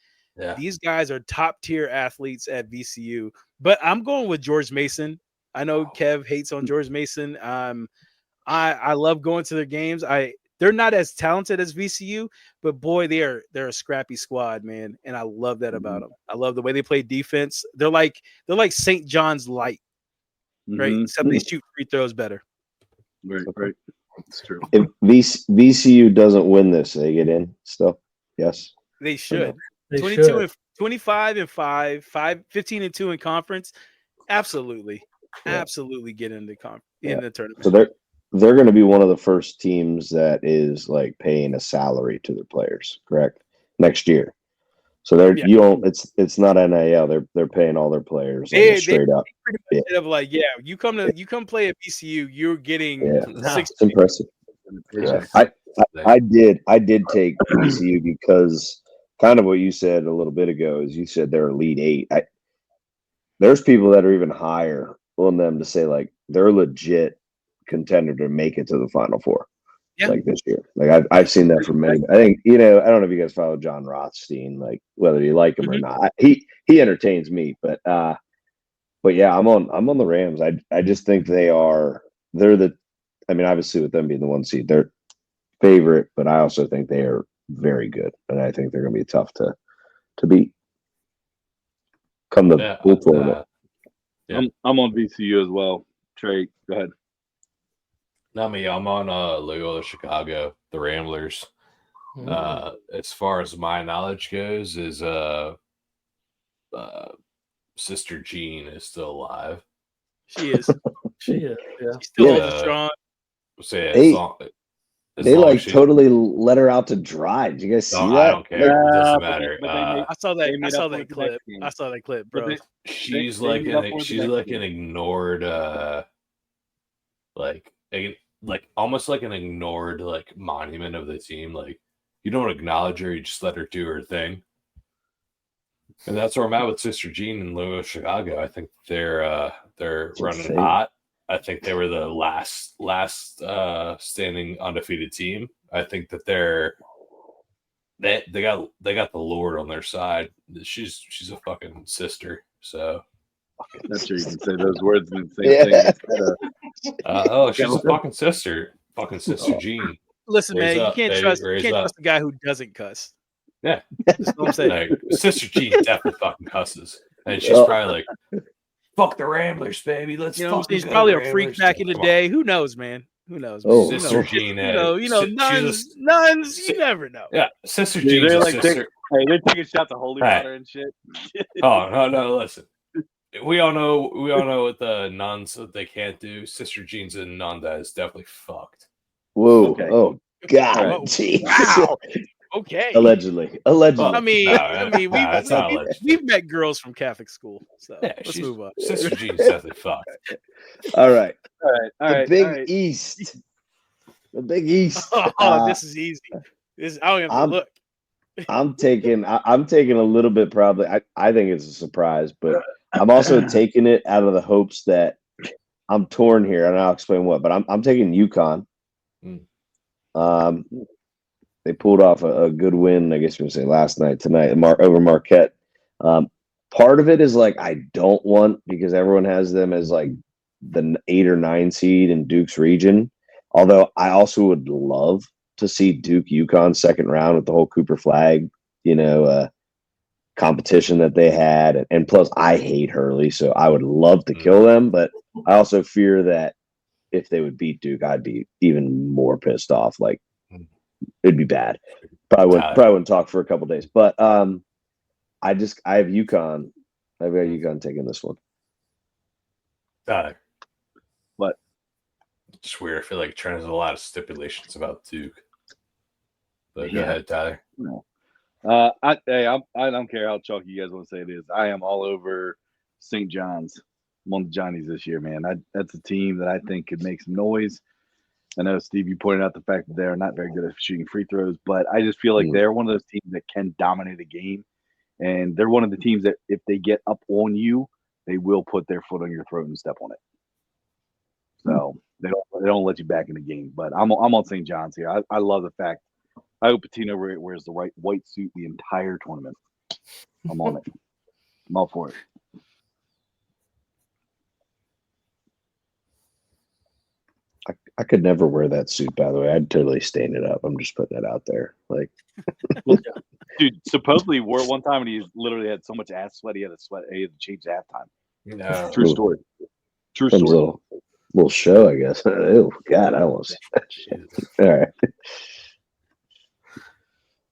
these guys are top tier athletes at VCU. But I'm going with George Mason. I know Kev hates on George Mason. I love going to their games. They're not as talented as VCU, but boy, they're a scrappy squad, man, and I love that about them. I love the way they play defense. They're like St. John's light. Right, except they shoot free throws better. Right. It's true. If VCU doesn't win this, they get in still. Yes, they should. They 22 should. and 25 and 15 and 2 in conference. Absolutely get in the tournament. So they're going to be one of the first teams that is like paying a salary to their players, correct? Next year. So it's not NIL. They're paying all their players straight up. Pretty much you come play at VCU, you're getting It's impressive. Yeah. I did take VCU because kind of what you said a little bit ago is you said they're Elite Eight. There's people that are even higher on them to say like they're a legit contender to make it to the Final Four. Like this year. Like I've seen that from many. I think, I don't know if you guys follow John Rothstein, like whether you like him or not. He entertains me, but yeah, I'm on the Rams. I just think obviously with them being the 1 seed, they're favorite, but I also think they are very good. And I think they're gonna be tough to beat. Come the full tournament. I'm on VCU as well. Trey, go ahead. Not me. I'm on Loyola Chicago, the Ramblers. As far as my knowledge goes, is Sister Jean is still alive. She is. Yeah. She's still strong. They like totally let her out to dry. Did you guys see that? I don't care. It doesn't matter. I saw that clip. I saw that clip, bro. She's like an ignored like almost like an ignored like monument of the team. Like you don't acknowledge her, you just let her do her thing. And that's where I'm at with Sister Jean and Loyola Chicago. I think they're running hot. I think they were the last standing undefeated team. I think that they got the Lord on their side. She's a fucking sister. So I'm not sure you can say those words in the same thing. She's a fucking sister. Fucking Sister Jean. Listen, man, you can't trust a guy who doesn't cuss. Yeah. That's what I'm saying. Like, Sister Jean definitely fucking cusses. And she's probably like, fuck the Ramblers, baby. Let's she's probably a freak back in the day. Who knows, man? Who knows? Sister Jean. Nuns, you never know. Yeah, Sister Jean's a sister. They're taking shots of holy water and shit. No, listen. We all know what the nuns that they can't do. Sister Jean's a nun that is definitely fucked. Whoa! Okay. Oh God! Wow. Okay. Allegedly. Well, we've met girls from Catholic school, so let's move on. Sister Jean's definitely fucked. All right. The Big East. The Big East. This is easy. I don't have to look. I'm taking a little bit probably. I think it's a surprise, but I'm also taking it out of the hopes that I'm torn here, and I'll explain what. But I'm taking UConn. They pulled off a good win, I guess you would say tonight over Marquette. Part of it is like I don't want, because everyone has them as like the 8 or 9 seed in Duke's region. Although I also would love to see Duke UConn second round with the whole Cooper Flag, competition that they had. And plus I hate Hurley, so I would love to kill them. But I also fear that if they would beat Duke, I'd be even more pissed off. Like it'd be bad. Probably wouldn't talk for a couple days. But I have UConn. I've got UConn taking this one. Tyler. What? It's weird. I feel like Trent has a lot of stipulations about Duke. But go Yeah. ahead, Tyler. No. I don't care how chalky you guys want to say it is. I am all over St. John's. I'm on the Johnnies this year, man. That's a team that I think could make some noise. I know, Steve, you pointed out the fact that they're not very good at shooting free throws, but I just feel like they're one of those teams that can dominate a game. And they're one of the teams that if they get up on you, they will put their foot on your throat and step on it. So they don't let you back in the game. But I'm on St. John's here. I love the fact I hope Patino wears the right white suit the entire tournament. I'm on it. I'm all for it. I could never wear that suit, by the way. I'd totally stain it up. I'm just putting that out there. Like, dude, supposedly he wore it one time and he literally had so much ass sweat he had to change at halftime. No. True story. True Comes story. Little show, I guess. Oh God, I almost. All right.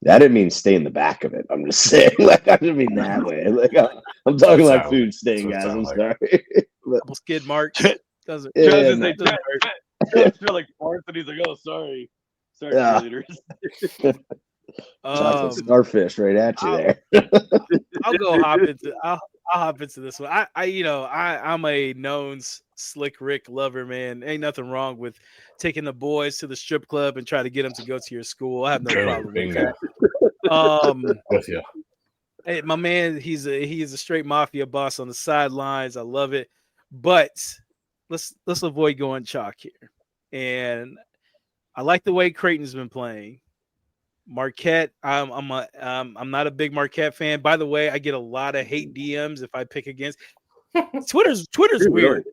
I didn't mean stay in the back of it. I'm just saying, like, I didn't mean that way. Like, I'm talking like food stain, guys. I'm sorry. But, Almost skid marks. Doesn't. Yeah, Trent's like farts and he's like, "Oh, sorry, cheerleaders." Starfish right at you there. I'll hop into this one. I'm a known slick Rick lover, man. Ain't nothing wrong with taking the boys to the strip club and try to get them to go to your school. I have no problem with that. With you. Hey, my man, he's a straight mafia boss on the sidelines. I love it, but let's avoid going chalk here. And I like the way Creighton's been playing. Marquette, I'm not a big Marquette fan. By the way, I get a lot of hate DMs if I pick against. Twitter's weird.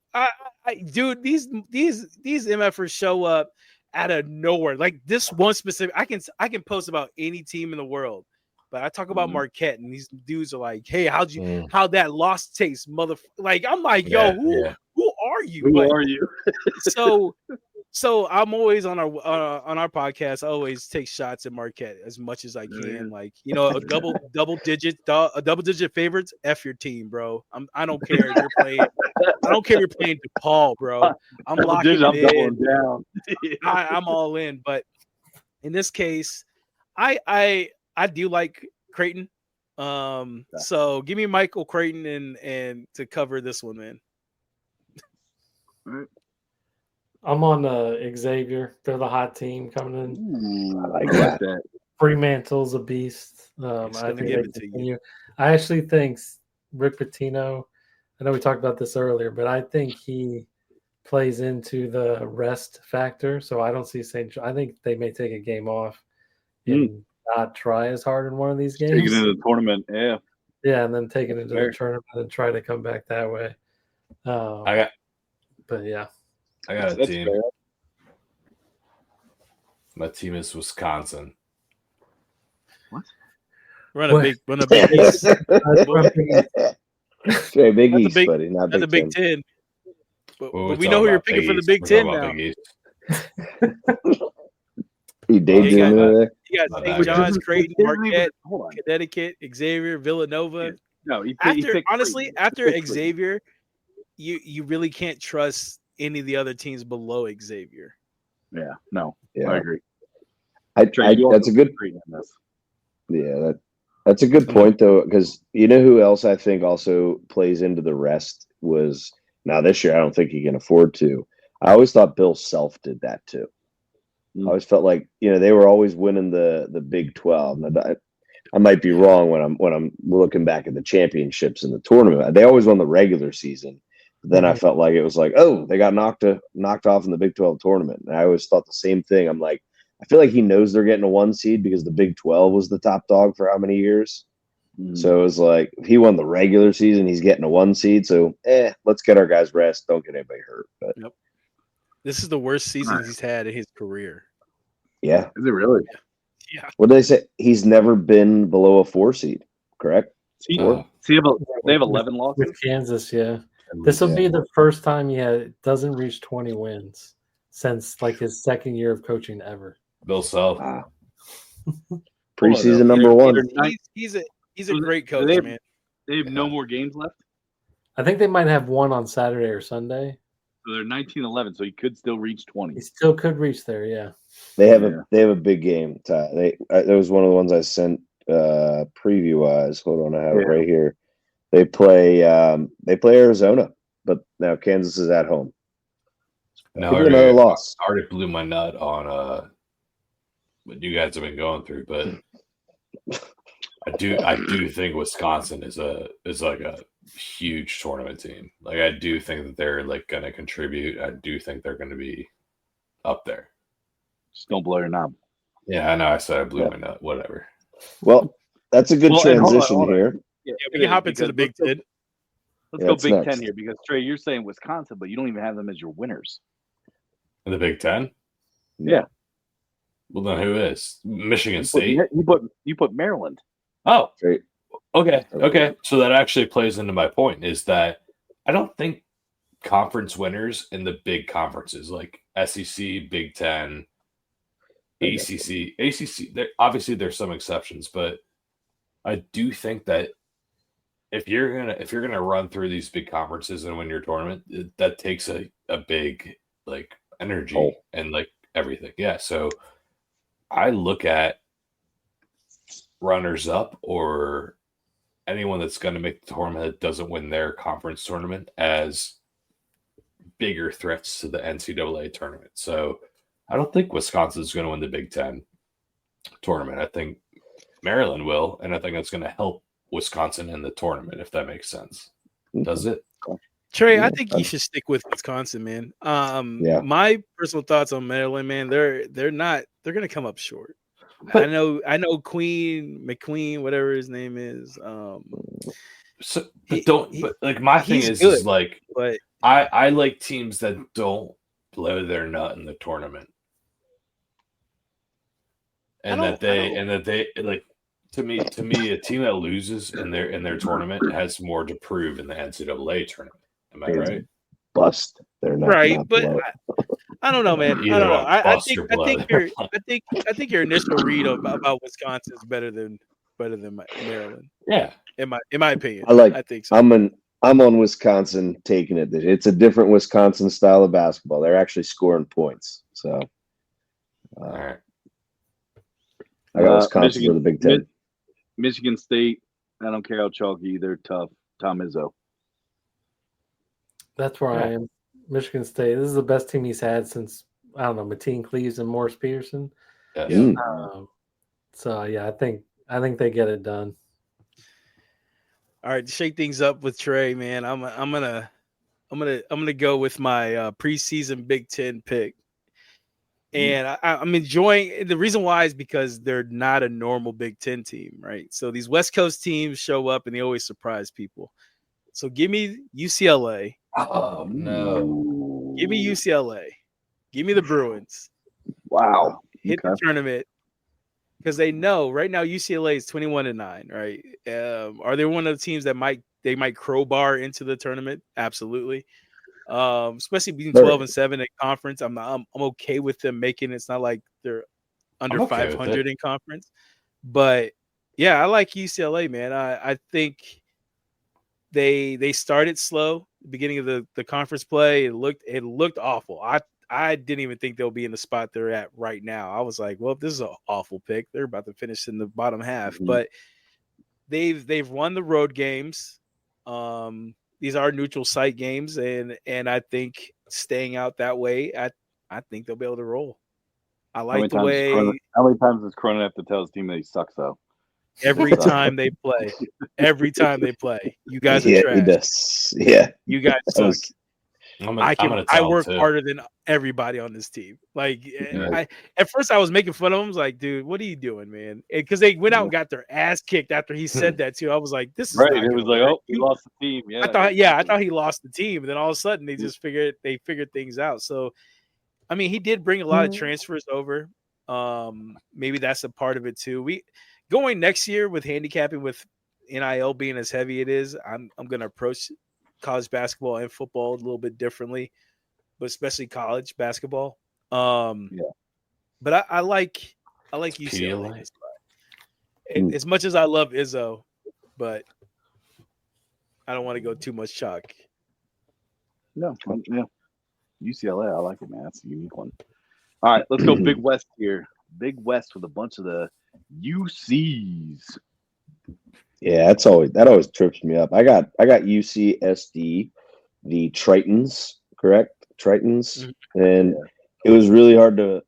Dude, these MFers show up out of nowhere. Like this one specific, I can post about any team in the world, but I talk about Marquette, and these dudes are like, "Hey, how that loss taste, mother?" Like I'm like, "Yo, who are you? Who are you?" So I'm always on our podcast. I always take shots at Marquette as much as I can. Like, a double digit favorites. F your team, bro. I don't care if you're playing. I don't care if you're playing DePaul, bro. I'm locking it in. Down. I'm all in. But in this case, I do like Creighton. So give me Michael Creighton and to cover this one, man. All right. I'm on Xavier. They're the hot team coming in. I like that. Fremantle's a beast. I think they continue. I actually think Rick Pitino, I know we talked about this earlier, but I think he plays into the rest factor. So I don't see I think they may take a game off and not try as hard in one of these games. Take it into the tournament, yeah. Yeah, and then take it into the tournament and try to come back that way. But yeah. I got a team. Fair. My team is Wisconsin. What? Run a big East. Okay, Big East, buddy. Not that's Big a Big Ten. But we know who you're picking for the Big Ten now. You daydreaming over there? You got St. John's, Creighton, Marquette, Connecticut, Xavier, Villanova. No, after Xavier, you really can't trust any of the other teams below Xavier. Yeah, no, yeah. I agree. That's a good. Yeah, that's a good point though, because you know who else I think also plays into the rest was now this year. I don't think he can afford to. I always thought Bill Self did that too. I always felt like they were always winning the Big 12. I might be wrong when I'm looking back at the championships in the tournament. They always won the regular season. Then I felt like it was like, oh, they got knocked off in the Big 12 tournament. And I always thought the same thing. I'm like, I feel like he knows they're getting a 1 seed because the Big 12 was the top dog for how many years. So it was like, if he won the regular season, he's getting a 1 seed. So, let's get our guys rest. Don't get anybody hurt. But this is the worst season he's had in his career. Yeah. Is it really? Yeah. What did they say? He's never been below a 4 seed, correct? They have 11 losses? With Kansas, yeah. This will be the first time he doesn't reach 20 wins since like his second year of coaching ever. Bill Self. Preseason number one. He's a great coach, man. They have no more games left. I think they might have one on Saturday or Sunday. So they're 19-11, so he could still reach 20. He still could reach there, yeah. They have a big game. Ty. That was one of the ones I sent preview wise. Hold on, I have it right here. They play Arizona, but now Kansas is at home. No, another loss. I already blew my nut on what you guys have been going through, but I do think Wisconsin is like a huge tournament team. Like I do think that they're like going to contribute. I do think they're going to be up there. Just don't blow your knob. Yeah, I know. I said I blew my nut. Whatever. Well, that's a good transition here. Yeah, we can hop into the Big Ten. Let's go Big Ten here because Trey, you're saying Wisconsin, but you don't even have them as your winners. In the Big Ten? Yeah. Well, then who is? Michigan State? You put Maryland. Oh, Great. Okay. So that actually plays into my point is that I don't think conference winners in the big conferences like SEC, Big Ten, ACC, obviously there's some exceptions, but I do think that if you're gonna run through these big conferences and win your tournament, that takes a big like energy and like everything. Yeah. So I look at runners up or anyone that's going to make the tournament that doesn't win their conference tournament as bigger threats to the NCAA tournament. So I don't think Wisconsin is going to win the Big Ten tournament. I think Maryland will, and I think that's going to help Wisconsin in the tournament, if that makes sense. Does it? Trey, I think you should stick with Wisconsin, man. My personal thoughts on Maryland, man, they're going to come up short. But, I know McQueen, whatever his name is. But my thing is like, but I like teams that don't blow their nut in the tournament, and that they like. To me, a team that loses in their tournament has more to prove in the NCAA tournament. Am I right? Bust. They're not right, but I don't know, man. I don't know. I think your initial read about Wisconsin is better than Maryland. Yeah, in my opinion, I think so. I'm on Wisconsin taking it. It's a different Wisconsin style of basketball. They're actually scoring points. So, all right. I got Wisconsin for the Big Ten. Michigan State. I don't care how chalky. They're tough. Tom Izzo. That's where I am. Michigan State. This is the best team he's had since Mateen Cleaves and Morris Peterson. Yeah. So I think they get it done. All right, to shake things up with Trey, man. I'm gonna go with my preseason Big Ten pick. And I'm enjoying the reason why is because they're not a normal Big Ten team, right? So these West Coast teams show up and they always surprise people. So give me UCLA. Oh no! Give me UCLA. Give me the Bruins. Wow! Hit the tournament because they know right now UCLA is 21-9, right? Are they one of the teams that might crowbar into the tournament? Absolutely. Especially being 12-7 in conference, I'm okay with them making it. It's not like they're under 500 in conference, but yeah, I like UCLA, man. I think they started slow beginning of the conference play. It looked awful. I didn't even think they'll be in the spot they're at right now. I was like, well, this is an awful pick. They're about to finish in the bottom half, but they've won the road games. These are neutral site games, and I think staying out that way, I think they'll be able to roll. I like the way. How many times does Cronin have to tell his team that he sucks, though? Every time they play. You guys are trash. He does. Yeah. You guys suck. I work harder than everybody on this team. Like, at first I was making fun of him. I was like, dude, what are you doing, man? Because they went out and got their ass kicked after he said that too. I was like, this is right. It was like, oh, he lost the team. Yeah. I thought he lost the team, and then all of a sudden they just figured things out. So, I mean, he did bring a lot of transfers over. Maybe that's a part of it too. We going next year with handicapping with NIL being as heavy it is. I'm going to approach college basketball and football a little bit differently, but especially college basketball. But I like I like UCLA. Pedialyte. As much as I love Izzo, but I don't want to go too much chalk. No, yeah. UCLA, I like it, man. That's a unique one. All right, let's go Big West here. Big West with a bunch of the UCs. Yeah, that always trips me up. I got UCSD, the Tritons, correct? Tritons, and it was really hard to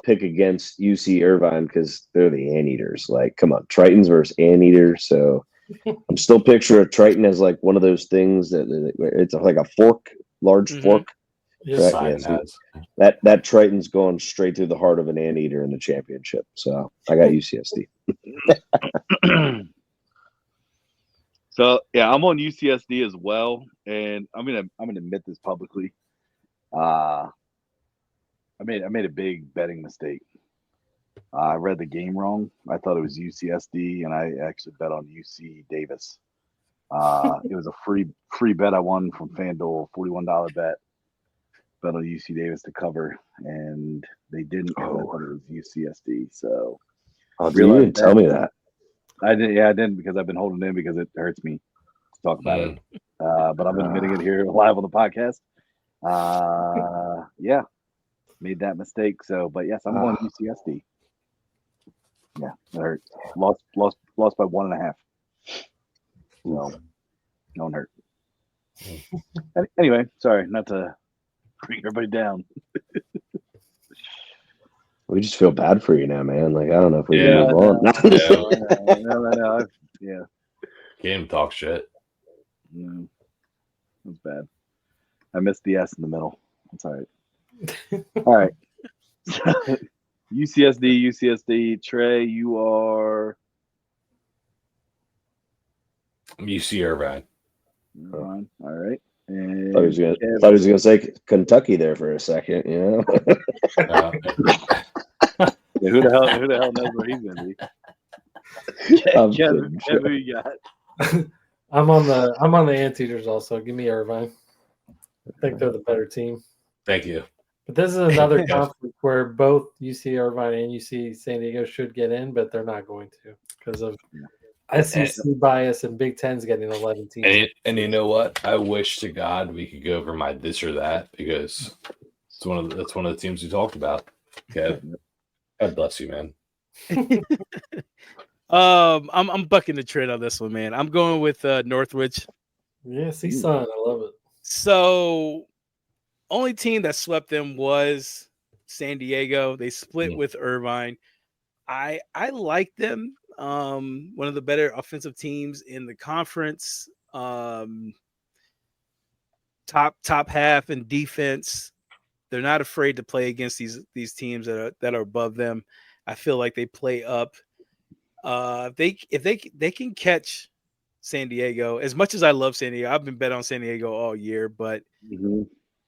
pick against UC Irvine because they're the anteaters. Like, come on, Tritons versus anteaters. So I'm still picturing a Triton as like one of those things that it's like a fork, large fork. Yes. Right? Yeah, so that Triton's going straight through the heart of an anteater in the championship. So I got UCSD. So yeah, I'm on UCSD as well, and I'm gonna admit this publicly. I made a big betting mistake. I read the game wrong. I thought it was UCSD, and I actually bet on UC Davis. It was a free bet I won from FanDuel, $41 bet. Bet on UC Davis to cover, and they didn't. I thought it was UCSD. So, you didn't tell me that. I didn't. Yeah, I didn't because I've been holding in because it hurts me to talk about it. But I'm admitting it here live on the podcast. Yeah, made that mistake. So, but yes, I'm going UCSD. Yeah, it hurts. Lost by 1.5. So, no one hurt. Anyway, sorry, not to bring everybody down. We just feel bad for you now, man. Like, I don't know if we Yeah. can move on. No. Yeah. Game talk shit. No, that's bad. I missed the S in the middle. That's all right. All right. UCSD. Trey, you are. UC Irvine. All right. And thought he was gonna say Kentucky there for a second, you know. Uh, Yeah, who the hell knows where he's gonna be? Kevin, who you got? I'm on the Anteaters also. Give me Irvine. I think they're the better team. Thank you. But this is another conference where both UC Irvine and UC San Diego should get in, but they're not going to because of SEC bias and Big Ten's getting 11 teams. And you know what? I wish to God we could go over my this or that because that's one of the teams we talked about. Okay. God bless you, man. I'm bucking the trend on this one, man. I'm going with Northridge. Yeah, CSUN, I love it. So, only team that swept them was San Diego. They split with Irvine. I like them. One of the better offensive teams in the conference. Top half in defense. They're not afraid to play against these teams that are above them. I feel like they play up. If they can catch San Diego, as much as I love San Diego, I've been bet on San Diego all year, but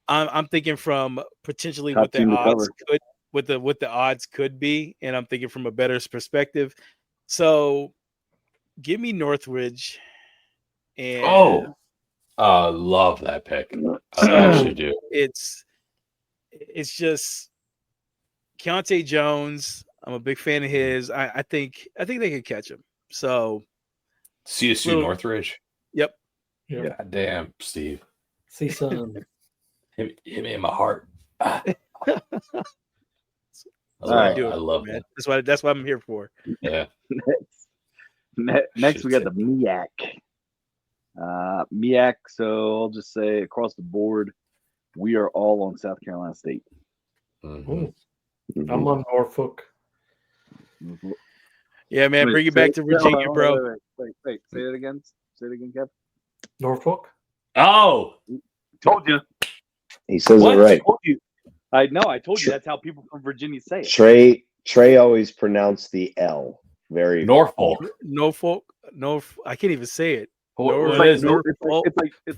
I'm thinking from potentially what the odds could be, and I'm thinking from a bettor's perspective. So, give me Northridge. And love that pick. I actually do. It's just Keontae Jones. I'm a big fan of his. I think they could catch him. So CSU Northridge. Yep. God damn, Steve. CSUN. Hit me in my heart. I love man. that. That's what I'm here for. Yeah. Next we got the MEAC. MEAC. So I'll just say across the board, we are all on South Carolina State. I'm on Norfolk. Yeah, man, bring it back to Virginia, bro. Wait. Say it again. Say it again, Kev. Norfolk. Oh, told you. He says it right. I know. I told you that's how people from Virginia say it. Trey always pronounced the L very Norfolk. I can't even say it. It's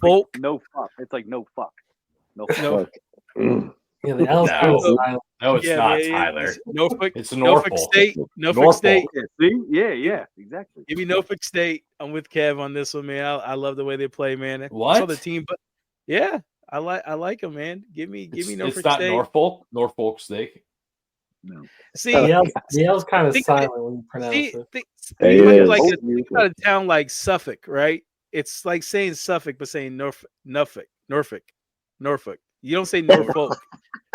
like no fuck. It's like no fuck. No fuck. Yeah, the L's no, it's not, Tyler. Norfolk. It's Norfolk State. Norfolk State. Yeah, see? Yeah, exactly. Give me Norfolk State. I'm with Kev on this one, man. I love the way they play, man. What? I saw the team, but yeah, I like them, man. Give me Norfolk It's not State. Norfolk State. No. See, The L's kind of think- silent when you pronounce see, it. think, It think is. like think about a town like Suffolk, right? It's like saying Suffolk, but saying Norfolk. You don't say Norfolk.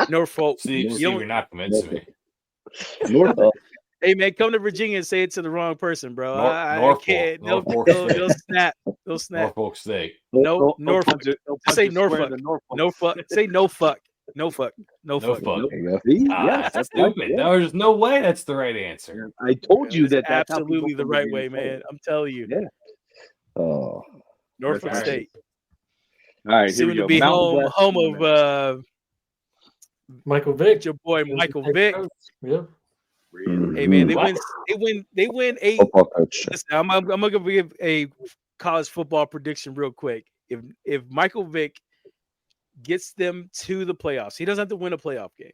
Norfolk. Steve, You don't. you're not convincing me. Norfolk. Hey man, come to Virginia and say it to the wrong person, bro. I Norfolk. can't. Norfolk They'll State. snap. They'll snap. Norfolk State. No, Norfolk. They'll Just say punch a square Norfolk. to Norfolk. No fuck. Say no fuck. No fuck. No No fuck. fuck. There you go. See? Ah, that's stupid. yeah. There's no way that's the right answer. I told you That's that's how absolutely people the from right Virginia way, say it. man. I'm telling you. Yeah. Oh, Norfolk That's State. All right, here we Soon go. to be Mountain West home tournament. of Michael Vick. your boy Michael Vick. Yep. Really? Hey man, What? they win 8. football coach. Listen, I'm gonna give a college football prediction real quick. If Michael Vick gets them to the playoffs, he doesn't have to win a playoff game.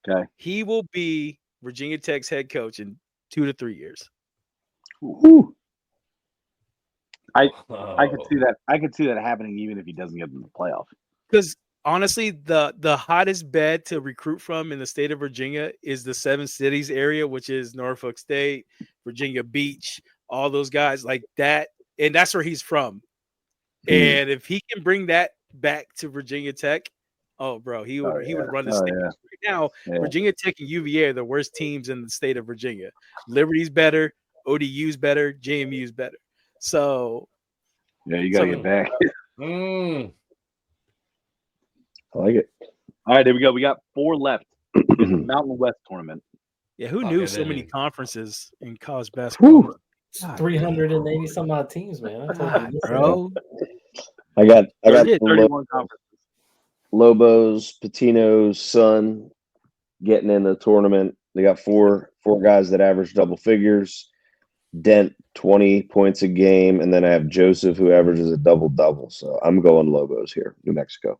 Okay. He will be Virginia Tech's head coach in 2 to 3 years. Whew. I could Oh. see that. I could see that happening even if he doesn't get them the playoff. Because honestly, the hottest bed to recruit from in the state of Virginia is the 7 cities area, which is Norfolk State, Virginia Beach, all those guys like that, and that's where he's from. And if he can bring that back to Virginia Tech, oh bro, he would run the state. yeah. Right now, Yeah. Virginia Tech and UVA are the worst teams in the state of Virginia. Liberty's better, ODU's better, JMU's better. So Yeah, you gotta get back. Mm. I like it. All right, there we go. We got 4 left. It's the Mountain West tournament. yeah, who Lock knew it so many in. conferences in college basketball? Whew. God, 380 some odd teams, man. I told God, you this. bro. I got Yeah, the 31 conferences. Lobos, Patino's son getting in the tournament. They got four guys that average double figures. Dent 20 points a game, and then I have Joseph who averages a double. So I'm going Lobos here, New Mexico.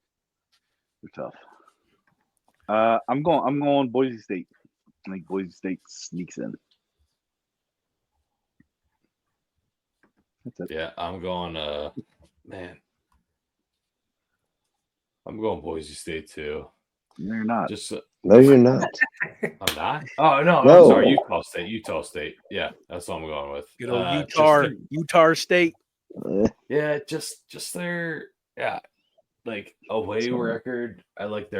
They're tough. I'm going Boise State. I think Boise State sneaks in. That's it. Yeah, I'm going. Man, I'm going Boise State too. No, you're not. Just No, you're not. I'm not. Oh no, No. I'm sorry. Utah State. Yeah, that's what I'm going with. Good old just Utah State. yeah, just their like away record. I like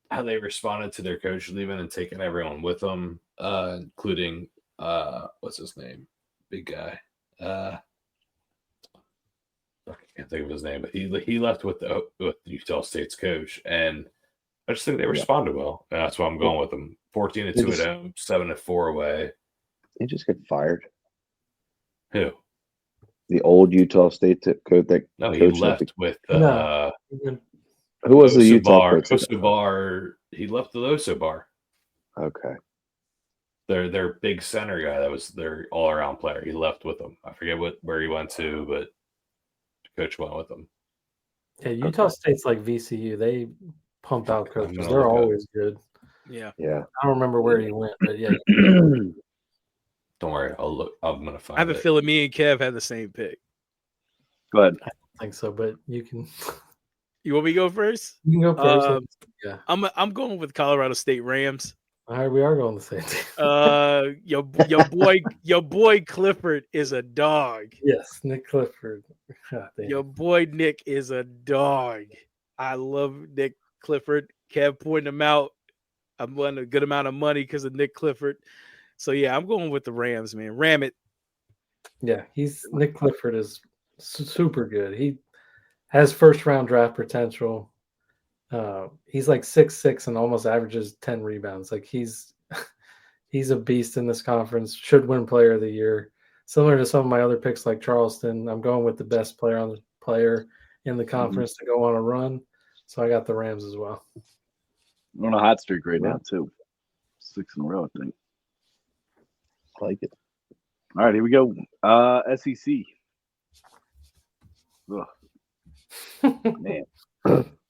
how they responded to their coach leaving and taking everyone with them, including what's his name, big guy. I can't think of his name, but he left with Utah State's coach, and I just think they responded well. And that's why I'm going with them. 14-2 at home, 7-4 away. He just got fired. Who? The old Utah State coach that No, he coached left with No. who was the Oso Utah Bar. coach? Oso Bar. He left the Oso Bar. Okay. Their big center guy that was their all around player. He left with them. I forget where he went to, but the coach went with them. Yeah, Utah State's like VCU. They pump out coaches. gonna They're look up. always good. Yeah. Yeah. I don't remember where he went, but yeah. Don't worry, I'll look. I'm gonna find. I have a it. feeling me and Kev had the same pick. Go ahead. I don't think so, but you can You want me to go first? go first. Yeah. I'm going with Colorado State Rams. All right, we are going the same team. Your boy Clifford is a dog. Yes, Nick Clifford. God damn. Your boy Nick is a dog. I love Nick Clifford. Kev pointed him out. I'm winning a good amount of money because of Nick Clifford. So yeah, I'm going with the Rams, man. Ram it. Yeah, Nick Clifford is super good. He has first round draft potential. He's like 6'6" and almost averages 10 rebounds. Like he's a beast in this conference. Should win player of the year. Similar to some of my other picks like Charleston, I'm going with the best player in the conference to go on a run. So I got the Rams as well. We're on a hot streak right now too. 6 in a row, I think. I like it. All right, here we go. SEC. Ugh. Man.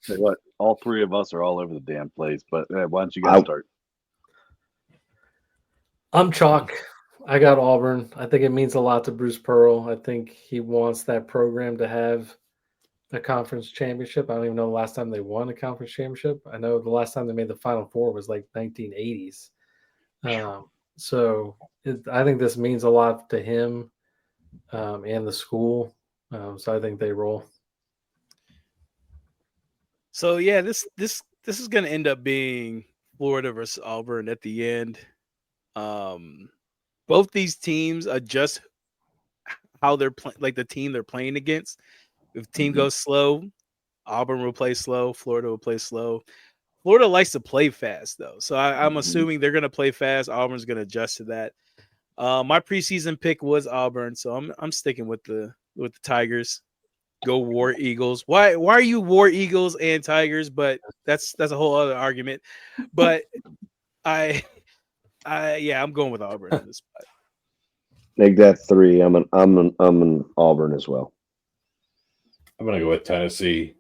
Say what? All 3 of us are all over the damn place. But why don't you guys start? I'm chalk. I got Auburn. I think it means a lot to Bruce Pearl. I think he wants that program to have a conference championship. I don't even know the last time they won a conference championship. I know the last time they made the Final Four was like 1980s. So I think this means a lot to him and the school. So I think they roll. So yeah, this is going to end up being Florida versus Auburn at the end. Both these teams adjust how they're playing, like the team they're playing against. If the team goes slow, Auburn will play slow. Florida will play slow. Florida likes to play fast though, so I'm assuming they're going to play fast. Auburn's going to adjust to that. My preseason pick was Auburn, so I'm sticking with the Tigers. Go War Eagles. Why are you War Eagles and Tigers? But that's a whole other argument. But I'm going with Auburn in this spot. Make that 3. I'm an Auburn as well. I'm gonna go with Tennessee,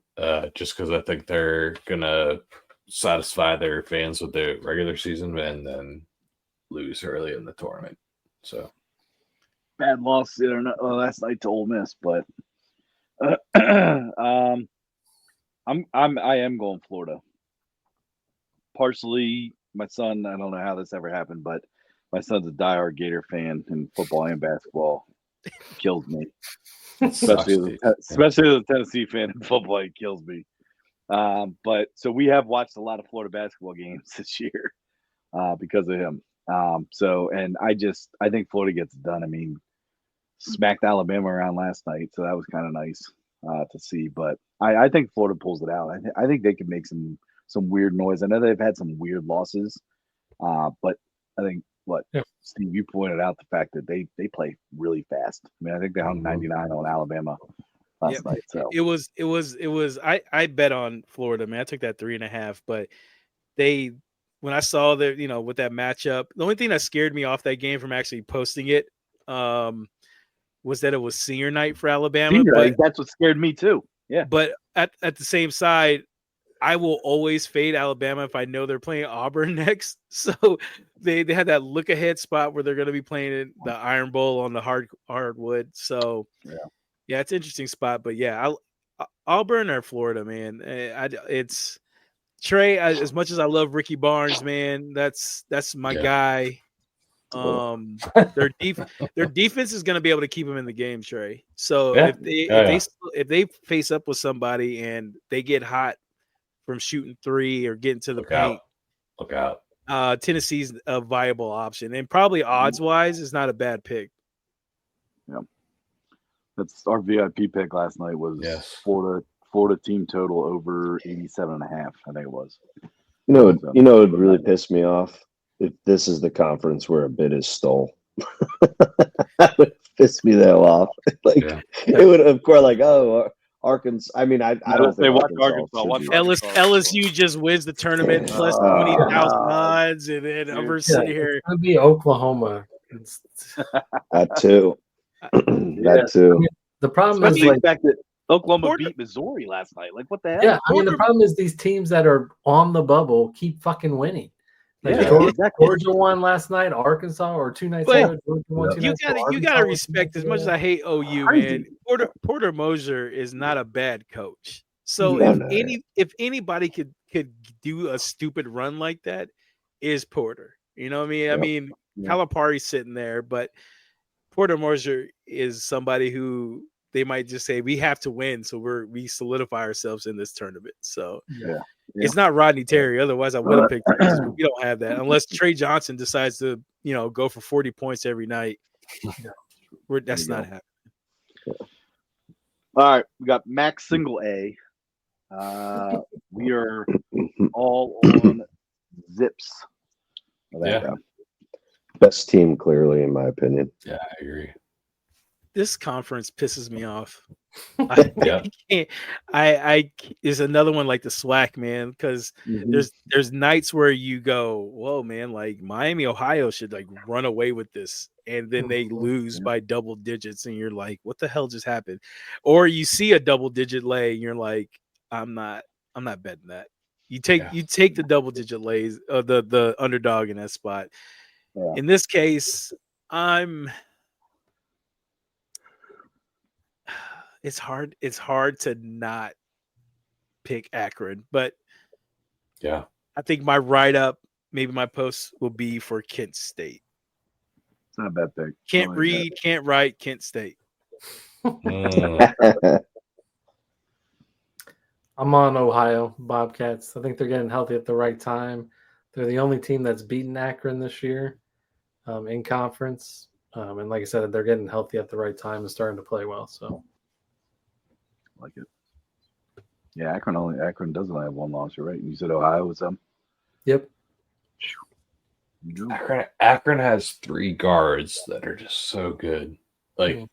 just because I think they're gonna satisfy their fans with the regular season and then lose early in the tournament. So bad loss last night to Ole Miss, but I am going Florida. Partially, my son. I don't know how this ever happened, but my son's a diehard Gator fan in football and basketball. It kills me, especially as a Tennessee fan in football. It kills me. But so we have watched a lot of Florida basketball games this year because of him. And I think Florida gets it done. I mean, smacked Alabama around last night, so that was kind of nice to see. But I think Florida pulls it out. I think they can make some weird noise. I know they've had some weird losses, but I think Steve, you pointed out the fact that they play really fast. I mean, I think they hung 99 on Alabama last night. So it was. I bet on Florida, man. I took that 3.5, but when I saw that, with that matchup, the only thing that scared me off that game from actually posting it was that it was senior night for Alabama. But that's what scared me too. Yeah. But at the same side, I will always fade Alabama if I know they're playing Auburn next. So they had that look ahead spot where they're going to be playing in the Iron Bowl on the hardwood. So yeah, it's an interesting spot. But yeah, Auburn or Florida, man. It's Trey. As much as I love Ricky Barnes, man, that's my guy. Their defense is going to be able to keep them in the game, Trey. So if they face up with somebody and they get hot from shooting 3 or getting to the paint, look out. Tennessee's a viable option, and probably odds wise is not a bad pick. Yeah, that's our VIP pick last night was Florida team total over 87.5. I think it was. It would really piss me off if this is the conference where a bid is stole. That would piss me the hell off. It would, of course, Arkansas. I mean, I don't think Arkansas. LSU just wins the tournament plus 20,000 odds, and then we're sitting here. It would be Oklahoma. That too. That too. I mean, the problem is the fact that Oklahoma beat Missouri last night. Like, what the hell? Yeah, I mean, the problem is these teams that are on the bubble keep fucking winning. Georgia won last night. Arkansas, or 2 nights ago. You gotta respect. As much as I hate OU, man, Porter Moser is not a bad coach. So if anybody could do a stupid run like that, is Porter. You know what I mean? I mean, Calipari's sitting there, but Porter Moser is somebody who they might just say we have to win, so we solidify ourselves in this tournament. So it's not Rodney Terry. Otherwise, I would have picked him. We don't have that unless Trey Johnson decides to, go for 40 points every night. That's not happening. All right, we got Max Single A. We are all on Zips. Best team, clearly, in my opinion. Yeah, I agree. This conference pisses me off. I is another one like the SWAC, man, because there's nights where you go, whoa, man, like Miami, Ohio should like run away with this, and then they lose by double digits, and you're like, what the hell just happened? Or you see a double digit lay, and you're like, I'm not betting that. You take the double digit lays, the underdog in that spot. Yeah. In this case, it's hard to not pick Akron, but I think my write-up maybe my post will be for Kent State. It's not a bad pick. Can't I like read, can't write, Kent State. Mm. I'm on Ohio Bobcats. I think they're getting healthy at the right time. They're the only team that's beaten Akron this year in conference. And like I said, they're getting healthy at the right time and starting to play well. So like it. Yeah, Akron doesn't have one loss. You're right. You said Ohio was them. yep. You know. Akron has 3 guards that are just so good, like Mhm.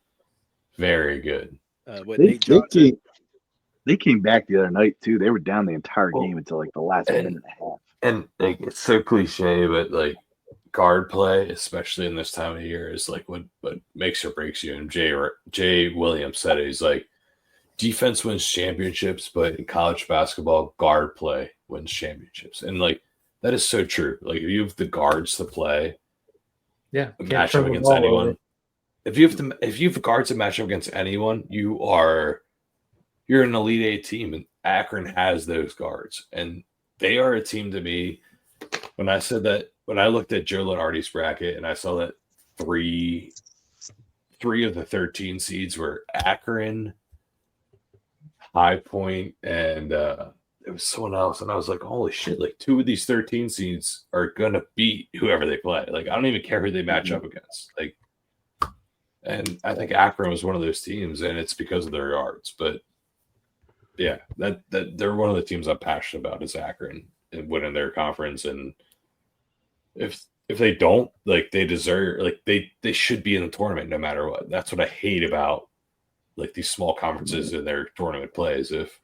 very good. Nate Johnson. They came back the other night too. They were down the entire Well, game until like the last minute and a half. And like it's so cliche, but like guard play, especially in this time of year, is like what makes or breaks you. And Jay Williams said it. He's like, defense wins championships, but in college basketball, guard play wins championships. And like that is so true. Like if you have the guards to play, Yeah. a Can't matchup turn the against ball anyone. over. If you have guards to match up against anyone, you're an Elite Eight team, and Akron has those guards, and they are a team to me. When I looked at Joe Lenardi's bracket and I saw that three of the 13 seeds were Akron, High Point, and it was someone else, and I was like, holy shit! Like 2 of these 13 seeds are gonna beat whoever they play. Like I don't even care who they match up against. Like, and I think Akron was one of those teams, and it's because of their yards. But yeah, that they're one of the teams I'm passionate about is Akron and winning their conference. And if they don't, like they deserve, like they should be in the tournament no matter what. That's what I hate about like these small conferences in their tournament plays. If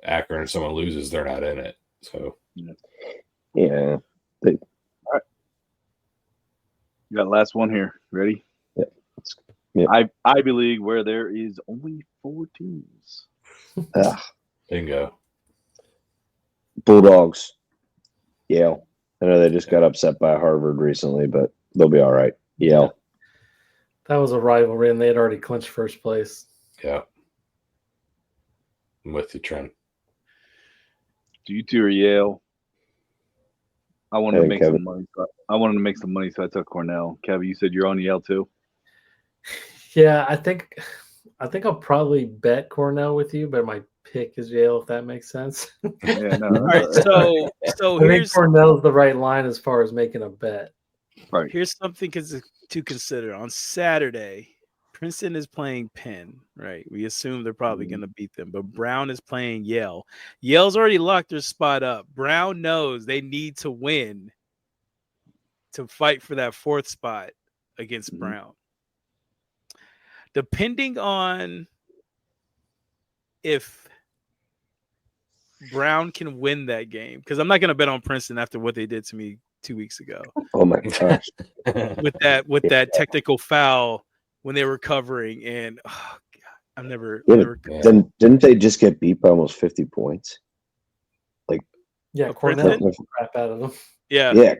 Akron or someone loses, they're not in it. So Yeah. You got the last one here. Ready? Yeah. Ivy League, where there is only 4 teams. bingo. Bulldogs. Yale. I know they just got upset by Harvard recently, but they'll be all right. Yale. That was a rivalry, and they had already clinched first place. Yeah. I'm with you, Trent. Do you two are Yale? I wanted to Hey, make Kevin. some money. I wanted to make some money, so I took Cornell. Kevin, you said you're on Yale too. Yeah, I think I'll probably bet Cornell with you, but my pick is Yale, if that makes sense. Yeah, no. All right, so I think here's Cornell's the right line as far as making a bet. Right. here's something to consider. On Saturday, Princeton is playing Penn, right? We assume they're probably going to beat them, but Brown is playing Yale. Yale's already locked their spot up. Brown knows they need to win to fight for that 4th spot against Brown. Depending on if Brown can win that game, because I'm not going to bet on Princeton after what they did to me 2 weeks ago Oh my gosh. with that technical foul when they were covering, and oh God, I've never Then didn't they just get beat by almost 50 points? Yeah, Princeton? Cornell crap out of them. Yeah,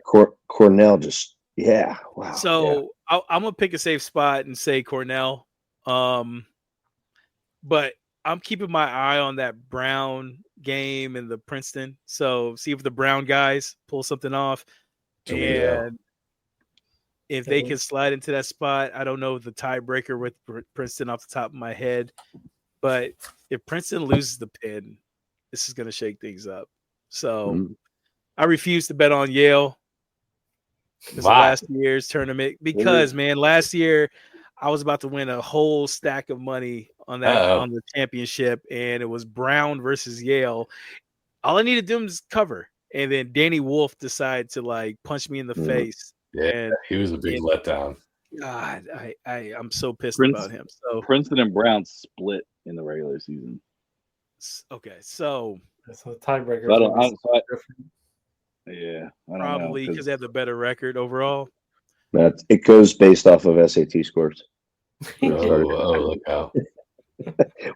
Cornell just wow. So I'm gonna pick a safe spot and say Cornell, but I'm keeping my eye on that Brown game and the Princeton. So see if the Brown guys pull something off, and if they can slide into that spot. I don't know the tiebreaker with Princeton off the top of my head, but if Princeton loses the Penn, this is gonna shake things up. So I refuse to bet on Yale. It's last year's tournament because, man, last year I was about to win a whole stack of money on that on the championship, and it was Brown versus Yale. All I needed to do was cover, and then Danny Wolf decided to like punch me in the face. Yeah, and he was a big letdown. God, I'm so pissed about him. So Princeton and Brown split in the regular season. Okay, so the tiebreaker. Probably because they have the better record overall. It goes based off of SAT scores. Look out.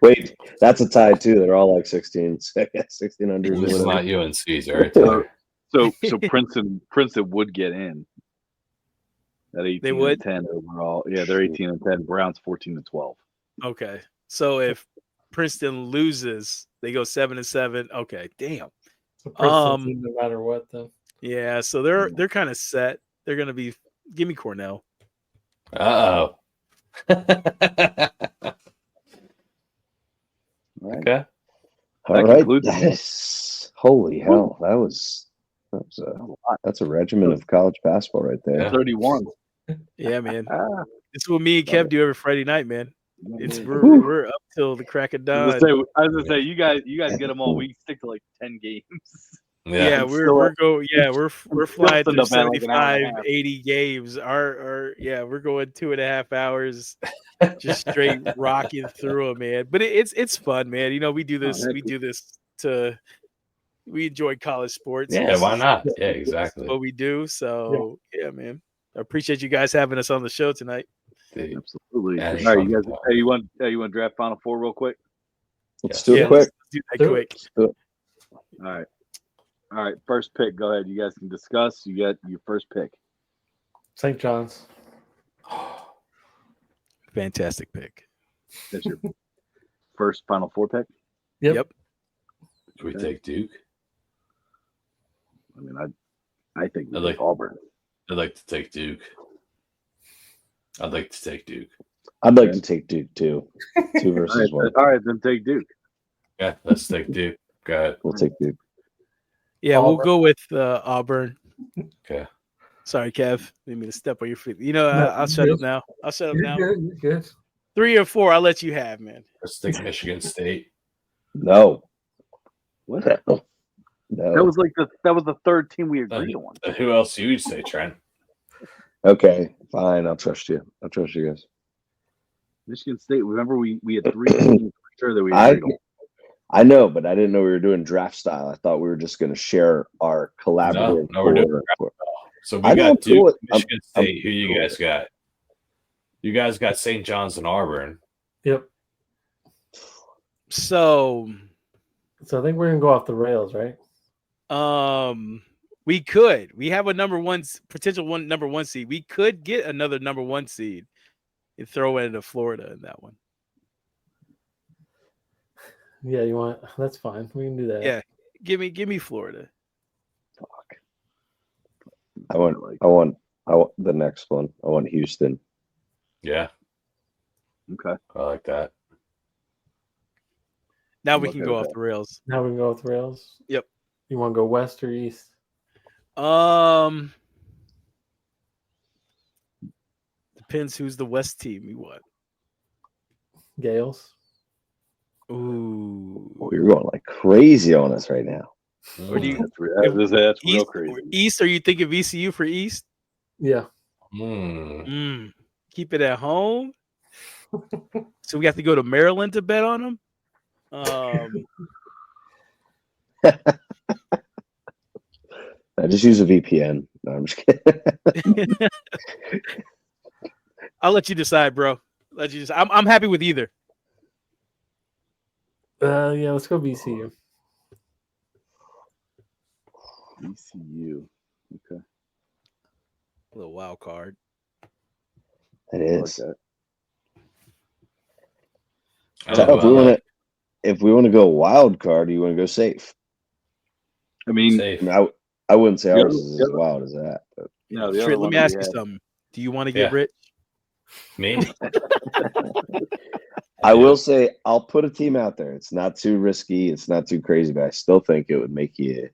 Wait, that's a tie too. They're all like 16 unders. It's not UNC's, right? So Princeton would get in at 18 and 10 overall. Yeah, they're 18 and 10. Brown's 14 and 12. Okay, so if Princeton loses, they go 7 and 7. Okay, damn. So Princeton's no matter what, though. Yeah, so they're kind of set. They're gonna be. Give me Cornell. Uh-oh. Right. Okay. All That right. concludes That it. is holy hell. That's a regimen of college basketball right there. Yeah. 31. Yeah, man. Ah, This is what me and Kev do every Friday night, man. It's Whew. we're up till the crack of I was dawn. gonna say, you guys get them all. We stick to like 10 games. Yeah, I'm still we're flying still through up at like an hour and 75, a half. 80 games. We're going 2.5 hours just straight rocking through them, man. But it's fun, man. You know, we do this we enjoy college sports. Yeah, This why is- not? Yeah, this is exactly. what we do. So yeah, man. I appreciate you guys having us on the show tonight. Dude, Absolutely. Yeah, All it's right, fun. you guys. Hey, you want to draft Final Four real quick? Let's do it Yeah, quick. let's do that Do it. quick. Let's do it. All right. First pick. Go ahead. You guys can discuss. You got your first pick. St. John's. Fantastic pick. That's your first Final Four pick. Yep. Should we take Duke? I mean, I think we I take like- Auburn. I'd like to take Duke. I'd like to take Duke. I'd like to take Duke too. 2 versus 1. All right, then take Duke. Yeah, let's take Duke. Go ahead. We'll take Duke. Yeah, we'll Auburn. go with Auburn. Okay. Sorry, Kev. Didn't mean to step on your feet. You know, No, I'll shut you're up now. I'll shut up You're now. good. You're good. 3 or 4, I'll let you have, man. Let's take Michigan State. No. What? No. That was the third team we agreed on. Who else you would say, Trent? Okay, fine. I'll trust you. I'll trust you guys. Michigan State. Remember, we had 3 teams for sure that we I agreed on. I know, but I didn't know we were doing draft style. I thought we were just going to share our collaborative. No, we're doing core. So we I know, got I'm cool Duke, with- Michigan I'm State. Who you cool guys with got? You guys got St. John's and Auburn. Yep. So, So I think we're gonna go off the rails, right? we could. We have a number 1 seed. We could get another number 1 seed and throw it into Florida in that one. Yeah, you want? That's fine. We can do that. Yeah. Give me Florida. Fuck. I want the next one. I want Houston. Yeah, Okay. I like that. Now I'm we okay can go with off the rails. Now we can go off the rails. Yep. You want to go west or east? Depends who's the West team you want. Gales. Ooh. Oh, you're going like crazy on us right now. Or do you That's real East, crazy. East? Are you thinking VCU for East? Yeah. Mm. Keep it at home. So we have to go to Maryland to bet on them. I just use a VPN. No, I'm just kidding. I'll let you decide, bro. I'm happy with either. Yeah. Let's go VCU. ECU. Okay. A little wild card. It I like is. that. So if we want to go wild card, you want to go safe. I mean, Safe. I mean, I wouldn't say Yeah, ours is as yeah. wild as that. But no, the Trent, other let one me we ask you had- something. Do you want to get Yeah. rich? Me? I will say I'll put a team out there. It's not too risky. It's not too crazy, but I still think it would make you.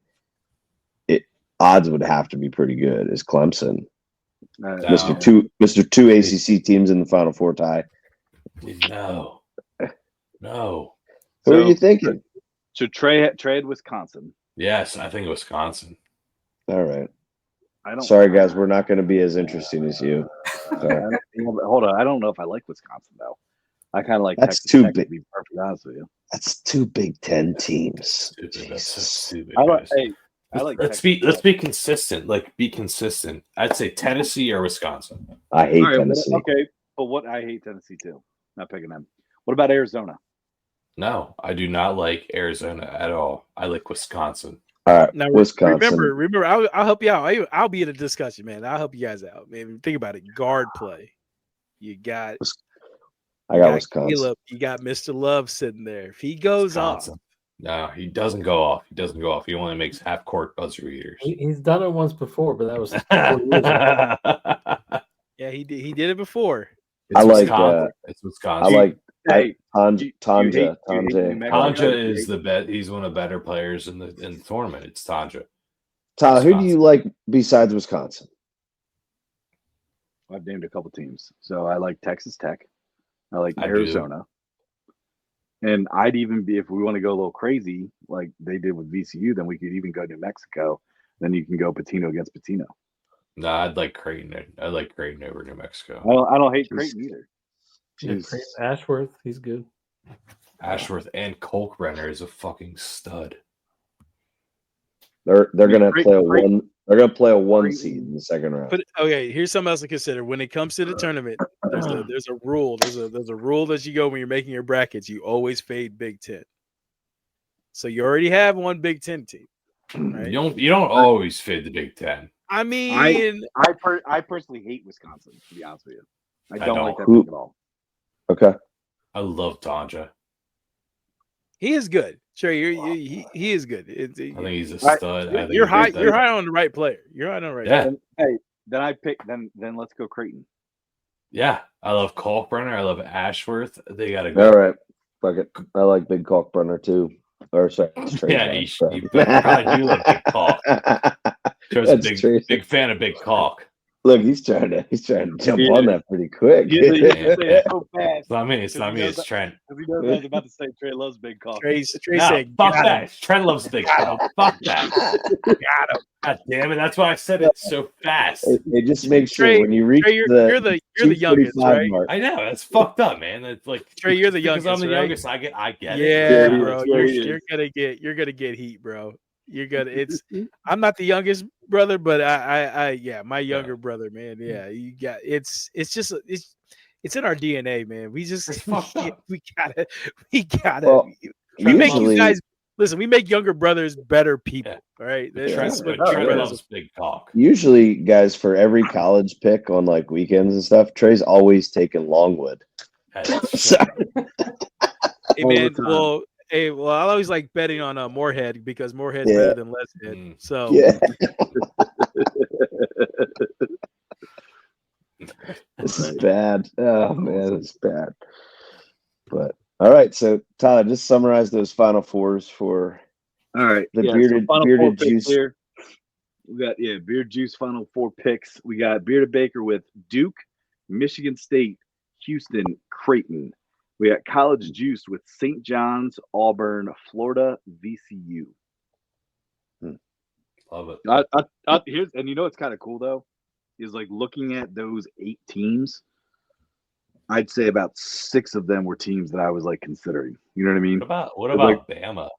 Odds would have to be pretty good. Is Clemson, No. Mr. Two ACC teams in the Final Four tie? Dude, no. No. Who are So- you thinking? So Trey had Wisconsin. Yes, I think Wisconsin. All right. I don't. Sorry, guys. We're not going to be as interesting as you. Sorry. Hold on. I don't know if I like Wisconsin though. I kind of like That's Texas too Tech, to big. be perfectly honest with you. That's 2 Big Ten teams. Stupid. That's so Jesus. stupid. I like. guys. Hey, I like. Let's Texas be Tech. consistent. Like be consistent. I'd say Tennessee or Wisconsin. I hate All right, Tennessee. okay, but what I hate Tennessee too. Not picking them. What about Arizona? No, I do not like Arizona at all. I like Wisconsin. All right, Now Wisconsin. remember, I'll help you out. I'll be in a discussion, man. I'll help you guys out, man. Think about it. Guard play. You got I got Wisconsin. Caleb, you got Mr. Love sitting there. If he goes Wisconsin. off, No, he doesn't go off. He doesn't go off. He only makes half court buzzer beaters. He's done it once before, but that was 4 years ago. Yeah, he did it before. I like, Wisconsin. It's I Wisconsin. like Hey, Tanja. do you hate New Mexico? Tanja is the bet. He's one of the better players in the tournament. It's Tanja. Tyler, who do you like besides Wisconsin? I've named a couple teams. So I like Texas Tech. I like I do. Arizona. And I'd even be, if we want to go a little crazy, like they did with VCU, then we could even go New Mexico. Then you can go Patino against Patino. No, I'd like Creighton. I like Creighton over New Mexico. I don't hate Creighton either. Yeah, Ashworth, he's good. Ashworth and Kolkbrenner is a fucking stud. They're gonna play a Creighton- one. They're gonna play a one Creighton- seed in the second round. But okay, here's something else to consider. When it comes to the tournament, there's a rule. There's a rule that you go when you're making your brackets. You always fade Big Ten. So you already have one Big Ten team, right? You don't always fade the Big Ten. I mean, I personally hate Wisconsin, to be honest with you. I don't like that Who- pick at all. Okay. I love Tanja. he is good. Trey, he is good. I think he's a Right. stud. I think You're he's high. a You're high on the right player. You're high on the right. Yeah. player. Hey, then I pick. Then let's go Creighton. Yeah, I love Kalkbrenner. I love Ashworth. They got to All go. right. Fuck it. I like Big Kalkbrenner too. Or sorry, it's Trey Yeah, Brown, you sorry. probably do like Big Kalk. Joe's a That's true. big fan of Big Kalk. Look, he's trying to jump Yeah. on that pretty quick. He's saying it so fast. It's not me. It's not me. Because It's Trent. he knows I was about to say Trey loves big coffee. Trey No, said, fuck "Got that. him, Trent loves Big Kalk. Fuck that. got him." God damn it. That's why I said it so fast. It just makes sure Trey, when you reach Trey, you're the youngest, 245 right? mark. I know. That's fucked up, man. It's like Trey, you're the because youngest, I'm the right? youngest. I get it. Yeah, Yeah, bro. that's You're, what he you're gonna get heat, bro. You're gonna. I'm not the youngest brother, but I my younger brother, man. Yeah, you got. It's in our DNA, man. We just It's fucked up. we gotta. Well, we make you usually- guys listen. We make younger brothers better people. Yeah. All right. Yeah. This is what Oh, Trent yeah. loves Big Kalk. Usually, guys, for every college pick on like weekends and stuff, Trey's always taking Longwood. So- Hey all the man, time. well, I always like betting on Moorhead because Moorhead's Yeah. better than Less Head. Mm. So yeah. This is bad. Oh man, it's bad. But all right, so Tyler, just summarize those final fours for All right. The so bearded- final bearded four picks juice. here. We got Beard Juice final four picks. We got Bearded Baker with Duke, Michigan State, Houston, Creighton. We got College Juice with St. John's, Auburn, Florida, VCU. Love it. Here's and you know what's kind of cool though is like looking at those 8 teams. I'd say about 6 of them were teams that I was like considering. You know what I mean? What about Bama?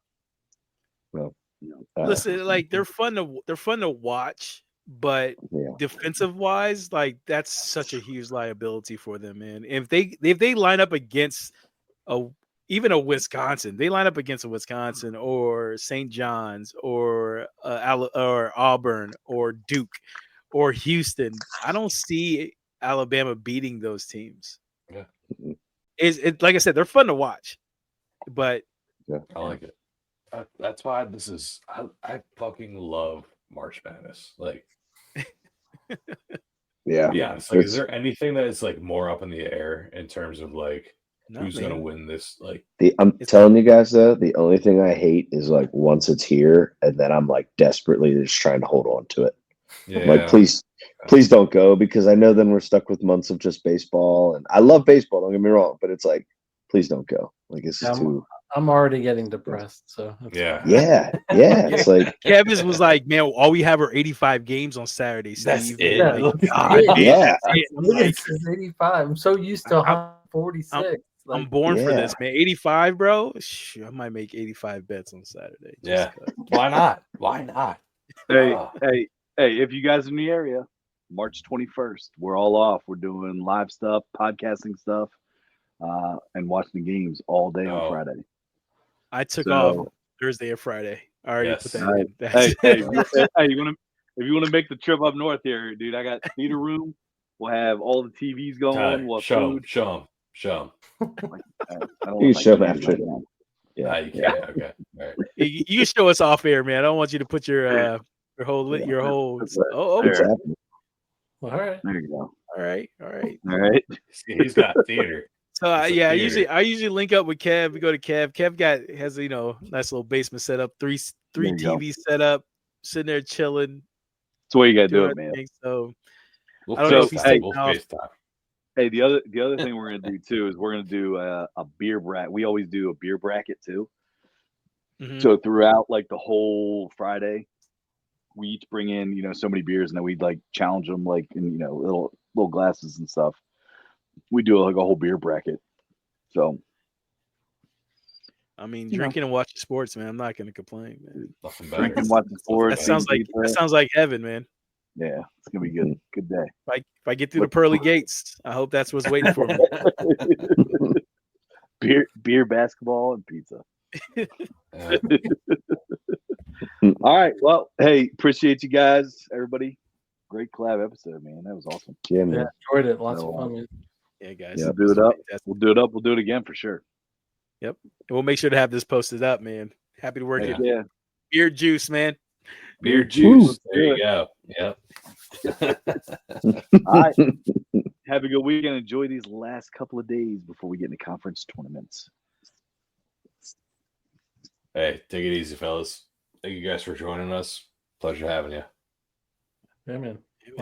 listen, like they're fun to watch, but yeah. defensive wise, like that's such a huge liability for them, man. If they line up against even a Wisconsin, they line up against a Wisconsin or St. John's or Auburn or Duke or Houston, I don't see Alabama beating those teams. Yeah. It like I said, they're fun to watch, but I like it. That's why I fucking love March Madness. Like, Yeah. yeah, it's like, is there anything that is like more up in the air in terms of like who's gonna win this? Like, I'm telling you guys though, the only thing I hate is like once it's here and then I'm like desperately just trying to hold on to it. yeah, I'm like, please don't go, because I know then we're stuck with months of just baseball, and I love baseball, don't get me wrong, but it's like, please don't go. Like this is too. I'm already getting depressed. So that's yeah. fine. Yeah. It's like Kevin's was like, man, all we have are 85 games on Saturday. That's Steve. it. Yeah. Like, God, yeah. I'm like, It's 85. I'm so used to 146. I'm born for Yeah. this, man. 85, bro. I might make 85 bets on Saturday. just Yeah. 'cause. Why not? Why not? Hey, Oh. hey, if you guys are in the area, March 21st, we're all off. We're doing live stuff, podcasting stuff, and watching the games all day on Oh. Friday. I took So- off Thursday or Friday. I already Yes. put that All right. in. That's Hey, it. if you want to make the trip up north here, dude, I got theater room. We'll have all the TVs going. Tyler, We'll have show him. food. Show him. Show him. I don't You know can show if I them can do after. that. Ah, you can't. Okay. All right. You can show us off air, man. I don't want you to put your whole oh. What's There. happening? All right. There you go. All right. All right. He's got theater. So It's a yeah, theater. I usually link up with Kev. We go to Kev. Kev has nice little basement set up, three There you go. TVs set up, sitting there chilling, That's the way you got to do doing it, man. our thing. So We'll I don't know if FaceTime. he's taking We'll off. FaceTime. Hey, the other thing we're gonna do too is we're gonna do a beer bracket. We always do a beer bracket too. Mhm. So throughout like the whole Friday, we each bring in so many beers, and then we'd like challenge them like in little glasses and stuff. We do like a whole beer bracket. So I mean, You know. drinking and watching sports, man. I'm not going to complain, man. Nothing better. drinking, watching sports. That sounds eating like pizza. heaven, man. Yeah, it's gonna be good. Good day. If I get through the pearly gates, I hope that's what's waiting for me. beer, basketball, and pizza. Yeah. All right. Well, hey, appreciate you guys, everybody. Great collab episode, man. That was awesome. Yeah, man. Yeah, enjoyed it. Lots of fun, man. Yeah, guys. Yeah. We'll do it up. Fantastic. We'll do it up. We'll do it again for sure. And we'll make sure to have this posted up, man. Happy to work Yeah. it. Yeah. Beer juice, man. Beer juice. Ooh, There you good. go. Yep. All right. Have a good weekend. Enjoy these last couple of days before we get into conference tournaments. Hey, take it easy, fellas. Thank you guys for joining us. Pleasure having you. Yeah, man.